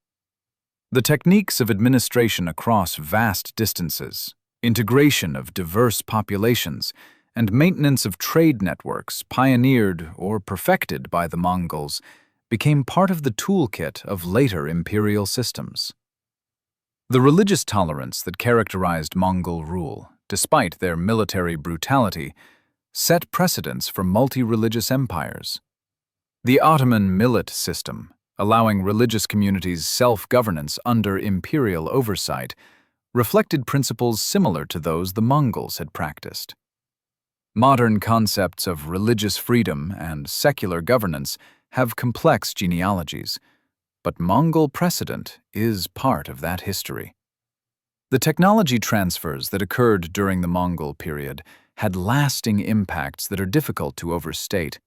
The techniques of administration across vast distances, integration of diverse populations, and maintenance of trade networks pioneered or perfected by the Mongols became part of the toolkit of later imperial systems. The religious tolerance that characterized Mongol rule, despite their military brutality, set precedents for multi-religious empires. The Ottoman millet system, allowing religious communities self-governance under imperial oversight, reflected principles similar to those the Mongols had practiced. Modern concepts of religious freedom and secular governance have complex genealogies, but Mongol precedent is part of that history. The technology transfers that occurred during the Mongol period had lasting impacts that are difficult to overstate.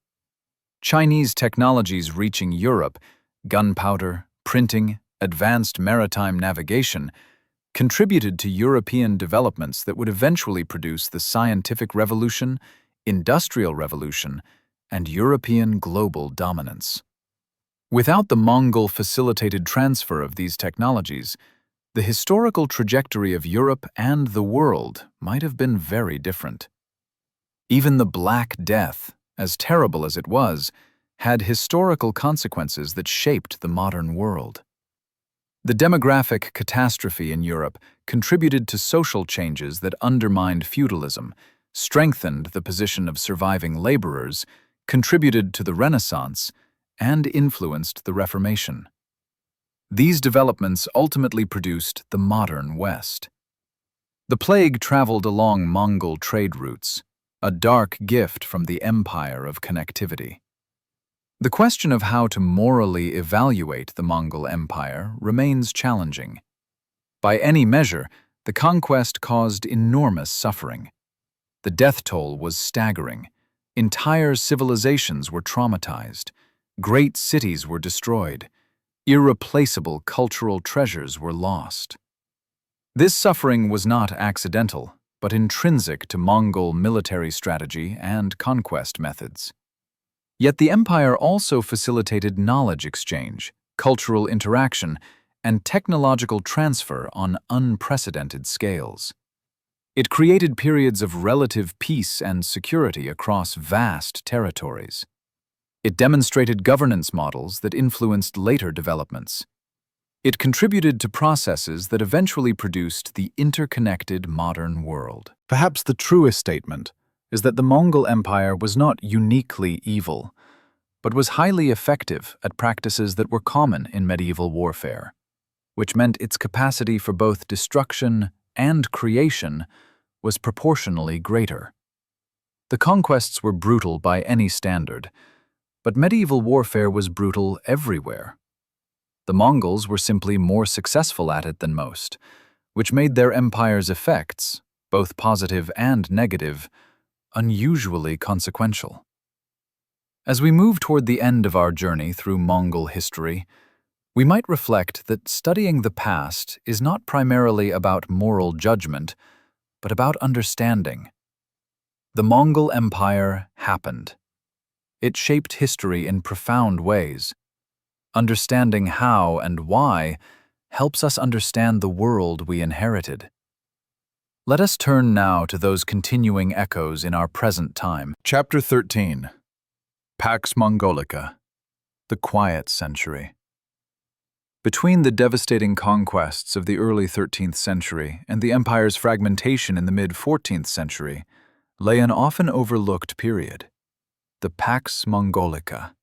Chinese technologies reaching Europe, gunpowder, printing, advanced maritime navigation, contributed to European developments that would eventually produce the scientific revolution, industrial revolution, and European global dominance. Without the Mongol-facilitated transfer of these technologies, the historical trajectory of Europe and the world might have been very different. Even the Black Death, as terrible as it was, had historical consequences that shaped the modern world. The demographic catastrophe in Europe contributed to social changes that undermined feudalism, strengthened the position of surviving laborers, contributed to the Renaissance, and influenced the Reformation. These developments ultimately produced the modern West. The plague traveled along Mongol trade routes, a dark gift from the empire of connectivity. The question of how to morally evaluate the Mongol Empire remains challenging. By any measure, the conquest caused enormous suffering. The death toll was staggering. Entire civilizations were traumatized. Great cities were destroyed. Irreplaceable cultural treasures were lost. This suffering was not accidental, but intrinsic to Mongol military strategy and conquest methods. Yet the empire also facilitated knowledge exchange, cultural interaction, and technological transfer on unprecedented scales. It created periods of relative peace and security across vast territories. It demonstrated governance models that influenced later developments. It contributed to processes that eventually produced the interconnected modern world. Perhaps the truest statement is that the Mongol Empire was not uniquely evil, but was highly effective at practices that were common in medieval warfare, which meant its capacity for both destruction and creation was proportionally greater. The conquests were brutal by any standard, but medieval warfare was brutal everywhere. The Mongols were simply more successful at it than most, which made their empire's effects, both positive and negative, unusually consequential. As we move toward the end of our journey through Mongol history, we might reflect that studying the past is not primarily about moral judgment, but about understanding. The Mongol Empire happened. It shaped history in profound ways. Understanding how and why helps us understand the world we inherited. Let us turn now to those continuing echoes in our present time. Chapter 13. Pax Mongolica, the Quiet Century. Between the devastating conquests of the early 13th century and the empire's fragmentation in the mid-14th century lay an often overlooked period, the Pax Mongolica.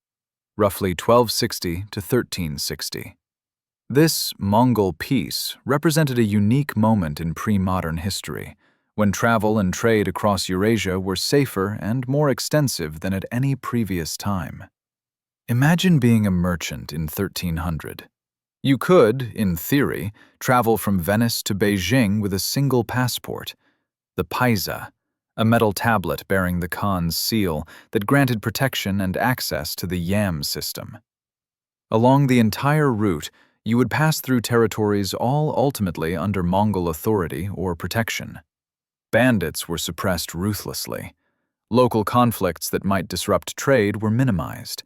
roughly 1260 to 1360. This Mongol peace represented a unique moment in pre-modern history, when travel and trade across Eurasia were safer and more extensive than at any previous time. Imagine being a merchant in 1300. You could, in theory, travel from Venice to Beijing with a single passport, the paisa, a metal tablet bearing the Khan's seal that granted protection and access to the yam system. Along the entire route, you would pass through territories all ultimately under Mongol authority or protection. Bandits were suppressed ruthlessly. Local conflicts that might disrupt trade were minimized.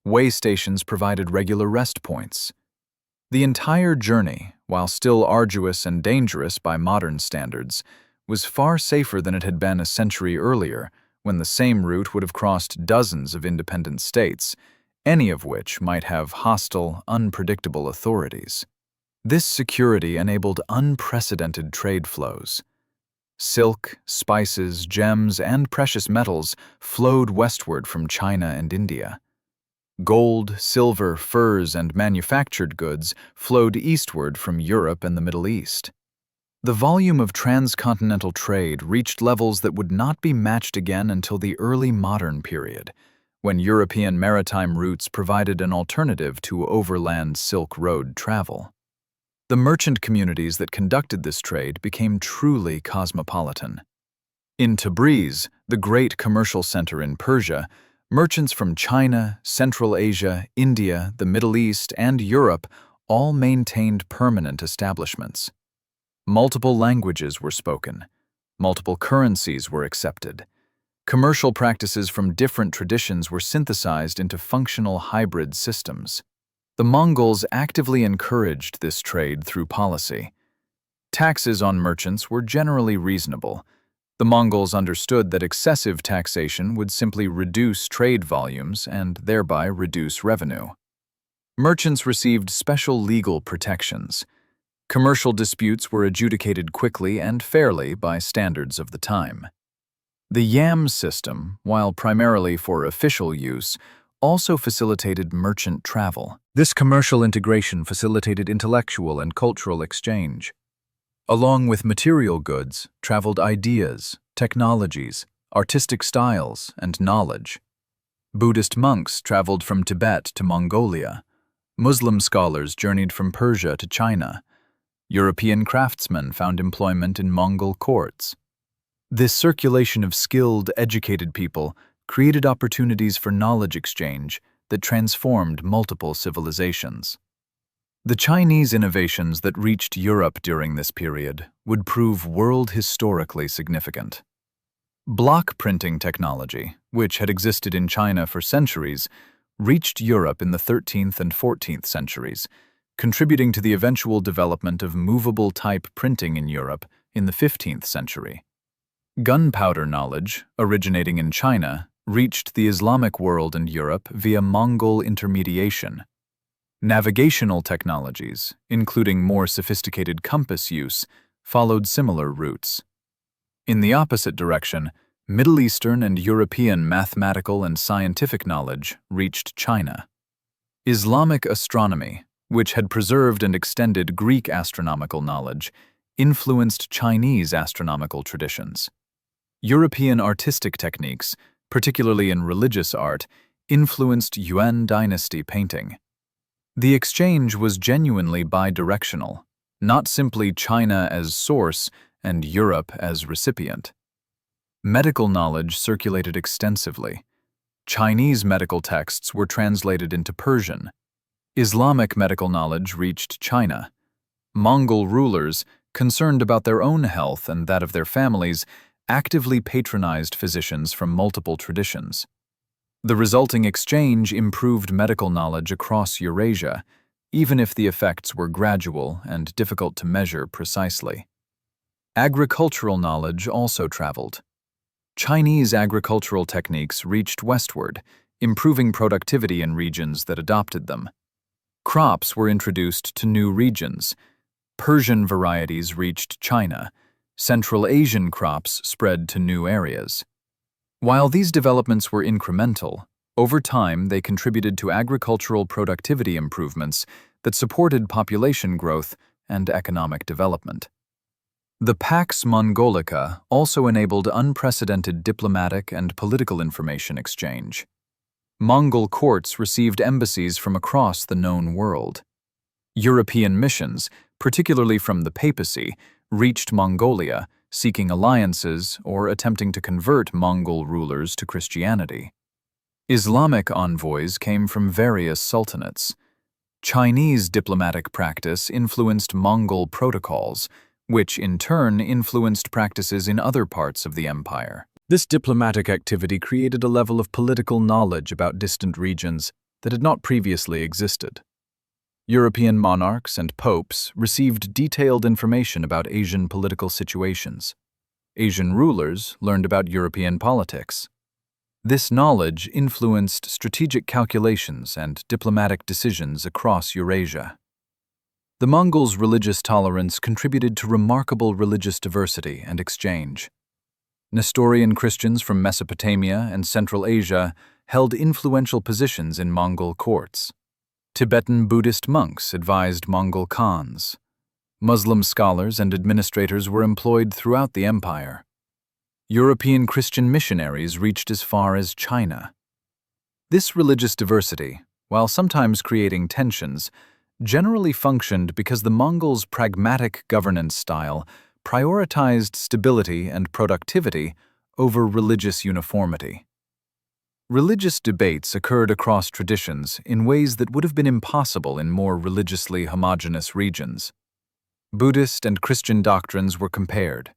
Way stations provided regular rest points. The entire journey, while still arduous and dangerous by modern standards, was far safer than it had been a century earlier, when the same route would have crossed dozens of independent states, any of which might have hostile, unpredictable authorities. This security enabled unprecedented trade flows. Silk, spices, gems, and precious metals flowed westward from China and India. Gold, silver, furs, and manufactured goods flowed eastward from Europe and the Middle East. The volume of transcontinental trade reached levels that would not be matched again until the early modern period, when European maritime routes provided an alternative to overland Silk Road travel. The merchant communities that conducted this trade became truly cosmopolitan. In Tabriz, the great commercial center in Persia, merchants from China, Central Asia, India, the Middle East, and Europe all maintained permanent establishments. Multiple languages were spoken. Multiple currencies were accepted. Commercial practices from different traditions were synthesized into functional hybrid systems. The Mongols actively encouraged this trade through policy. Taxes on merchants were generally reasonable. The Mongols understood that excessive taxation would simply reduce trade volumes and thereby reduce revenue. Merchants received special legal protections. Commercial disputes were adjudicated quickly and fairly by standards of the time. The yam system, while primarily for official use, also facilitated merchant travel. This commercial integration facilitated intellectual and cultural exchange. Along with material goods, traveled ideas, technologies, artistic styles, and knowledge. Buddhist monks traveled from Tibet to Mongolia. Muslim scholars journeyed from Persia to China. European craftsmen found employment in Mongol courts. This circulation of skilled, educated people created opportunities for knowledge exchange that transformed multiple civilizations. The Chinese innovations that reached Europe during this period would prove world-historically significant. Block printing technology, which had existed in China for centuries, reached Europe in the 13th and 14th centuries, contributing to the eventual development of movable-type printing in Europe in the 15th century. Gunpowder knowledge, originating in China, reached the Islamic world and Europe via Mongol intermediation. Navigational technologies, including more sophisticated compass use, followed similar routes. In the opposite direction, Middle Eastern and European mathematical and scientific knowledge reached China. Islamic astronomy, which had preserved and extended Greek astronomical knowledge, influenced Chinese astronomical traditions. European artistic techniques, particularly in religious art, influenced Yuan dynasty painting. The exchange was genuinely bidirectional, not simply China as source and Europe as recipient. Medical knowledge circulated extensively. Chinese medical texts were translated into Persian. Islamic medical knowledge reached China. Mongol rulers, concerned about their own health and that of their families, actively patronized physicians from multiple traditions. The resulting exchange improved medical knowledge across Eurasia, even if the effects were gradual and difficult to measure precisely. Agricultural knowledge also traveled. Chinese agricultural techniques reached westward, improving productivity in regions that adopted them. Crops were introduced to new regions. Persian varieties reached China. Central Asian crops spread to new areas. While these developments were incremental, Over time, they contributed to agricultural productivity improvements that supported population growth and economic development. The Pax Mongolica also enabled unprecedented diplomatic and political information exchange. Mongol courts received embassies from across the known world. European missions, particularly from the papacy, reached Mongolia, seeking alliances or attempting to convert Mongol rulers to Christianity. Islamic envoys came from various sultanates. Chinese diplomatic practice influenced Mongol protocols, which in turn influenced practices in other parts of the empire. This diplomatic activity created a level of political knowledge about distant regions that had not previously existed. European monarchs and popes received detailed information about Asian political situations. Asian rulers learned about European politics. This knowledge influenced strategic calculations and diplomatic decisions across Eurasia. The Mongols' religious tolerance contributed to remarkable religious diversity and exchange. Nestorian Christians from Mesopotamia and Central Asia held influential positions in Mongol courts. Tibetan Buddhist monks advised Mongol Khans. Muslim scholars and administrators were employed throughout the empire. European Christian missionaries reached as far as China. This religious diversity, while sometimes creating tensions, generally functioned because the Mongols' pragmatic governance style prioritized stability and productivity over religious uniformity. Religious debates occurred across traditions in ways that would have been impossible in more religiously homogeneous regions. Buddhist and Christian doctrines were compared.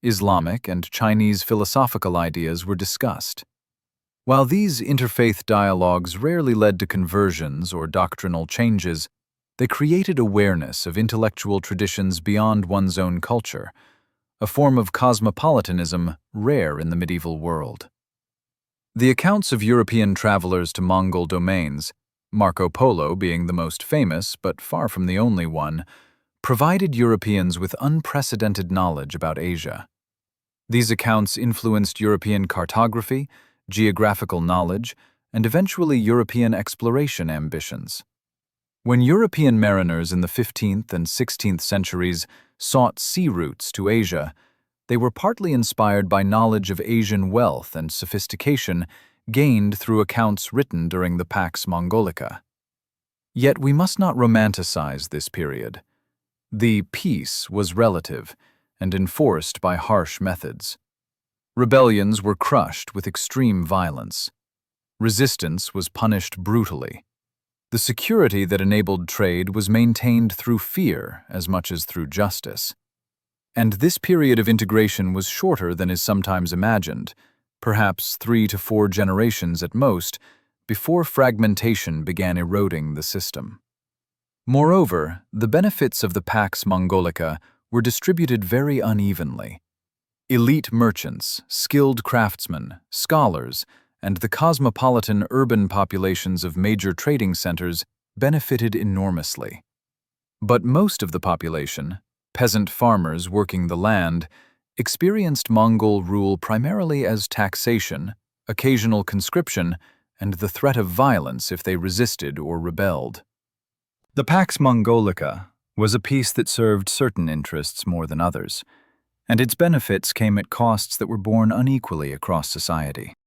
Islamic and Chinese philosophical ideas were discussed. While these interfaith dialogues rarely led to conversions or doctrinal changes, they created awareness of intellectual traditions beyond one's own culture, a form of cosmopolitanism rare in the medieval world. The accounts of European travelers to Mongol domains, Marco Polo being the most famous but far from the only one, provided Europeans with unprecedented knowledge about Asia. These accounts influenced European cartography, geographical knowledge, and eventually European exploration ambitions. When European mariners in the 15th and 16th centuries sought sea routes to Asia, they were partly inspired by knowledge of Asian wealth and sophistication gained through accounts written during the Pax Mongolica. Yet we must not romanticize this period. The peace was relative and enforced by harsh methods. Rebellions were crushed with extreme violence. Resistance was punished brutally. The security that enabled trade was maintained through fear as much as through justice. And this period of integration was shorter than is sometimes imagined, perhaps 3 to 4 generations at most, before fragmentation began eroding the system. Moreover, the benefits of the Pax Mongolica were distributed very unevenly. Elite merchants, skilled craftsmen, scholars, and the cosmopolitan urban populations of major trading centers benefited enormously. But most of the population, peasant farmers working the land, experienced Mongol rule primarily as taxation, occasional conscription, and the threat of violence if they resisted or rebelled. The Pax Mongolica was a peace that served certain interests more than others, and its benefits came at costs that were borne unequally across society.